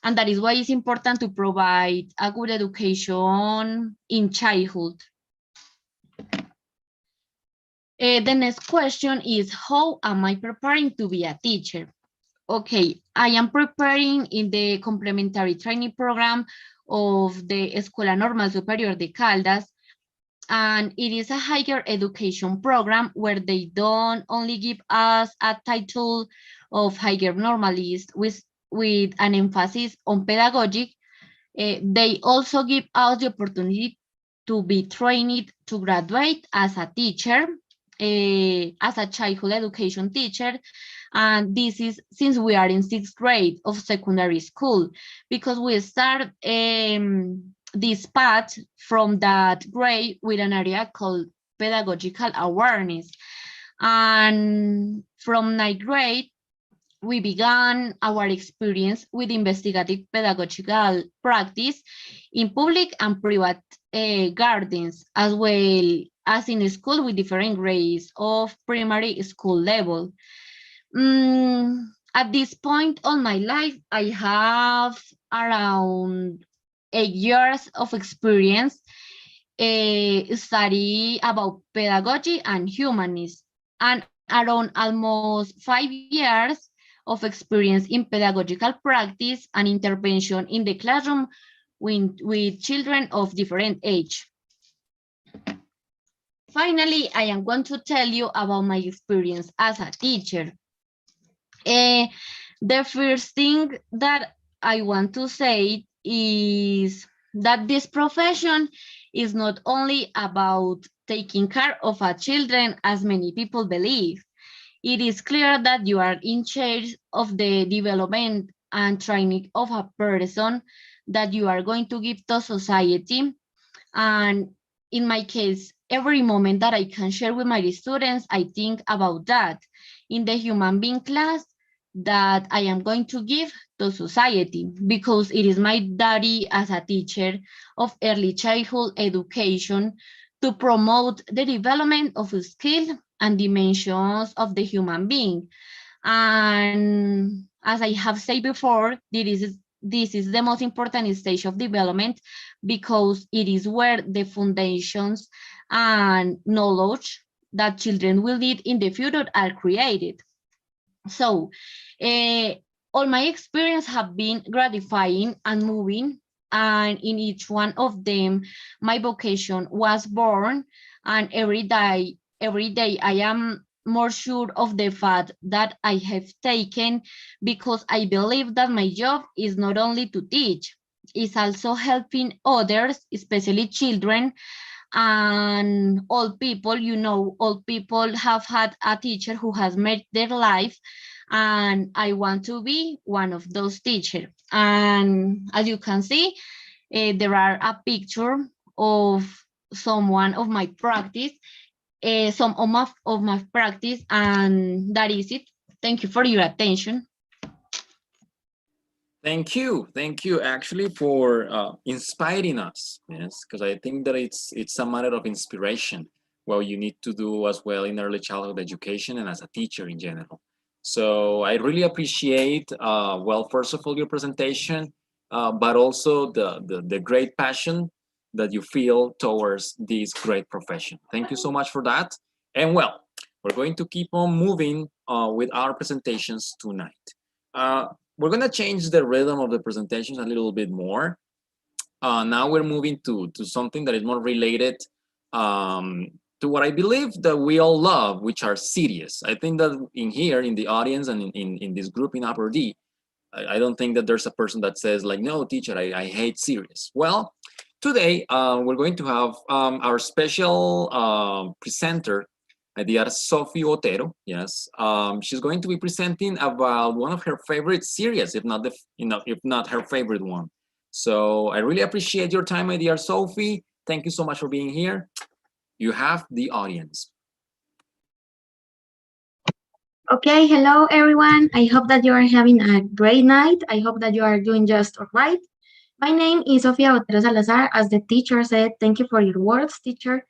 And that is why it's important to provide a good education in childhood. The next question is, how am I preparing to be a teacher? Okay, I am preparing in the complementary training program of the Escuela Normal Superior de Caldas, and it is a higher education program where they don't only give us a title of higher normalist with an emphasis on pedagogic, they also give us the opportunity to be trained to graduate as a teacher, as a childhood education teacher. And this is since we are in 6th grade of secondary school, because we start this path from that grade with an area called pedagogical awareness. And from 9th grade, we began our experience with investigative pedagogical practice in public and private gardens, as well as in school with different grades of primary school level. At this point on my life, I have around 8 years of experience study about pedagogy and humanists. And around almost 5 years of experience in pedagogical practice and intervention in the classroom with children of different age. Finally, I am going to tell you about my experience as a teacher. The first thing that I want to say is that this profession is not only about taking care of our children, as many people believe. It is clear that you are in charge of the development and training of a person that you are going to give to society. And in my case, every moment that I can share with my students, I think about that in the human being class that I am going to give to society, because it is my duty as a teacher of early childhood education to promote the development of skills and dimensions of the human being. And as I have said before, this is the most important stage of development, because it is where the foundations and knowledge that children will need in the future are created. So all my experience have been gratifying and moving, and in each one of them, my vocation was born, and every day I am more sure of the path that I have taken, because I believe that my job is not only to teach, it's also helping others, especially children and old people. You know, old people have had a teacher who has made their life, and I want to be one of those teachers. And as you can see, there are a picture of someone of my practice, some of my practice, and that is it. Thank you for your attention. Thank you actually for inspiring us. Yes, because I think that it's a matter of inspiration. Well, you need to do as well in early childhood education and as a teacher in general. So I really appreciate, well, first of all, your presentation, but also the great passion that you feel towards this great profession. Thank you so much for that. And well, we're going to keep on moving with our presentations tonight. We're going to change the rhythm of the presentations a little bit more. Now we're moving to something that is more related to what I believe that we all love, which are series. I think that in here, in the audience and in this group in Upper D, I don't think that there's a person that says like, no, teacher, I hate series. Well, today we're going to have our special presenter, Edier Sophie Otero. Yes, she's going to be presenting about one of her favorite series, if not if not her favorite one. So I really appreciate your time, my dear Sophie. Thank you so much for being here. You have the audience. Okay, hello everyone. I hope that you are having a great night. I hope that you are doing just all right. My name is Sofia Otero Salazar. As the teacher said, thank you for your words, teacher.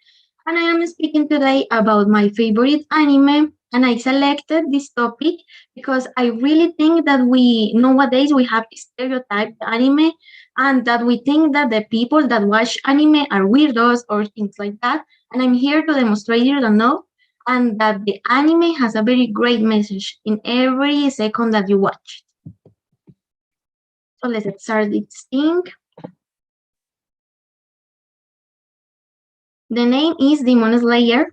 And I am speaking today about my favorite anime. And I selected this topic because I really think that nowadays we have stereotyped anime, and that we think that the people that watch anime are weirdos or things like that. And I'm here to demonstrate you that no, and that the anime has a very great message in every second that you watch. So let's start this thing. The name is Demon Slayer.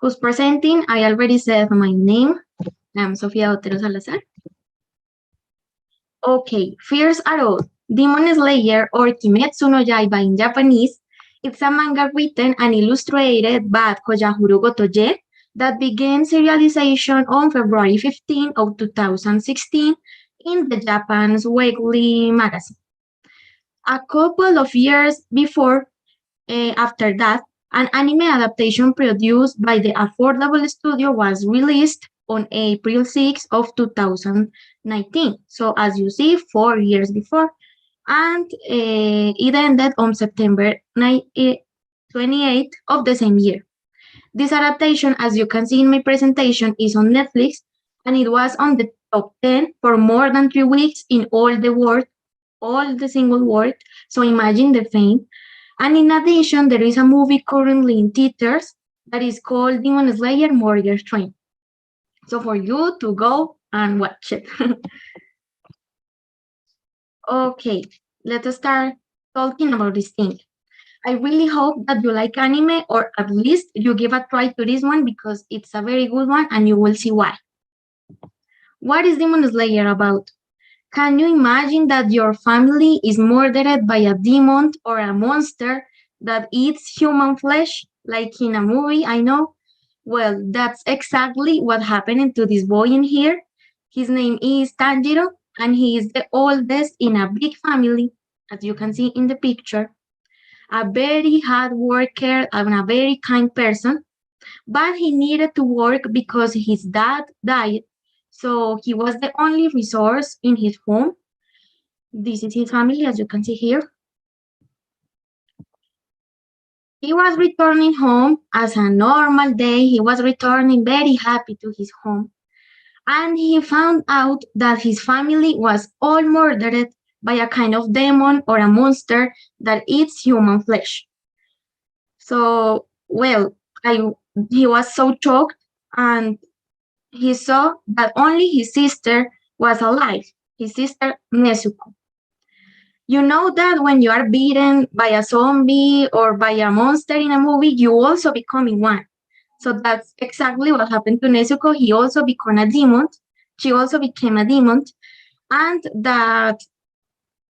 Who's presenting? I already said my name. I'm Sofia Otero Salazar. Okay, Fears Are All. Demon Slayer, or Kimetsu no Yaiba in Japanese, it's a manga written and illustrated by Kojahiro Gotoye that began serialization on February 15 of 2016 in the Japan's Weekly magazine. A couple of years before, after that, an anime adaptation produced by the Affordable Studio was released on April 6 of 2019. So as you see, 4 years before. And it ended on September 28th of the same year. This adaptation, as you can see in my presentation, is on Netflix, and it was on the top 10 for more than 3 weeks in all the world, all the single world. So imagine the fame. And in addition, there is a movie currently in theaters that is called Demon Slayer Mortgage Train. So for you to go and watch it. Okay, let's start talking about this thing. I really hope that you like anime, or at least you give a try to this one because it's a very good one and you will see why. What is Demon Slayer about? Can you imagine that your family is murdered by a demon or a monster that eats human flesh, like in a movie? I know. Well, that's exactly what happened to this boy in here. His name is Tanjiro, and he is the oldest in a big family, as you can see in the picture. A very hard worker and a very kind person, but he needed to work because his dad died. So he was the only resource in his home. This is his family, as you can see here. He was returning home as a normal day. He was returning very happy to his home. And he found out that his family was all murdered by a kind of demon or a monster that eats human flesh. So, well, he was so shocked, and he saw that only his sister was alive, his sister Nezuko. You know that when you are beaten by a zombie or by a monster in a movie, you also becoming one. So that's exactly what happened to Nezuko. He also became a demon. She also became a demon. And that,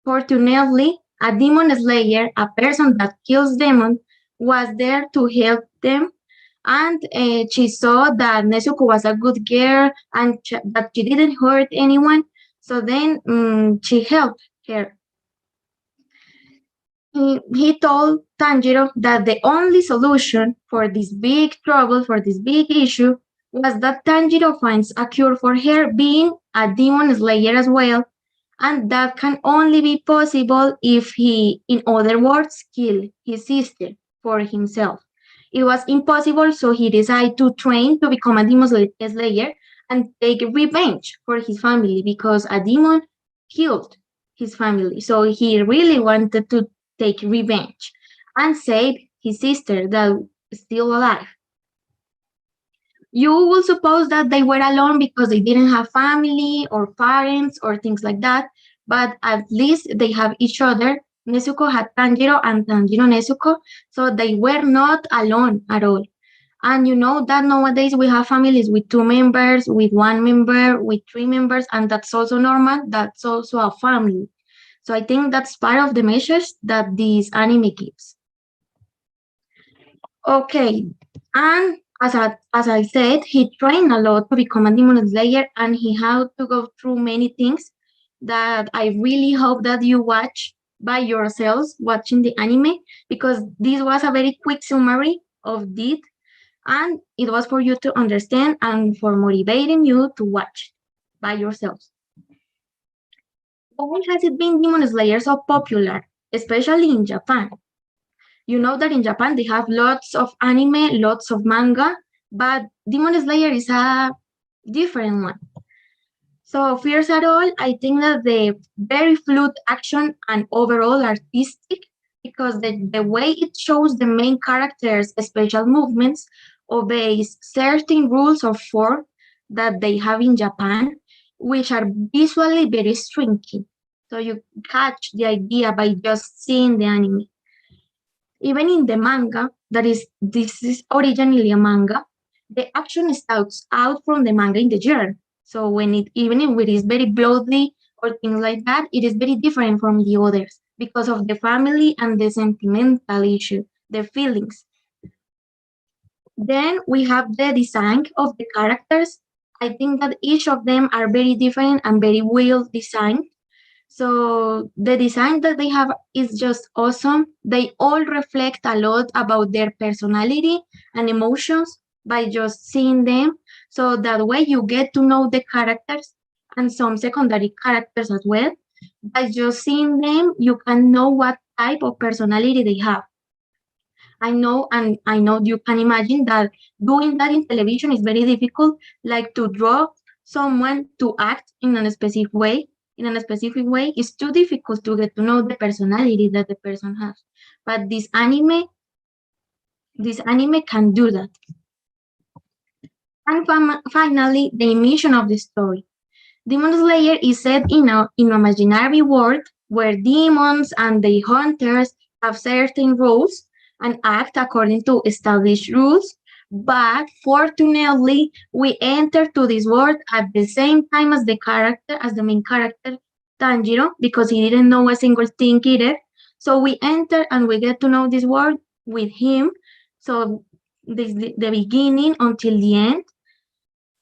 fortunately, a demon slayer, a person that kills demons, was there to help them. And she saw that Nezuko was a good girl and that she didn't hurt anyone. So then she helped her. He told Tanjiro that the only solution for this big trouble, for this big issue, was that Tanjiro finds a cure for her being a demon slayer as well, and that can only be possible if he, in other words, kill his sister for himself. It was impossible, so he decided to train to become a demon slayer and take revenge for his family because a demon killed his family. So he really wanted to take revenge and save his sister that was still alive. You will suppose that they were alone because they didn't have family or parents or things like that, but at least they have each other. Nezuko had Tanjiro and Tanjiro Nezuko, so they were not alone at all. And you know that nowadays we have families with 2 members, with 1 member, with 3 members, and that's also normal. That's also a family. So I think that's part of the message that this anime gives. Okay, and as I said, he trained a lot to become a demon slayer, and he had to go through many things that I really hope that you watch by yourselves watching the anime, because this was a very quick summary of it, and it was for you to understand and for motivating you to watch by yourselves. Why has it been Demon Slayer so popular, especially in Japan? You know that in Japan they have lots of anime, lots of manga, but Demon Slayer is a different one. So first of all, I think that the very fluid action and overall artistic, because the way it shows the main characters' special movements obeys certain rules of form that they have in Japan, which are visually very striking. So you catch the idea by just seeing the anime. Even in the manga, this is originally a manga, the action starts out from the manga in the genre. So even if it is very bloody or things like that, it is very different from the others because of the family and the sentimental issue, the feelings. Then we have the design of the characters. I think that each of them are very different and very well designed. So the design that they have is just awesome. They all reflect a lot about their personality and emotions by just seeing them. So that way you get to know the characters and some secondary characters as well. By just seeing them, you can know what type of personality they have. I know you can imagine that doing that in television is very difficult, like to draw someone to act in a specific way. It's too difficult to get to know the personality that the person has. But this anime, it really reflects a lot about their personality and emotions by just seeing them. So that way you get to know the characters and some secondary characters as well. I know you can imagine that doing that in television is very difficult, like to draw someone to act in a specific way. In a specific way, it's too difficult to get to know the personality that the person has. But this anime This anime can do that. And finally, the mission of the story. Demon Slayer is set in an imaginary world where demons and the hunters have certain rules and act according to established rules. But fortunately, we enter to this world at the same time as the main character, Tanjiro, because he didn't know a single thing either. So we enter and we get to know this world with him. So this the beginning until the end.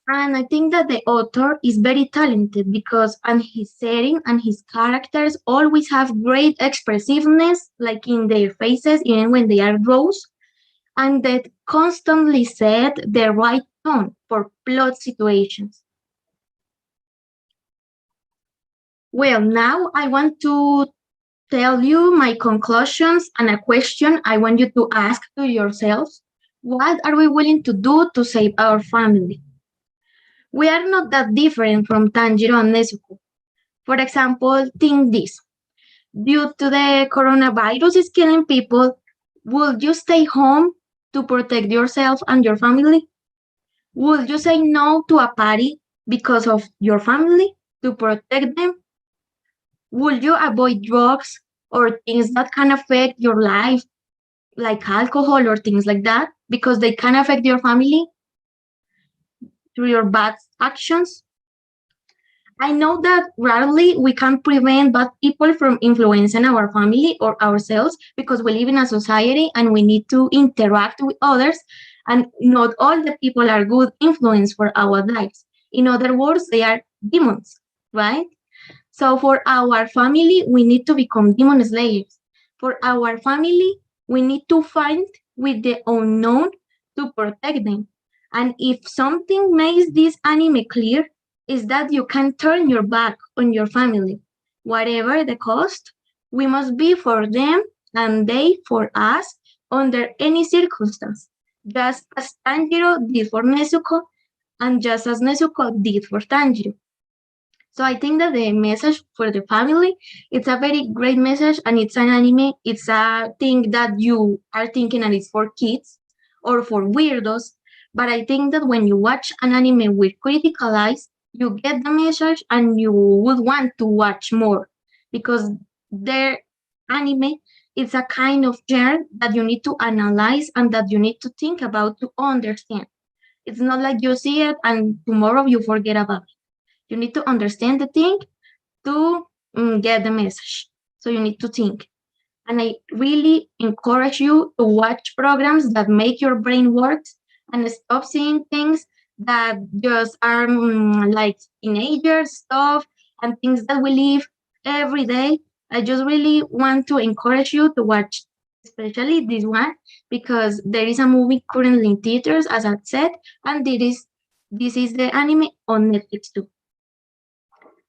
And I think that the author is very talented because and his setting and his characters always have great expressiveness, like in their faces, even when they are gross, and that constantly set the right tone for plot situations. Well, now I want to tell you my conclusions and a question I want you to ask to yourselves. What are we willing to do to save our family? We are not that different from Tanjiro and Nezuko. For example, think this. Due to the coronavirus is killing people, would you stay home to protect yourself and your family? Would you say no to a party because of your family to protect them? Would you avoid drugs or things that can affect your life, like alcohol or things like that, because they can affect your family through your bad actions? I know that rarely we can prevent bad people from influencing our family or ourselves because we live in a society and we need to interact with others, and not all the people are good influence for our lives. In other words, they are demons, right? So for our family, we need to become demon slayers. For our family, we need to fight with the unknown to protect them. And if something makes this anime clear, is that you can turn your back on your family. Whatever the cost, we must be for them and they for us under any circumstance, just as Tanjiro did for Nezuko and just as Nezuko did for Tanjiro. So I think that the message for the family, it's a very great message and it's an anime. It's a thing that you are thinking and it's for kids or for weirdos. But I think that when you watch an anime with critical eyes, you get the message and you would want to watch more because their anime is a kind of genre that you need to analyze and that you need to think about to understand. It's not like you see it and tomorrow you forget about it. You need to understand the thing to get the message. So you need to think. And I really encourage you to watch programs that make your brain work and stop seeing things that just are like teenager stuff and things that we live every day. I just really want to encourage you to watch, especially this one, because there is a movie currently in theaters, as I said, and this is the anime on Netflix too.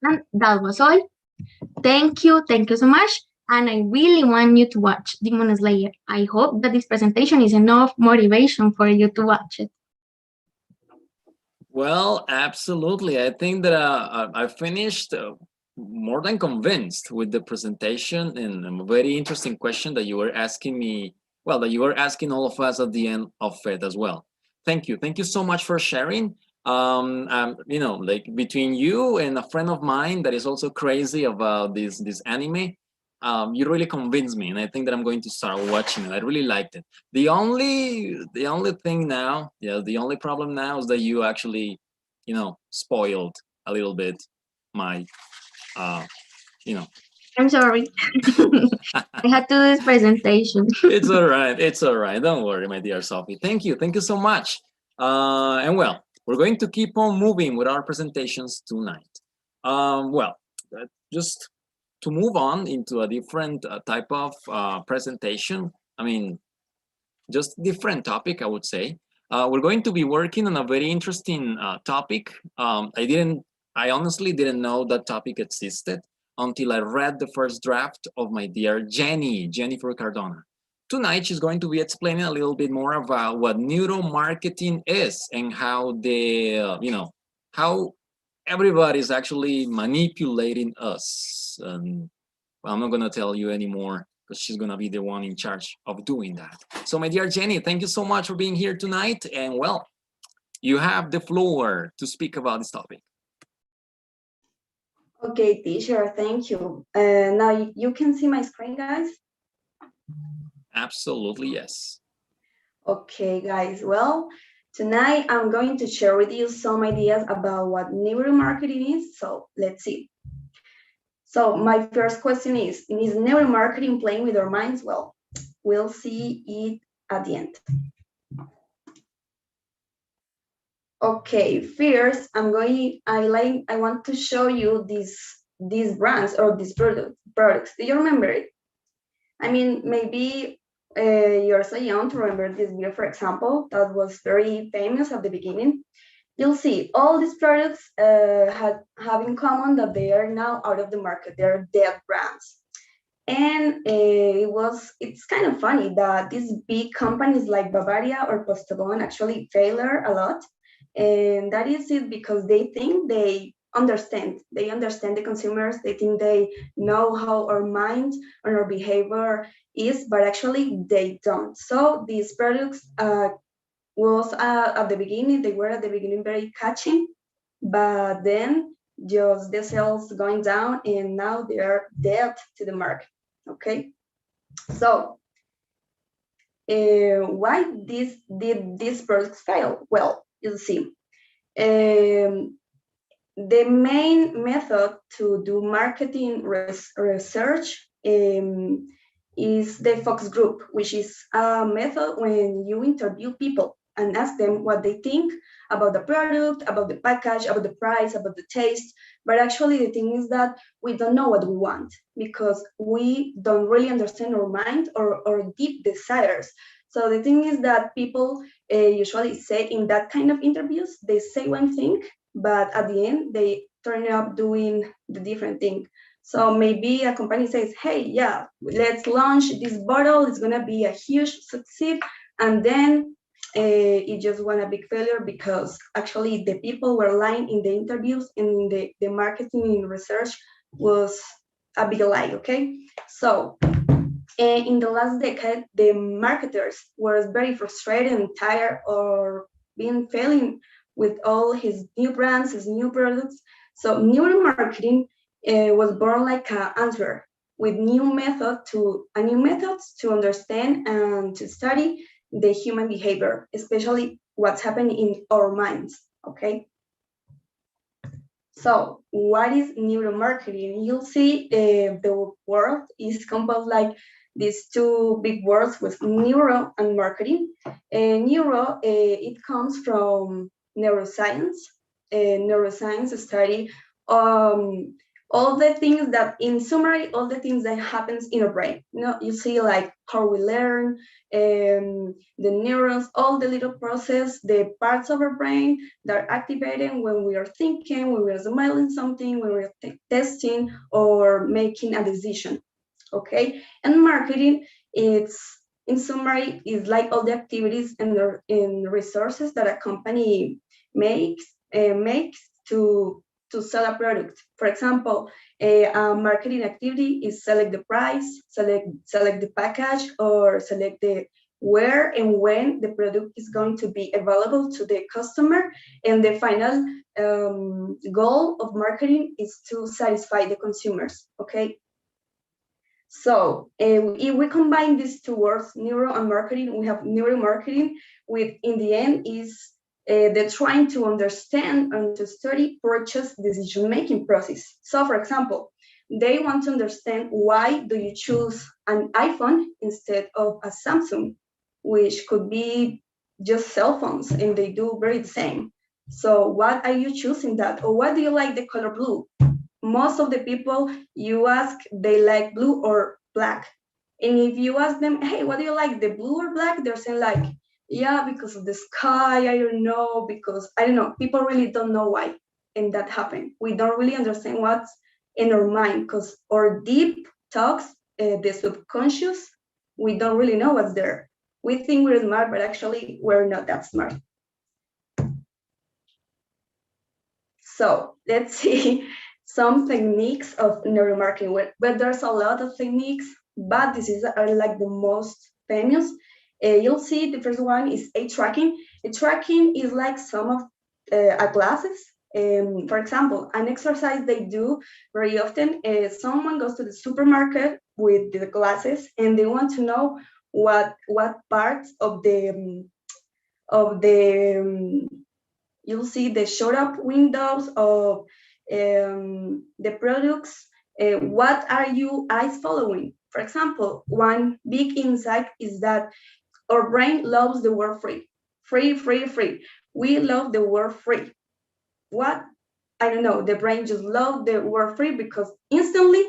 And that was all. Thank you so much. And I really want you to watch Demon Slayer. I hope that this presentation is enough motivation for you to watch it. Well, absolutely. I think that I finished more than convinced with the presentation and a very interesting question that you were asking me, well, that you were asking all of us at the end of it as well. Thank you. Thank you so much for sharing. You know, like between you and a friend of mine that is also crazy about this anime, you really convinced me, and I think that I'm going to start watching it. I really liked it. The only thing now, yeah, the only problem now is that you actually, you know, spoiled a little bit my, you know. I'm sorry. I had to do this presentation. It's all right. It's all right. Don't worry, my dear Sophie. Thank you. Thank you so much. And well, we're going to keep on moving with our presentations tonight. Well, just to move on into a different type of presentation, I mean, just different topic, I would say. We're going to be working on a very interesting topic. I honestly didn't know that topic existed until I read the first draft of my dear Jennifer Cardona. Tonight, she's going to be explaining a little bit more about what neuromarketing is and how how everybody's actually manipulating us. And well, I'm not going to tell you anymore because she's gonna be the one in charge of doing that. So my dear Jenny, thank you so much for being here tonight. And well, you have the floor to speak about this topic. Okay, teacher, thank you. Now you can see my screen, guys? Absolutely, yes. Okay, guys, well, tonight I'm going to share with you some ideas about what neuromarketing is. So let's see. So my first question is neuromarketing playing with our minds? Well, we'll see it at the end. Okay, first I want to show you these brands or these products. Do you remember it? I mean, maybe you're so young to remember this video, for example, that was very famous at the beginning. You'll see all these products have in common that they are now out of the market. They're dead brands. And it's kind of funny that these big companies like Bavaria or Postobon actually failure a lot. And that is it because they think they understand the consumers. They think they know how our mind and our behavior is, but actually they don't. So these products was at the beginning, they were at the beginning very catchy, but then just the sales going down and now they are dead to the market. Okay, so why did these products fail? Well, you'll see. The main method to do marketing research is the focus group, which is a method when you interview people and ask them what they think about the product, about the package, about the price, about the taste. But actually the thing is that we don't know what we want because we don't really understand our mind or our deep desires. So the thing is that people usually say in that kind of interviews, they say one thing, but at the end they turn up doing the different thing. So maybe a company says, hey, yeah, let's launch this bottle. It's gonna be a huge success. And then it just went a big failure because actually the people were lying in the interviews and the marketing research was a big lie, okay? So in the last decade, the marketers were very frustrated and tired or being failing with all his new brands, his new products. So neuromarketing was born like an answer with new methods to understand and to study the human behavior, especially what's happening in our minds, okay? So what is neuromarketing? You'll see the word is composed like these two big words with neuro and marketing. Neuro, it comes from neuroscience. Neuroscience study all the things that, in summary, all the things that happens in our brain. You see like how we learn, the neurons, all the little process, the parts of our brain that are activating when we are thinking, when we are smiling something, when we are testing or making a decision. Okay, and marketing, it's in summary is like all the activities and the resources that a company makes to sell a product. For example, a marketing activity is select the price, select the package, or select the where and when the product is going to be available to the customer. And the final goal of marketing is to satisfy the consumers, okay? So if we combine these two words, neuro and marketing, we have neuromarketing, with in the end is they're trying to understand and to study purchase decision-making process. So for example, they want to understand why do you choose an iPhone instead of a Samsung, which could be just cell phones and they do very the same. So what are you choosing that? Or why do you like the color blue? Most of the people you ask, they like blue or black. And if you ask them, hey, what do you like, the blue or black? They're saying like, yeah, because of the sky, I don't know, because I don't know, people really don't know why. And that happened. We don't really understand what's in our mind because our deep talks, the subconscious, we don't really know what's there. We think we're smart, but actually we're not that smart. So let's see some techniques of neuromarketing, but there's a lot of techniques. but this is like the most famous. You'll see the first one is eye tracking. Eye tracking is like some of classes. For example, an exercise they do very often is someone goes to the supermarket with the glasses and they want to know what parts of the you'll see the shut up windows of the products. What are you eyes following? For example, one big insight is that our brain loves the word free. Free, free, free. We love the word free. What? I don't know. The brain just loves the word free because instantly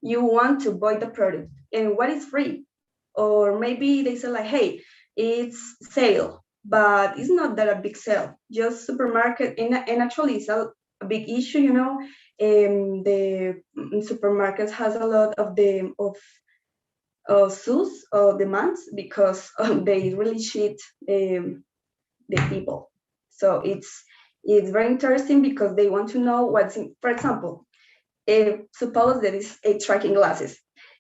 you want to buy the product. And what is free? Or maybe they say like, hey, it's sale, but it's not that a big sale. Just supermarket, and actually it's a big issue, you know. The supermarkets has a lot of the suits or demands because they really cheat the people. So it's very interesting because they want to know what's in. For example, suppose there is a tracking glasses,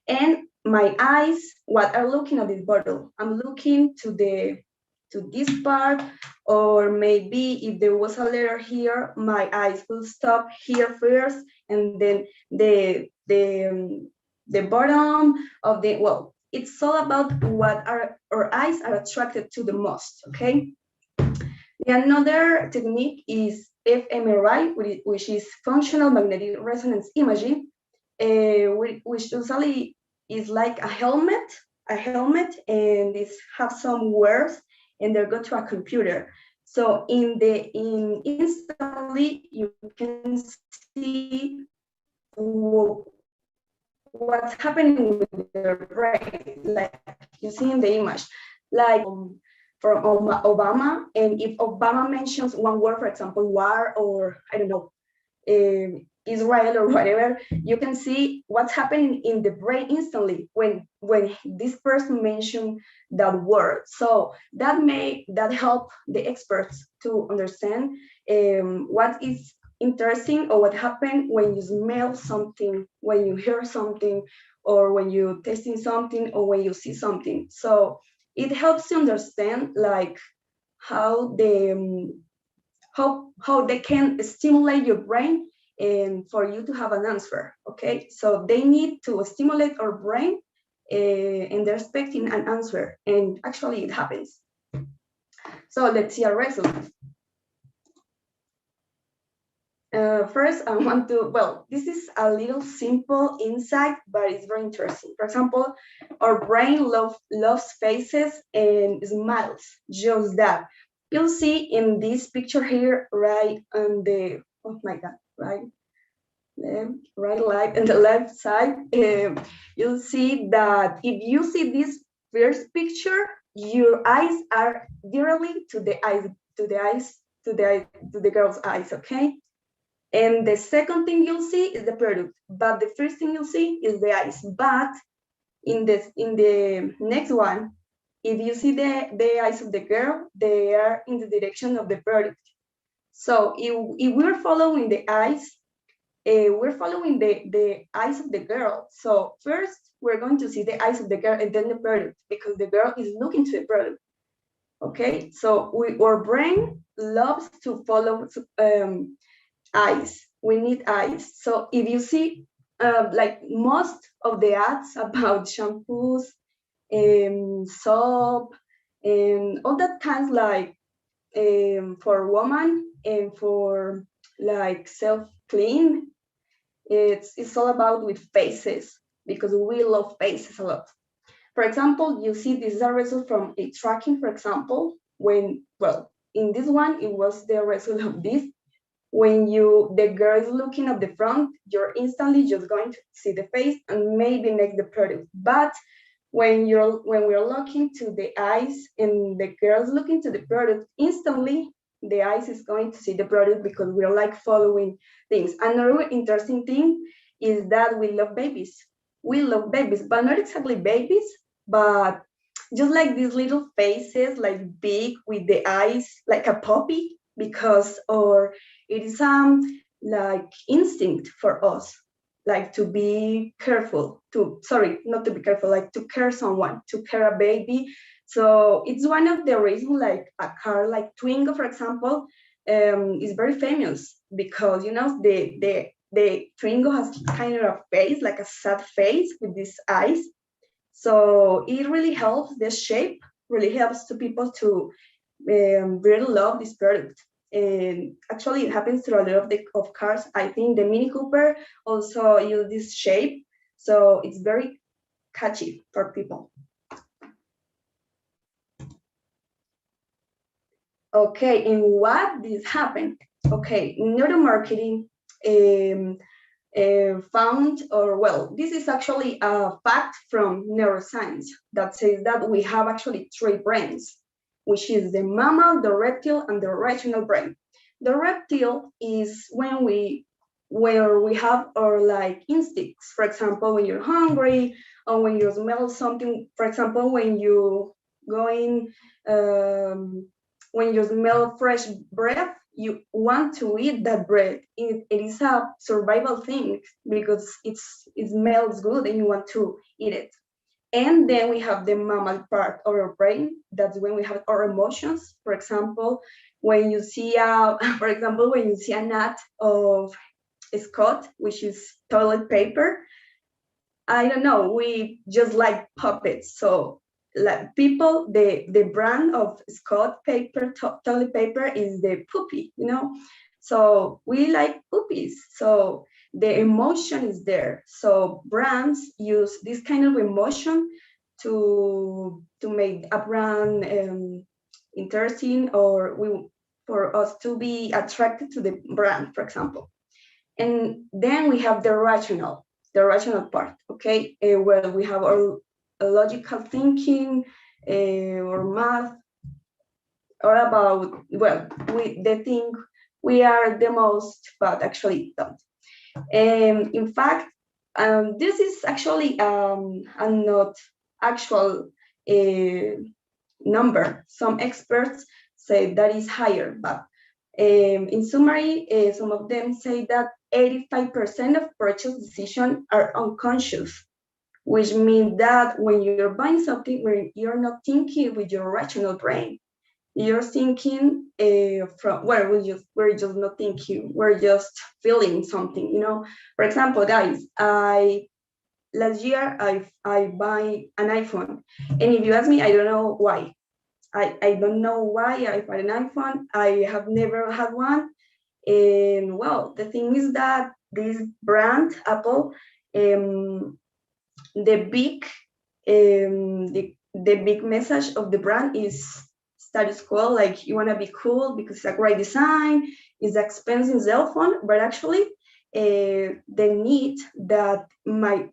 and my eyes, what are looking at this bottle? I'm looking to this part, or maybe if there was a letter here, my eyes will stop here first, and then the bottom of the, well, it's all about what our eyes are attracted to the most, okay? Another technique is fMRI, which is functional magnetic resonance imaging, which usually is like a helmet, and it have some words, and they go to a computer. So instantly you can see what's happening with their brain, like you see in the image, like from Obama, and if Obama mentions one word, for example, war, or I don't know, Israel or whatever, you can see what's happening in the brain instantly when this person mentioned that word. So that help the experts to understand what is interesting or what happened when you smell something, when you hear something, or when you're tasting something, or when you see something. So it helps you understand like how they can stimulate your brain and for you to have an answer. Okay, so they need to stimulate our brain and they're expecting an answer, and actually it happens. So let's see our results. First, I want to, well, this is a little simple insight, but it's very interesting. For example, our brain loves faces and smiles, just that. You'll see in this picture here, right on the, oh my God, right on the left side, you'll see that if you see this first picture, your eyes are directly to the girl's eyes, okay? And the second thing you'll see is the product, but the first thing you'll see is the eyes. But in the next one, if you see the eyes of the girl, they are in the direction of the product. So if we're following the eyes, we're following the eyes of the girl. So first, we're going to see the eyes of the girl and then the product, because the girl is looking to the product. Okay, so our brain loves to follow eyes. We need eyes. So if you see like most of the ads about shampoos, soap, and all that kinds, like for woman and for like self-clean, it's all about with faces, because we love faces a lot. For example, you see this is a result from a tracking, for example, when, well, in this one, it was the result of this. When the girl is looking at the front, you're instantly just going to see the face and maybe next the product. But when we're looking to the eyes and the girl's looking to the product, instantly the eyes is going to see the product, because we're like following things. Another interesting thing is that we love babies. We love babies, but not exactly babies, but just like these little faces, like big with the eyes, like a puppy, because or it is like instinct for us. like to be careful, not to be careful, like to care someone, to care a baby. So it's one of the reasons, like a car like Twingo, for example, is very famous because, you know, the Twingo has kind of a face, like a sad face with these eyes. So it really helps, the shape really helps to people to really love this product. And actually it happens to a lot of cars. I think the Mini Cooper also use this shape, so it's very catchy for people. Okay, and what this happened? Okay, neuromarketing found, or well, this is actually a fact from neuroscience that says that we have actually three brains, which is the mammal, the reptile, and the rational brain. The reptile is where we have our like instincts. For example, when you're hungry, or when you smell something. For example, when you going, when you smell fresh breath, you want to eat that bread. It is a survival thing because it smells good and you want to eat it. And then we have the mammal part of our brain. That's when we have our emotions. For example, when you see for example, when you see an ad of Scott, which is toilet paper, I don't know, we just like puppets. So like people, the brand of Scott paper, toilet paper is the poopy, you know? So we like poopies. So the emotion is there. So brands use this kind of emotion to make a brand interesting, or for us to be attracted to the brand, for example. And then we have the rational part, okay, where we have our logical thinking, or math, or about, well, they think we are the most, but actually don't. And in fact, this is actually a not actual number. Some experts say that is higher, but in summary, some of them say that 85% of purchase decisions are unconscious, which means that when you're buying something, where you're not thinking with your rational brain, you're thinking from where we're just not thinking, we're just feeling something, you know. For example, guys, last year I buy an iPhone, and if you ask me, I don't know why. I don't know why I bought an iPhone. I have never had one. And well, the thing is that this brand, Apple, the big message of the brand is status quo, like you want to be cool because it's a great design, it's an expensive cell phone, but actually the need that my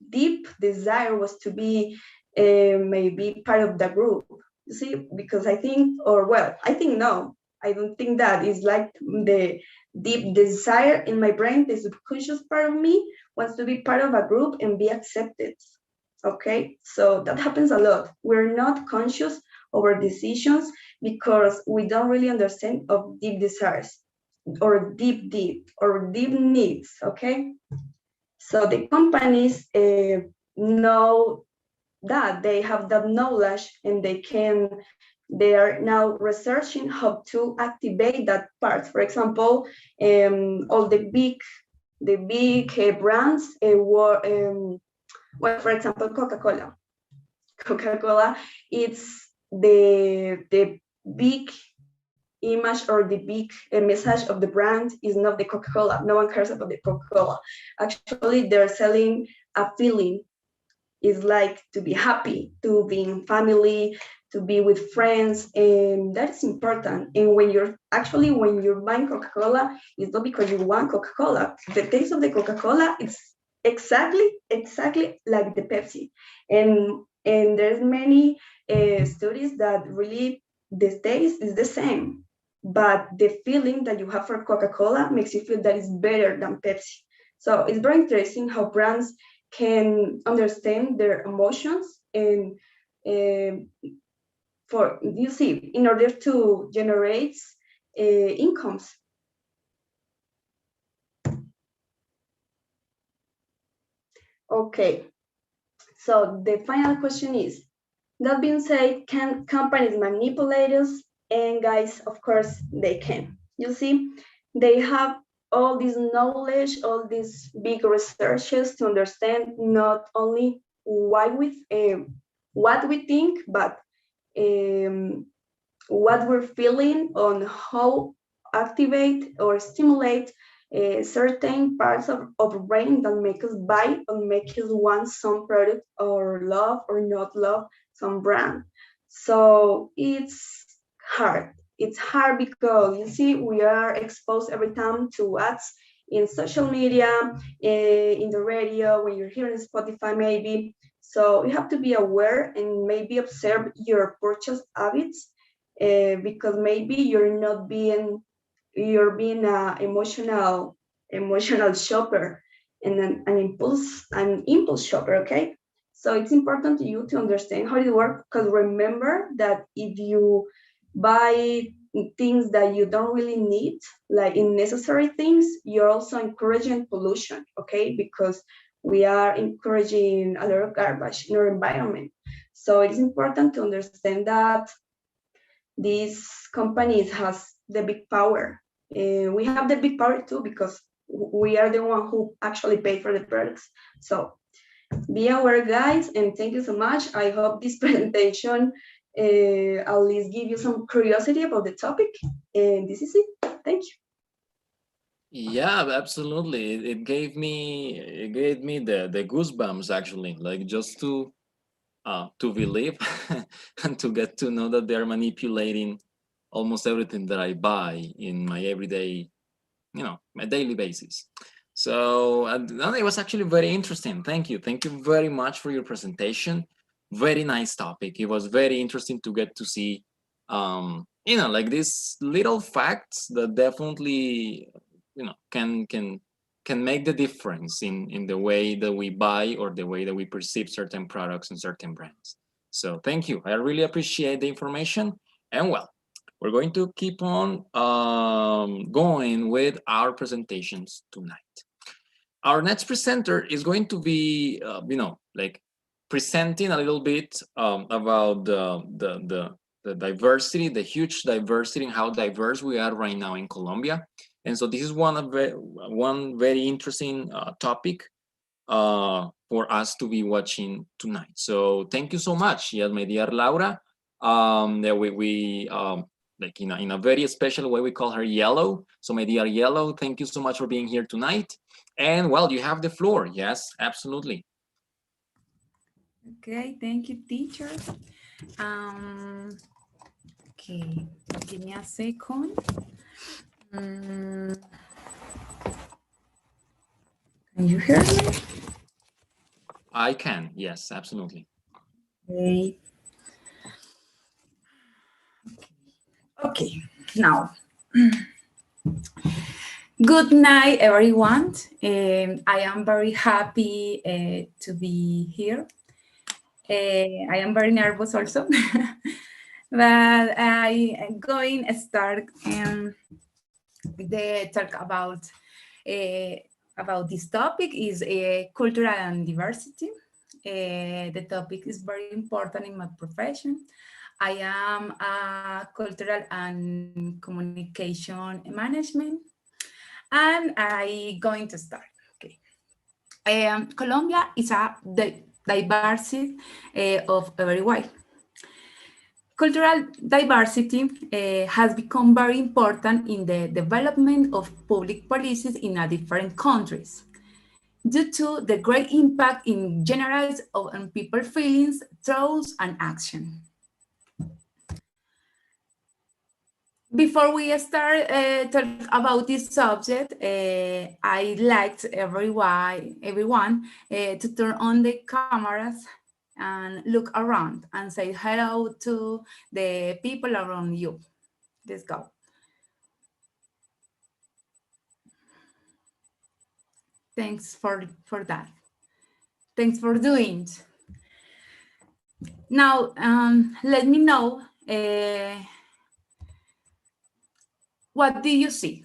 deep desire was to be maybe part of the group. You see, because I think, or well, I think no, I don't think that is like the deep desire in my brain, the subconscious part of me wants to be part of a group and be accepted. Okay, so that happens a lot. We're not conscious of our decisions because we don't really understand of deep desires or deep needs. Okay, so the companies know that they have that knowledge, and they are now researching how to activate that part. For example, all the big brands well, for example, Coca-Cola, it's the big image or the big message of the brand is not the Coca-Cola. No one cares about the Coca-Cola. Actually, they're selling a feeling. Is like to be happy, to be in family, to be with friends, and that's important. And when you're buying Coca-Cola, it's not because you want Coca-Cola. The taste of the Coca-Cola is exactly like the Pepsi. And there's many studies that really the taste is the same, but the feeling that you have for Coca-Cola makes you feel that it's better than Pepsi. So it's very interesting how brands can understand their emotions, and for you see, in order to generate incomes. Okay, so the final question is, that being said, can companies manipulate us? And guys, of course, they can. You see, they have all this knowledge, all these big researches to understand not only what we think, but um, what we're feeling, on how activate or stimulate certain parts of brain that make us buy or make us want some product or love or not love some brand. So it's hard. It's hard because you see we are exposed every time to ads in social media, in the radio, when you're hearing Spotify maybe. So you have to be aware and maybe observe your purchase habits, because maybe you're being an emotional shopper and an impulse shopper. Okay, so it's important to you to understand how it works, because remember that if you buy things that you don't really need, like unnecessary things, you're also encouraging pollution. Okay, because we are encouraging a lot of garbage in our environment. So it's important to understand that these companies has the big power. We have the big power too, because we are the one who actually pay for the products. So be aware, guys, and thank you so much. I hope this presentation at least give you some curiosity about the topic. And this is it. Thank you. Yeah, absolutely. It gave me the goosebumps actually, like just to believe and to get to know that they're manipulating almost everything that I buy in my everyday, my daily basis. So it was actually very interesting. Thank you very much for your presentation. Very nice topic. It was very interesting to get to see like these little facts that definitely can make the difference in the way that we buy or the way that we perceive certain products and certain brands. So thank you. I really appreciate the information. And well, we're going to keep on going with our presentations tonight. Our next presenter is going to be, like presenting a little bit about the diversity, the huge diversity, and how diverse we are right now in Colombia. And so this is one very interesting topic for us to be watching tonight. So thank you so much, yes, my dear Laura. That we like in a very special way, we call her Yellow. So my dear Yellow, thank you so much for being here tonight. And well, you have the floor. Yes, absolutely. Okay, thank you, teacher. Okay, give me a second. Can you hear me? I can, yes, absolutely. Okay. Okay, now. Good night, everyone. I am very happy to be here. I am very nervous also, but I am going to start the talk about this topic is cultural and diversity. The topic is very important in my profession. I am a cultural and communication management, and I'm going to start. Okay. Colombia is a diversity of every way. Cultural diversity has become very important in the development of public policies in different countries due to the great impact in generalize on people's feelings, thoughts, and action. Before we start talking about this subject, I'd like everyone to turn on the cameras and look around and say hello to the people around you. Let's go. Thanks for that. Thanks for doing it. Now, let me know, what do you see?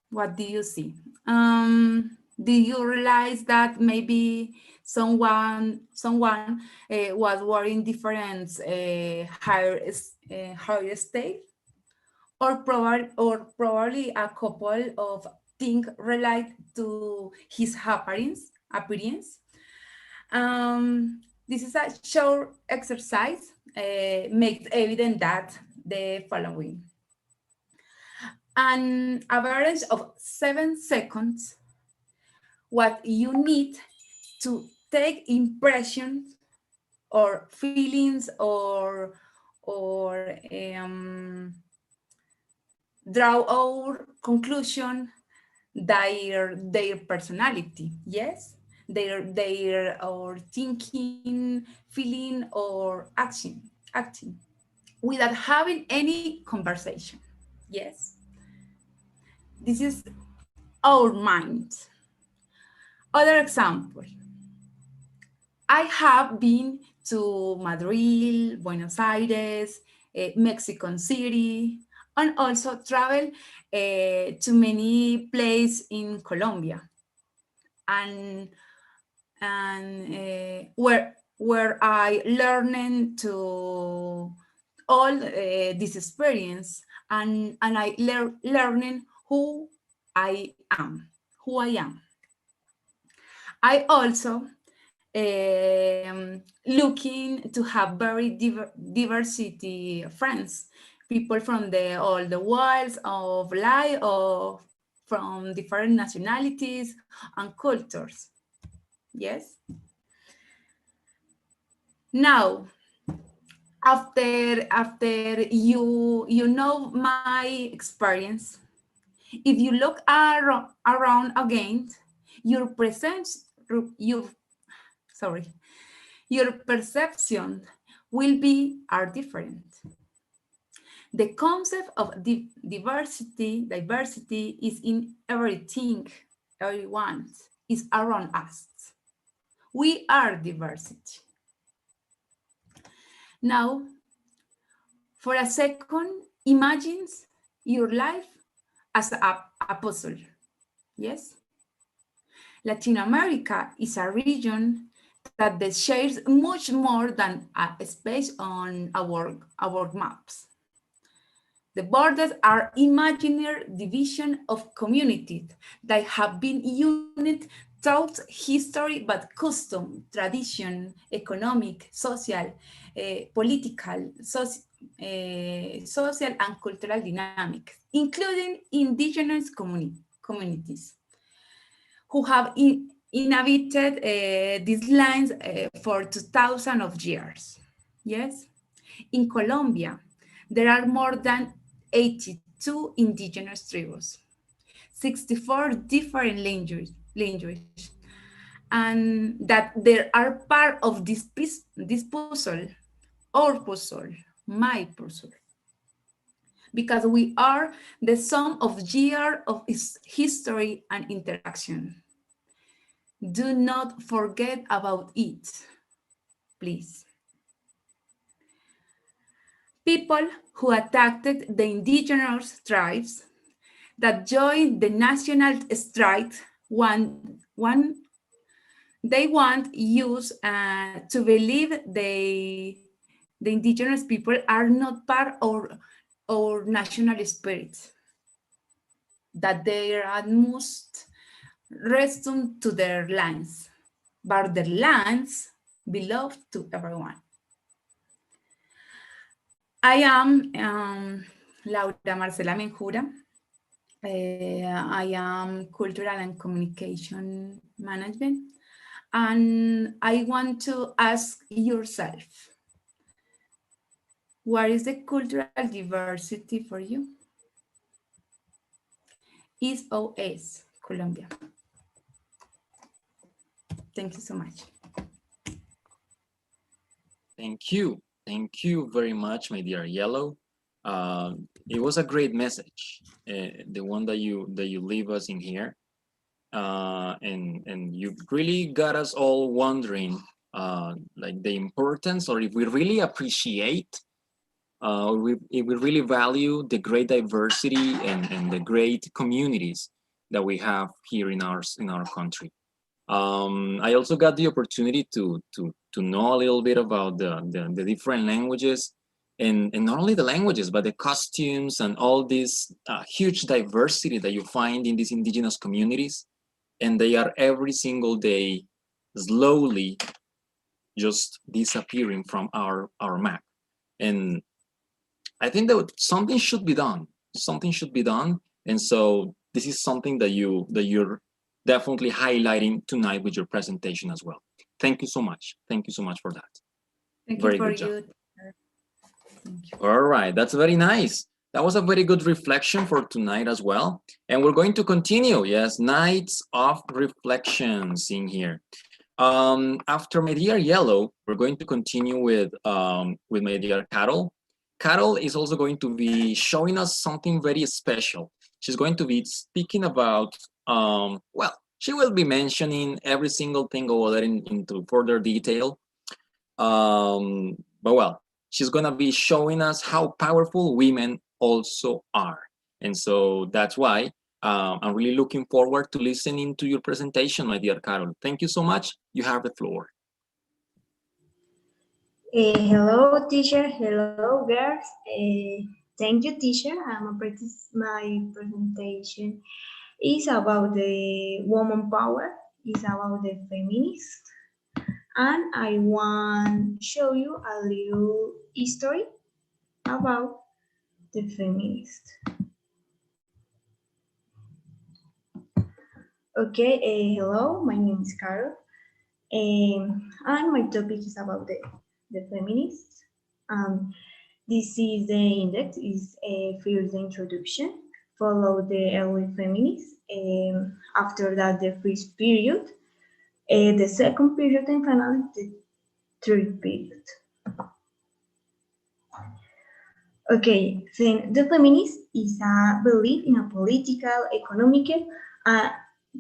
What do you see? Did you realize that maybe someone was wearing different hairstyle, or probably a couple of things related to his appearance. This is a short exercise, makes evident that the following: an average of 7 seconds, what you need to take impressions or feelings or draw our conclusion, their personality, yes, their or thinking, feeling, or acting without having any conversation. Yes, this is our mind. Other example: I have been to Madrid, Buenos Aires, Mexico City, and also travel to many places in Colombia, and where I learned to all this experience, and I learning who I am. I also looking to have very diversity friends, people from all the worlds of life, of from different nationalities and cultures. Yes. Now, after you know my experience, if you look around again, your presence, your sorry, your perception will be are different. The concept of diversity is in everything, everyone is around us. We are diversity. Now, for a second, imagine your life as a puzzle. Yes? Latin America is a region that shares much more than a space on our maps. The borders are imaginary division of communities that have been unit throughout history, but custom, tradition, economic, social, political, social and cultural dynamics, including indigenous communities who have inhabited these lands for 2,000 of years. Yes, in Colombia, there are more than 82 indigenous tribes, 64 different languages, and that there are part of this puzzle, our puzzle, my puzzle, because we are the sum of years of history and interaction. Do not forget about it, please. People who attacked the indigenous tribes that joined the national strike they want you to believe the indigenous people are not part of our national spirit, that they must return to their lands, but their lands belong to everyone. I am Laura Marcela Menjura. I am Cultural and Communication Management. And I want to ask yourself, what is the cultural diversity for you? SOS, Colombia. Thank you so much. Thank you. Thank you very much, my dear Yellow. It was a great message, the one that you leave us in here. And you really got us all wondering like the importance, or if we really appreciate, if we really value the great diversity and the great communities that we have here in our country. I also got the opportunity to know a little bit about the different languages, and not only the languages, but the costumes and all this huge diversity that you find in these indigenous communities. And they are every single day slowly just disappearing from our map. And I think that something should be done. Something should be done. And so this is something that you're definitely highlighting tonight with your presentation as well. Thank you so much. Thank you so much for that. Thank Very you for good job. you. Thank you. All right, that's very nice. That was a very good reflection for tonight as well. And we're going to continue. Yes, nights of reflections in here. After my dear Yellow, we're going to continue with my dear Carol. Carol is also going to be showing us something very special. She's going to be speaking about, well, she will be mentioning every single thing over there into further detail. But well, she's gonna be showing us how powerful women also are. And so that's why I'm really looking forward to listening to your presentation, my dear Carol. Thank you so much. You have the floor. Hello, teacher. Hello, girls. Thank you, teacher. My presentation is about the woman power. It's about the feminist, and I want to show you a little history about the feminist. Okay. Hello. My name is Carol, and my topic is about the feminists. This is the index, is first the introduction, follow the early feminists, after that the first period, the second period, and finally the third period. Okay, then the feminist is a belief in a political, economic,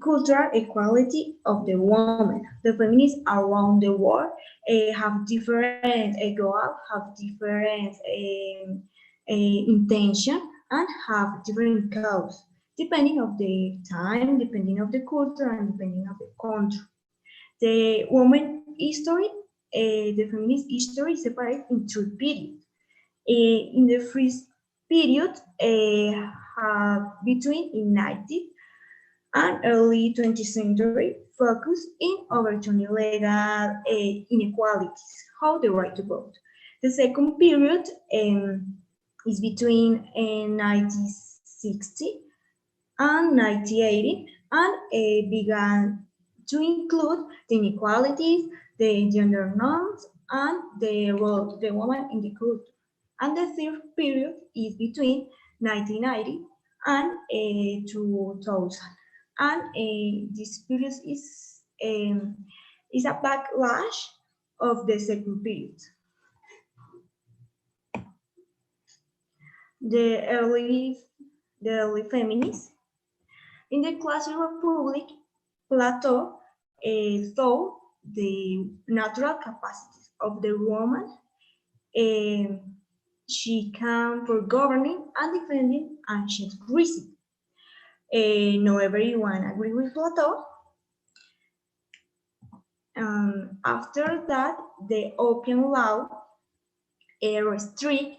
cultural equality of the woman. The feminists around the world have different goals, have different intention, and have different cause, depending of the time, depending of the culture, and depending of the country. The woman history, the feminist history is separated in two periods. In the first period, between in 19th and early 20th century, focused in overturning legal inequalities, how the right to vote. The second period is between 1960 and 1980, and began to include the inequalities, the gender norms, and the role of the woman in the culture. And the third period is between 1990 and 2000. And this period is a backlash of the second period. The early feminists in the classic republic, Plato saw the natural capacities of the woman. She can for governing and defending ancient Greece. Not everyone agree with Plato. After that, the opium law restrict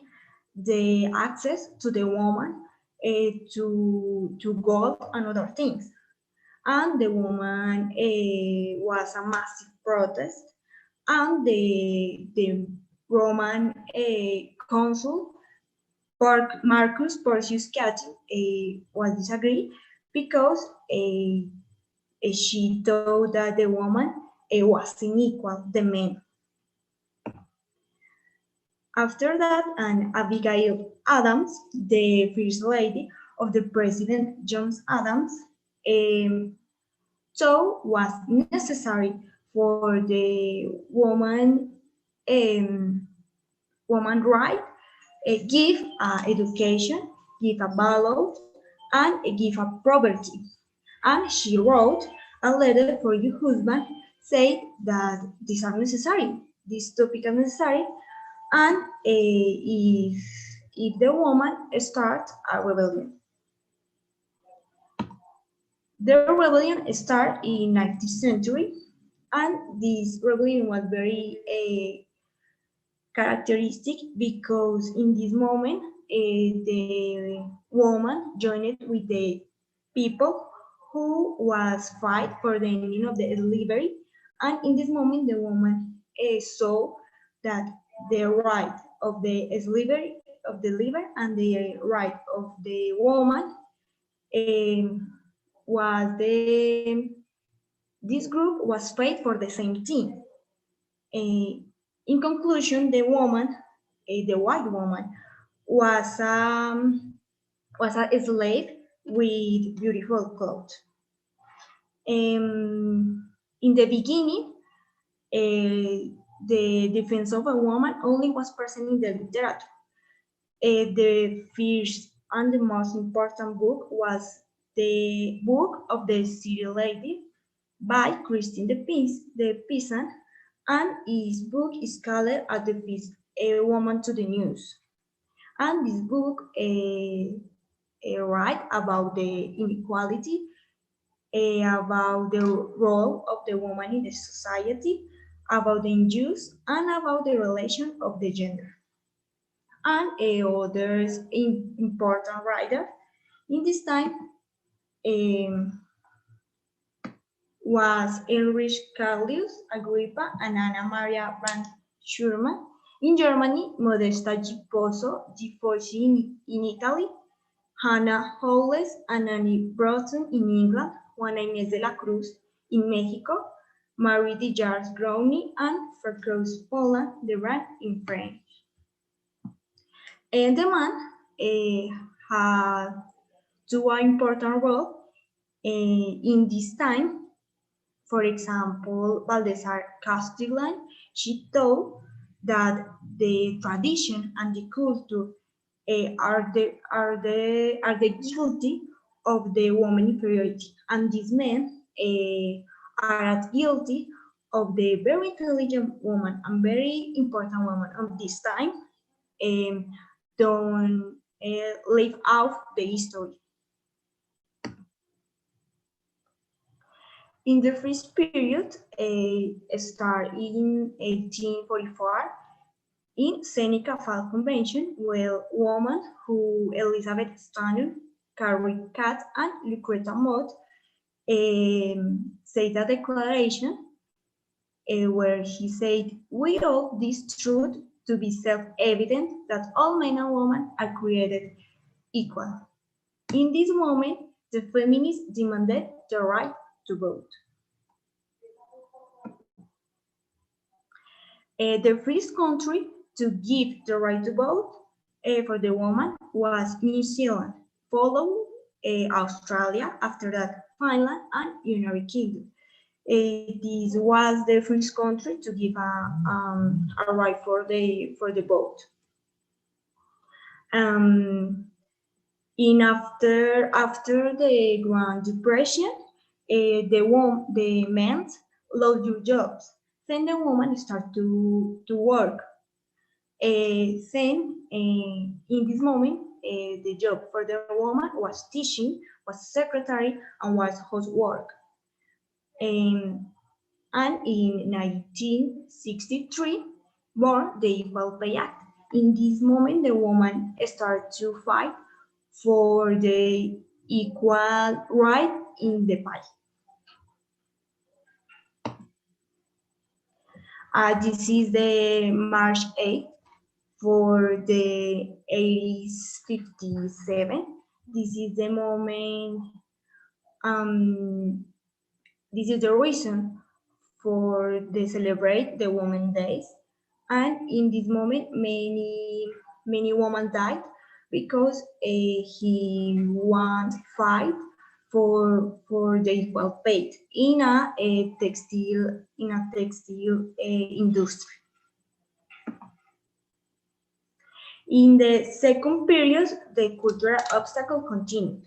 the access to the woman to gold and other things. And the woman was a massive protest, and the Roman consul Marcus Porcius Cato was disagree because she thought that the woman was unequal the men. After that, and Abigail Adams, the first lady of the President John Adams, so was necessary for the woman right, give education, give a ballot, and give a property. And she wrote a letter for your husband, said that these are necessary, this topic is necessary, and if the woman starts a rebellion. The rebellion started in 19th century, and this rebellion was very characteristic because in this moment the woman joined with the people who was fight for the ending of the slavery, and in this moment the woman saw that the right of the slavery of the labor and the right of the woman was this group was fight for the same thing. In conclusion, the woman, the white woman, was a slave with beautiful clothes. In the beginning, the defense of a woman only was present in the literature. The first and the most important book was the Book of the City Lady by Christine the Peasant, and his book is called At the Feast, A Woman to the News. And this book write about the inequality, about the role of the woman in the society, about the injustice, and about the relation of the gender. And others important writer in this time was Ulrich Claudius Agrippa and Anna Maria van Schurman. In Germany, Modesta Giposo Gifosi in Italy, Hannah Howells and Annie Broughton in England, Juana Inés de la Cruz in Mexico, Marie de Jars Growney and Francois Poland, the brand in French. And the man had two important roles in this time. For example, Balthasar Castellan, she thought that the tradition and the culture are the guilty of the woman inferiority, and these men are guilty of the very intelligent woman and very important woman of this time don't leave out the history. In the first period, start in 1844 in Seneca Fall Convention, where women who Elizabeth Stanton, Carrie Katz, and Lucreta Mott say the declaration where he said, "We hold this truth to be self-evident that all men and women are created equal." In this moment, the feminists demanded the right to vote. The first country to give the right to vote for the woman was New Zealand, followed Australia, after that Finland and United Kingdom. This was the first country to give a right for the vote. After the Grand Depression, the men lost their jobs. Then the woman start to work. In this moment, the job for the woman was teaching, was secretary, and was housework. And in 1963, born the Equal Pay Act. In this moment, the woman started to fight for the equal right in the pay. This is the March 8th for the 1857. This is the moment, this is the reason for the celebrate the Women's Days. And in this moment, many women died because he won fight for the equal pay in a textile industry. In the second period, the cultural obstacle continued,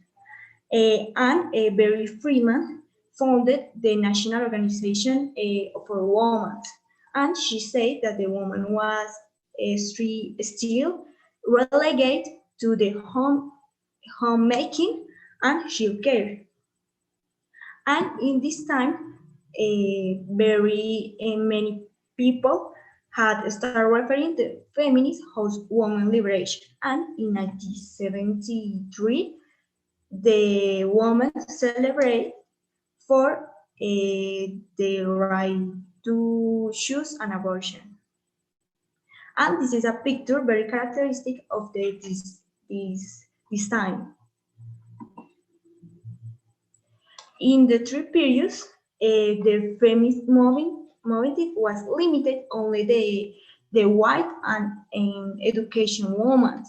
and Barry Freeman founded the National Organization for Women, and she said that the woman was still relegated to the homemaking and child care. And in this time, very many people had started referring to feminists as women liberation. And in 1973, the women celebrate for the right to choose an abortion. And this is a picture very characteristic of this time. In the three periods, the feminist movement was limited only the white and education women,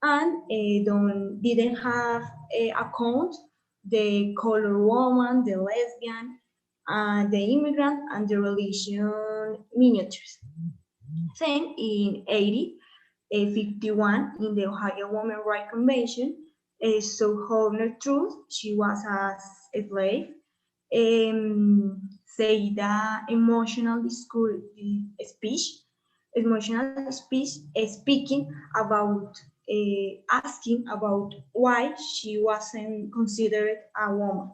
and didn't have account the color woman, the lesbian, the immigrant, and the religion miniatures. Then in 51, in the Ohio Women Rights Convention, Sojourner Truth, she was a slave, say the emotional discourse speech, speaking about asking about why she wasn't considered a woman.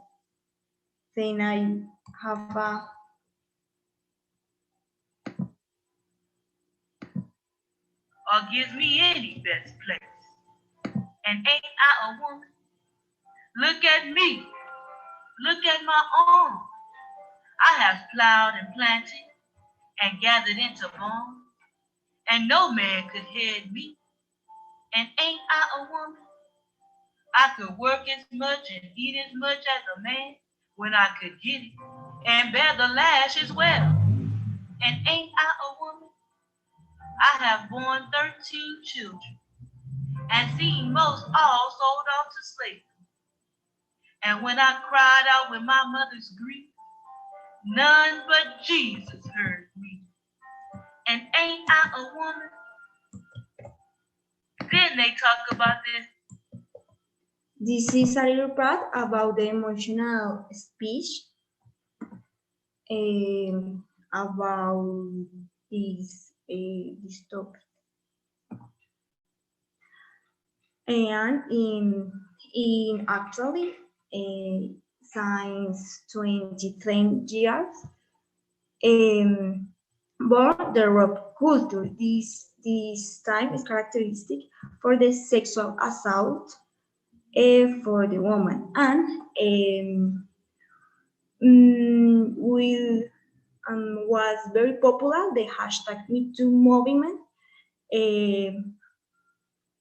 Then I have a or gives me any best place. And ain't I a woman? Look at me. Look at my arm. I have plowed and planted and gathered into barn, and no man could head me. And ain't I a woman? I could work as much and eat as much as a man when I could get it, and bear the lash as well. And ain't I a woman? I have borne 13 children, and seen most all sold off to slavery. And when I cried out with my mother's grief, none but Jesus heard me. And ain't I a woman? Then they talk about this. This is a little part about the emotional speech about this topic. And in actually since 23 years, born the rape culture. This time is characteristic for the sexual assault for the woman, and was very popular the hashtag #MeToo movement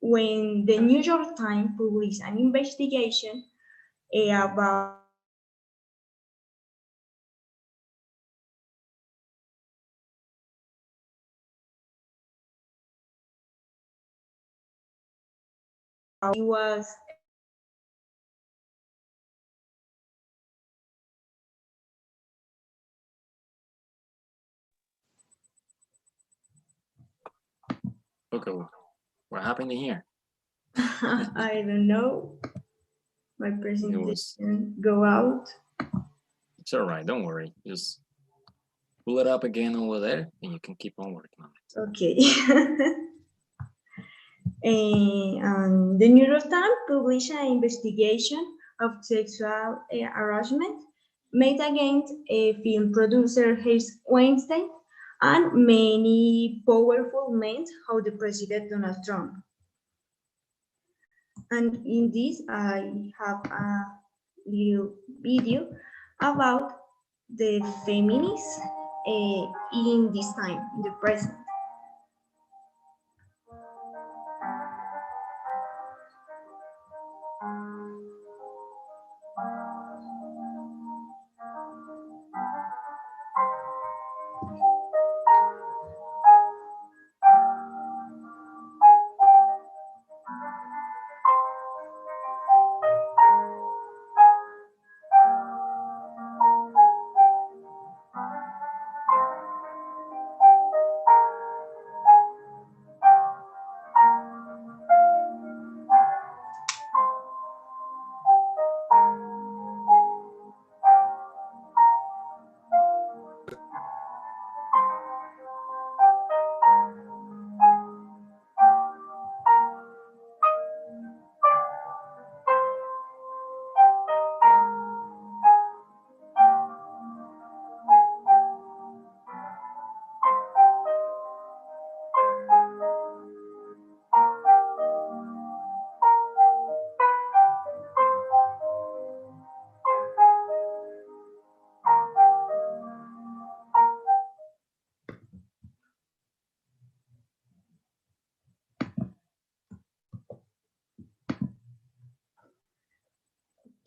when the New York Times published an investigation about it was Okay, what happened here? I don't know. My presentation go out. It's all right, don't worry. Just pull it up again over there and you can keep on working on it. Okay. And the New York Times published an investigation of sexual harassment made against a film producer Hayes Weinstein and many powerful men how the President Donald Trump. And in this, I have a little video about the feminists in this time, in the present.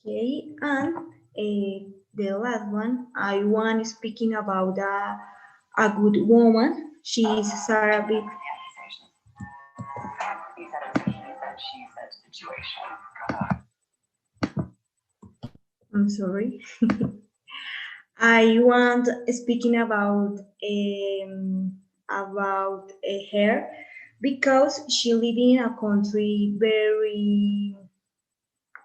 Okay, and the last one, I want speaking about a good woman. She is Sarah Big. I'm sorry. I want speaking about her because she live in a country very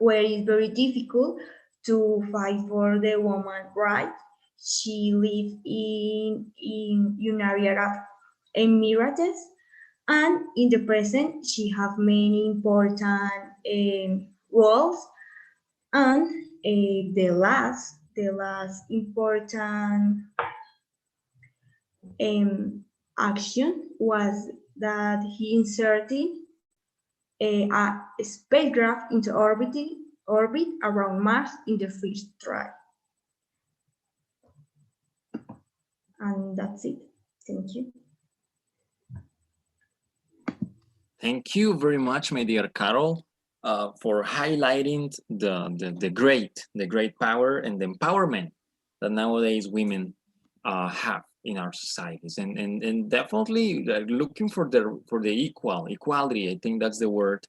where it's very difficult to fight for the woman right. She live in United Arab Emirates, and in the present she have many important roles. And the last important action was that he inserted a spacecraft into orbit around Mars in the first try. And that's it. Thank you. Thank you very much, my dear Carol, for highlighting the great power and the empowerment that nowadays women have in our societies, and definitely looking for the equality. I think that's the word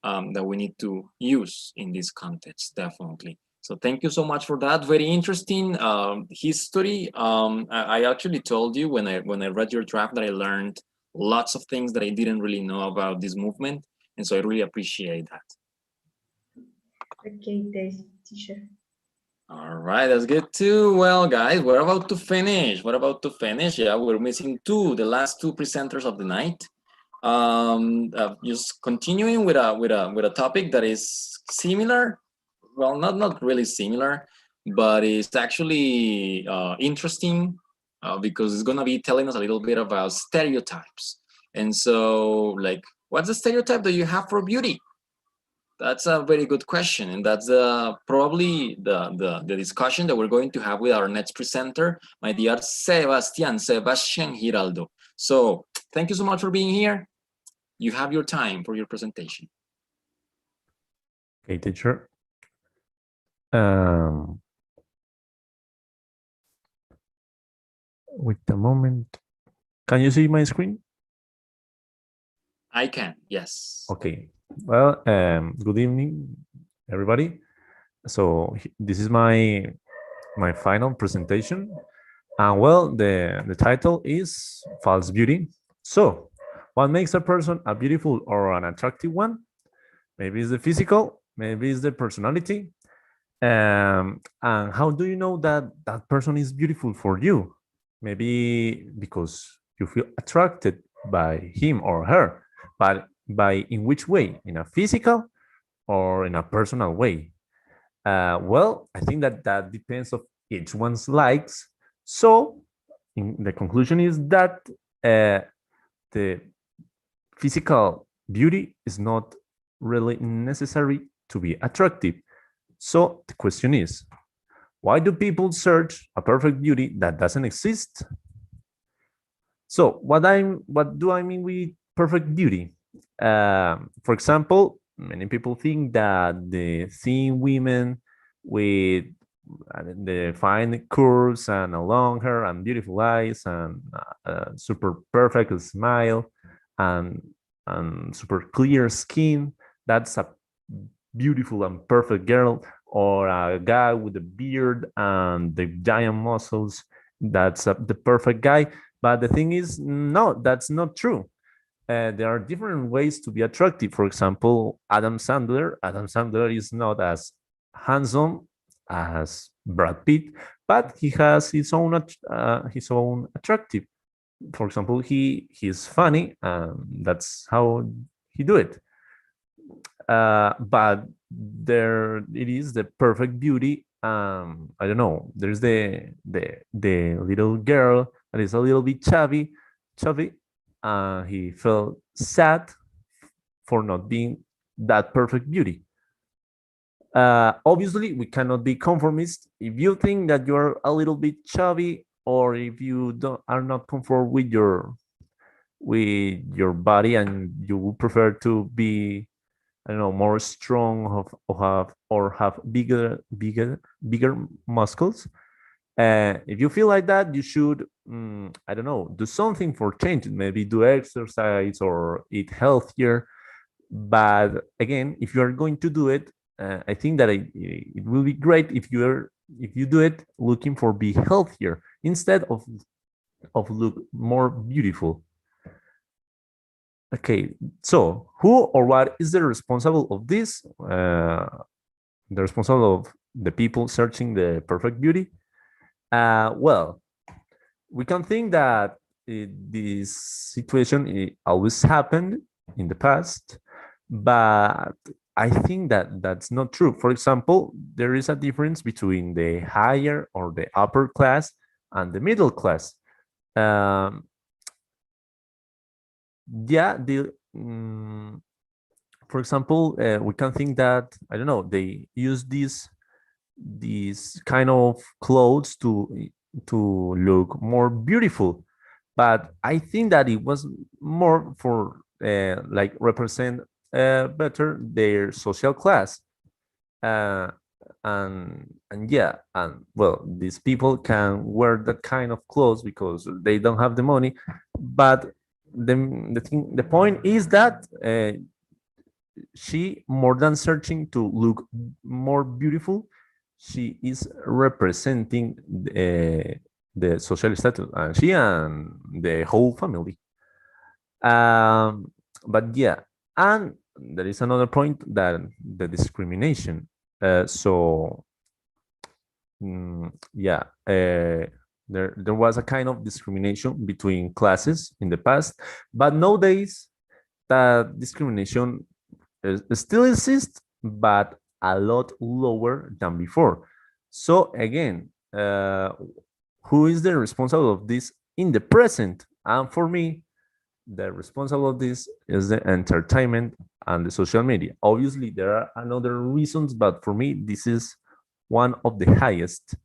that we need to use in this context, definitely. So thank you so much for that. Very interesting history. I actually told you when I read your draft that I learned lots of things that I didn't really know about this movement, and so I really appreciate that. Okay, thanks, teacher. All right, that's good too. Well, guys, we're about to finish. We're about to finish. Yeah, we're missing the last two presenters of the night. Just continuing with a topic that is similar. Well, not really similar, but it's actually interesting because it's gonna be telling us a little bit about stereotypes. And so, like, what's the stereotype that you have for beauty? That's a very good question, and that's probably the discussion that we're going to have with our next presenter, my dear Sebastian Giraldo. So, thank you so much for being here. You have your time for your presentation. Okay, teacher. Wait a moment. Can you see my screen? I can, yes. Okay. Well, good evening, everybody. So this is my final presentation. And well, the title is False Beauty. So, what makes a person a beautiful or an attractive one? Maybe it's the physical, maybe it's the personality. And how do you know that that person is beautiful for you? Maybe because you feel attracted by him or her, but by in which way? In a physical or in a personal way? Well, I think that that depends of each one's likes. So the conclusion is that the physical beauty is not really necessary to be attractive. So the question is, why do people search a perfect beauty that doesn't exist? So what do I mean with perfect beauty? For example, many people think that the thin women with the fine curves and a long hair and beautiful eyes and a super perfect smile and super clear skin, that's a beautiful and perfect girl, or a guy with a beard and the giant muscles, that's the perfect guy. But the thing is, no, that's not true. There are different ways to be attractive. For example, Adam Sandler is not as handsome as Brad Pitt, but he has his own attractive. For example, he's funny, that's how he do it. But there it is, the perfect beauty. I don't know, there's the little girl that is a little bit chubby. He felt sad for not being that perfect beauty. Obviously we cannot be conformist. If you think that you're a little bit chubby, or if you are not comfortable with your body and you would prefer to be I don't know, more strong or have bigger muscles. If you feel like that, you should, I don't know, do something for change. Maybe do exercise or eat healthier. But again, if you are going to do it, I think that it will be great if you do it looking for be healthier instead of look more beautiful. Okay, so who or what is the responsible of this? The responsible of the people searching the perfect beauty? Well, we can think that this situation always happened in the past, but I think that that's not true. For example, there is a difference between the higher or the upper class and the middle class. Um, yeah, for example, we can think that, I don't know, they use these kind of clothes to look more beautiful, but I think that it was more for like represent better their social class. uh, and yeah, and well, these people can wear that kind of clothes because they don't have the money, but the point is that she, more than searching to look more beautiful, she is representing the social status, and she and the whole family. um, but yeah, and there is another point, that the discrimination. So yeah, there was a kind of discrimination between classes in the past, but nowadays that discrimination still exists, but a lot lower than before. So again, who is the responsible of this in the present? And for me, the responsible of this is the entertainment and the social media. Obviously, there are another reasons, but for me, this is one of the highest.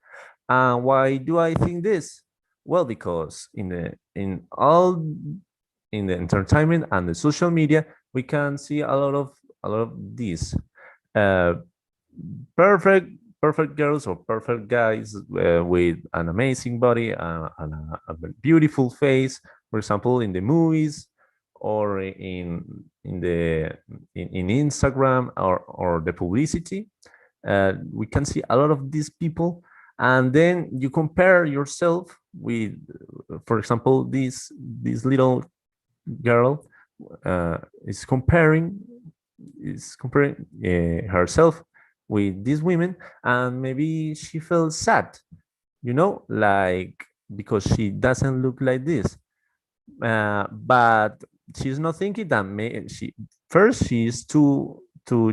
And why do I think this? Well, because in the entertainment and the social media, we can see a lot of these uh, perfect perfect girls or perfect guys with an amazing body and a beautiful face. For example, in the movies or in Instagram or the publicity, we can see a lot of these people, and then you compare yourself with, for example, this little girl uh, is comparing herself with these women, and maybe she feels sad, like, because she doesn't look like this. But she's not thinking that she's too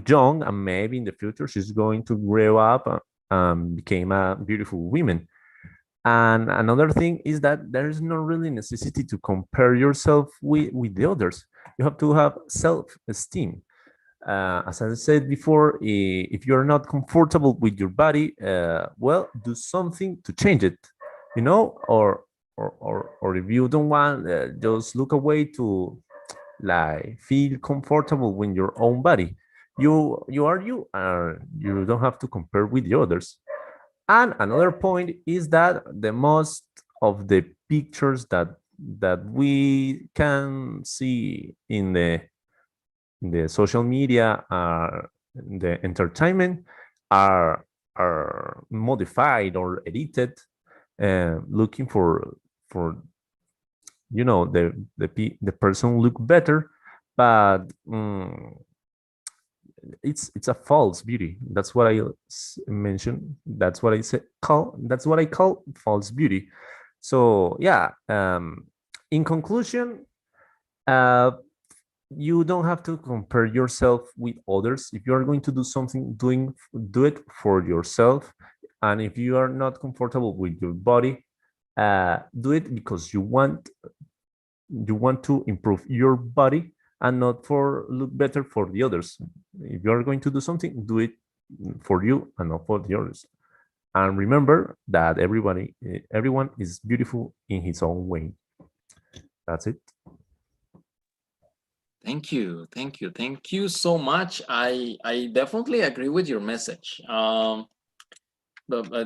young, and maybe in the future she's going to grow up and become a beautiful woman. And another thing is that there is no really necessity to compare yourself with the others. You have to have self-esteem. As I said before, if you're not comfortable with your body, well, do something to change it, or if you don't want, just look away to like feel comfortable with your own body. You are you, you don't have to compare with the others. And another point is that the most of the pictures that we can see in the social media, the entertainment, are modified or edited, looking for the person look better, but it's a false beauty. That's what I mentioned. That's what I call false beauty. So yeah, in conclusion, uh, you don't have to compare yourself with others. If you are going to do something, do it for yourself. And if you are not comfortable with your body, do it because you want to improve your body, and not for look better for the others. If you are going to do something, do it for you and not for the others. And remember that everyone is beautiful in his own way. That's it. Thank you, thank you, thank you so much. I definitely agree with your message. But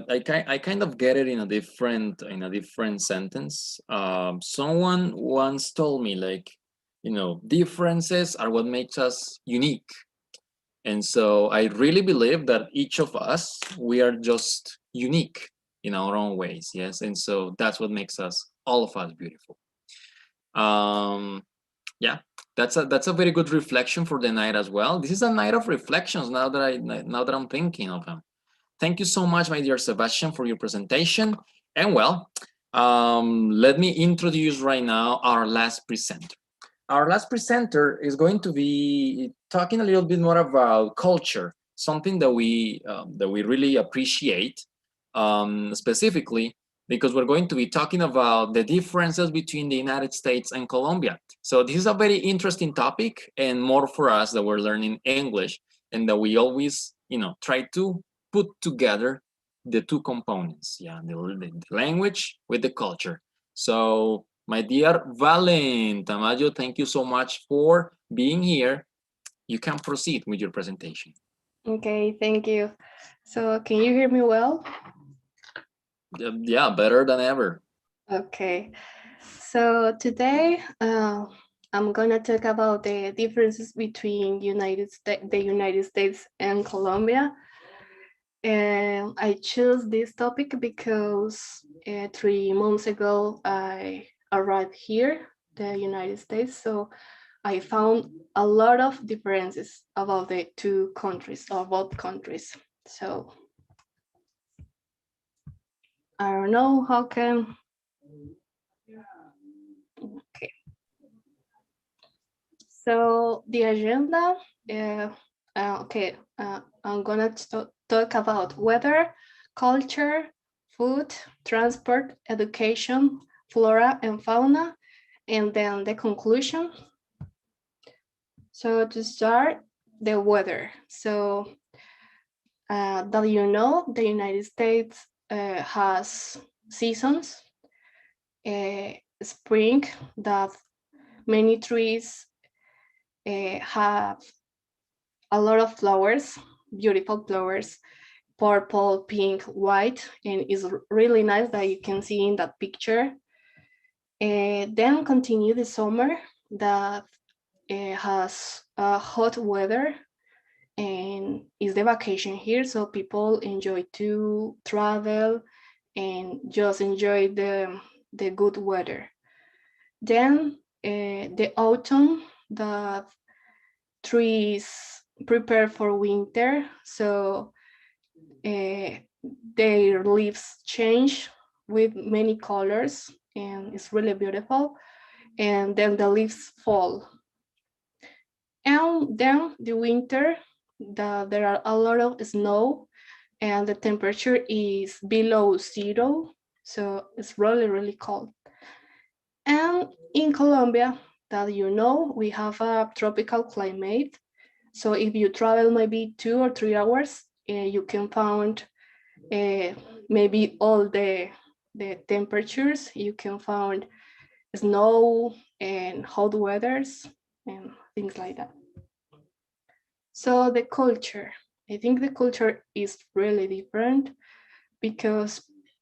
I kind of get it in a different sentence. Someone once told me, like, differences are what makes us unique. And so I really believe that each of us, we are just unique in our own ways. Yes. And so that's what makes us, all of us, beautiful. Yeah, that's a very good reflection for the night as well. This is a night of reflections now that I'm thinking of them. Thank you so much, my dear Sebastian, for your presentation. And well, let me introduce right now our last presenter. Our last presenter is going to be talking a little bit more about culture, something that we really appreciate, specifically because we're going to be talking about the differences between the United States and Colombia. So this is a very interesting topic, and more for us that we're learning English and that we always, try to put together the two components, yeah, the language with the culture. So my dear Valen Tamayo, thank you so much for being here. You can proceed with your presentation. Okay, thank you. So can you hear me well? Yeah, better than ever. Okay, so today I'm gonna talk about the differences between the United States and Colombia. And I chose this topic because 3 months ago I arrived here, the United States. So I found a lot of differences about the two countries, or both countries. So I don't know how can. Okay. So the agenda, I'm gonna talk about weather, culture, food, transport, education, flora and fauna, and then the conclusion. So to start, the weather. So that the United States has seasons. Spring, that many trees have a lot of flowers, beautiful flowers, purple, pink, white, and it's really nice that you can see in that picture. Then continue the summer that has hot weather, and is the vacation here, so people enjoy to travel and just enjoy the good weather. Then the autumn, the trees prepare for winter, so their leaves change with many colors, and it's really beautiful. And then the leaves fall. And then the winter, there are a lot of snow, and the temperature is below 0, so it's really, really cold. And in Colombia, that we have a tropical climate. So if you travel maybe 2 or 3 hours, you can find maybe all the temperatures. You can find snow and hot weathers and things like that. So the culture, I think the culture is really different because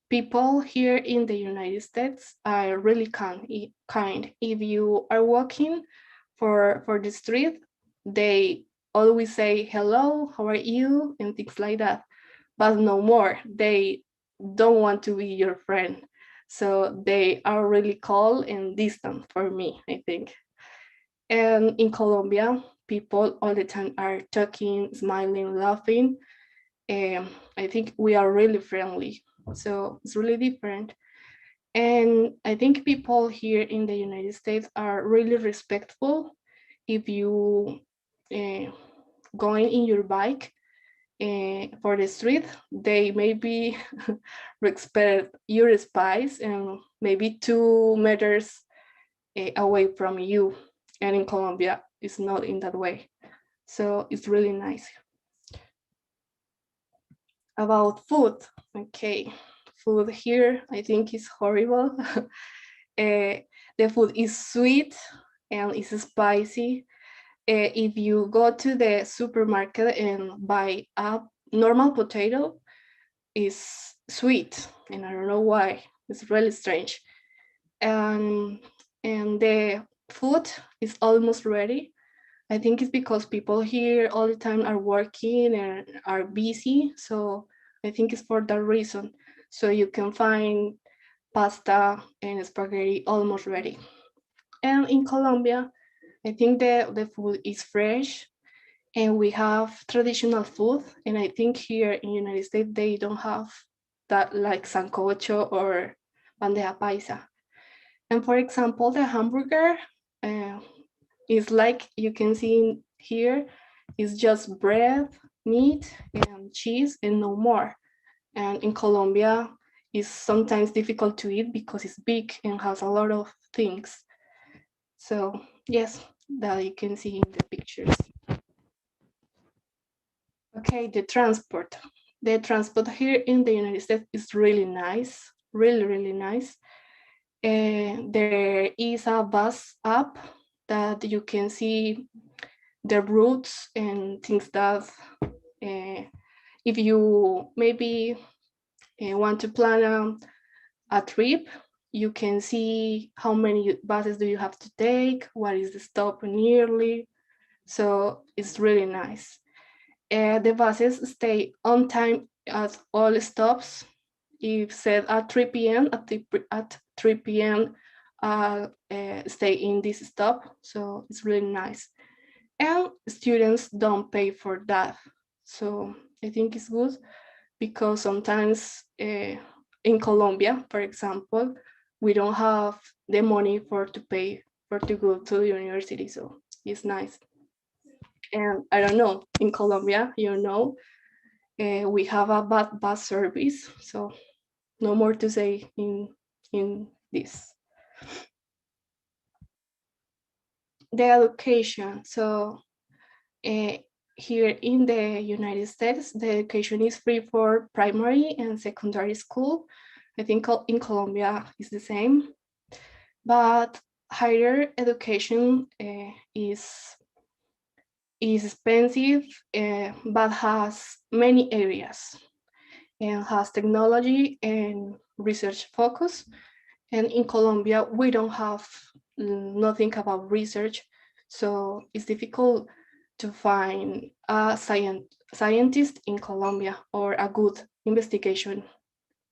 people here in the United States are really kind. If you are walking for the street, they always say hello, how are you, and things like that. But no more, they don't want to be your friend. So they are really cold and distant for me, I think. And in Colombia, people all the time are talking, smiling, laughing. I think we are really friendly. So it's really different. And I think people here in the United States are really respectful. If you going in your bike for the street, they maybe respect your space and maybe 2 meters away from you. And in Colombia, it's not in that way. So it's really nice. About food, okay. Food here, I think is horrible. The food is sweet and it's spicy. if you go to the supermarket and buy a normal potato, is sweet, and I don't know why. It's really strange. And the food is almost ready. I think it's because people here all the time are working and are busy. So I think it's for that reason. So you can find pasta and spaghetti almost ready. And in Colombia, I think the food is fresh and we have traditional food. And I think here in the United States, they don't have that like sancocho or bandeja paisa. And for example, the hamburger is like you can see here, is just bread, meat, and cheese, and no more. And in Colombia, it's sometimes difficult to eat because it's big and has a lot of things. So yes, that you can see in the pictures. Okay, the transport. The transport here in the United States is really nice, really, really nice. There is a bus app that you can see the routes and things that if you maybe want to plan a trip, you can see how many buses do you have to take, what is the stop nearly. So it's really nice. The buses stay on time at all stops. If said at 3 p.m., at 3 p.m., stay in this stop. So it's really nice. And students don't pay for that. So I think it's good because sometimes in Colombia, for example, we don't have the money to pay for to go to the university. So it's nice. And I don't know, in Colombia, we have a bad bus service. So no more to say in this. The education. So here in the United States, the education is free for primary and secondary school. I think in Colombia is the same, but higher education is expensive, but has many areas and has technology and research focus. And in Colombia, we don't have nothing about research, so it's difficult to find a scientist in Colombia or a good investigation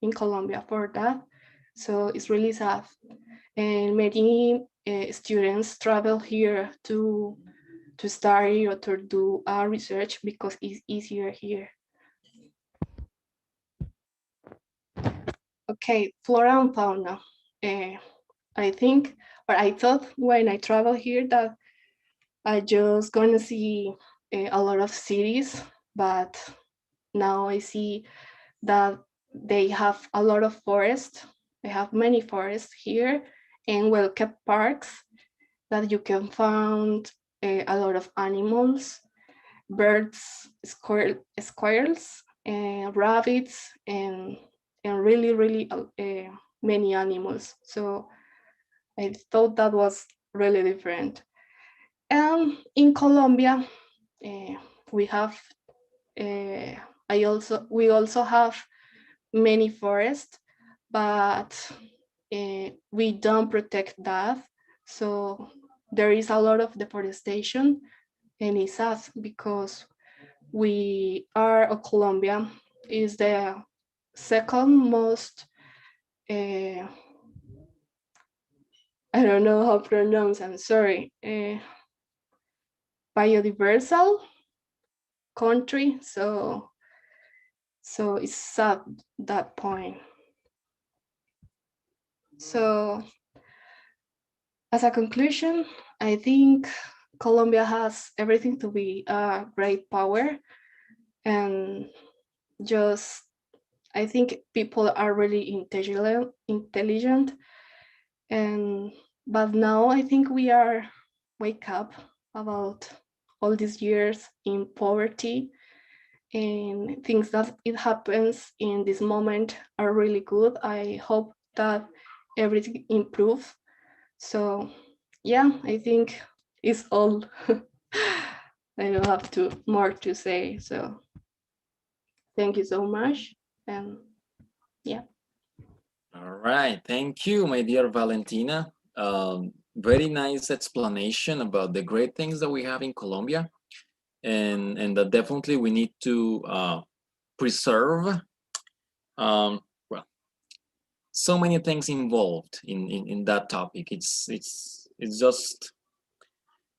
in Colombia for that. So it's really sad. And many students travel here to study or to do research because it's easier here. Okay, flora and fauna. I think, or I thought when I travel here that I just gonna see a lot of cities, but now I see that they have a lot of forests. They have many forests here and well-kept parks that you can find a lot of animals, birds, squirrels, and rabbits, and really, really many animals. So I thought that was really different. And in Colombia, we have we also have many forests, but we don't protect that. So there is a lot of deforestation, and it's sad because Colombia is the second most I don't know how to pronounce, I'm sorry, biodiversal country. So it's sad that point. So as a conclusion, I think Colombia has everything to be a great power, and just I think people are really intelligent, and but now I think we are wake up about all these years in poverty, and things that it happens in this moment are really good. I hope that everything improves. So yeah, I think it's all. I don't have more to say. So thank you so much. And yeah. All right, thank you, my dear Valentina. Very nice explanation about the great things that we have in Colombia, and that definitely we need to preserve. Well, so many things involved in that topic. It's just,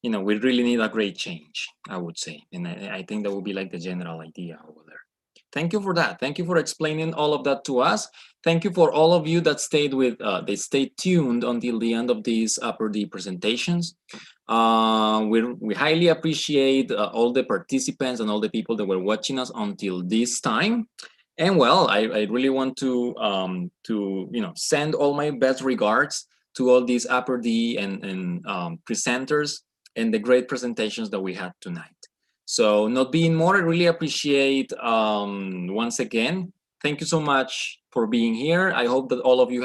you know, we really need a great change, I would say, and I think that would be like the general idea over there. Thank you for that. Thank you for explaining all of that to us. Thank you for all of you that stayed they stayed tuned until the end of these Upper D presentations. We highly appreciate all the participants and all the people that were watching us until this time. And well, I really want to send all my best regards to all these Upper D and presenters and the great presentations that we had tonight. So not being more, I really appreciate once again. Thank you so much for being here. I hope that all of you have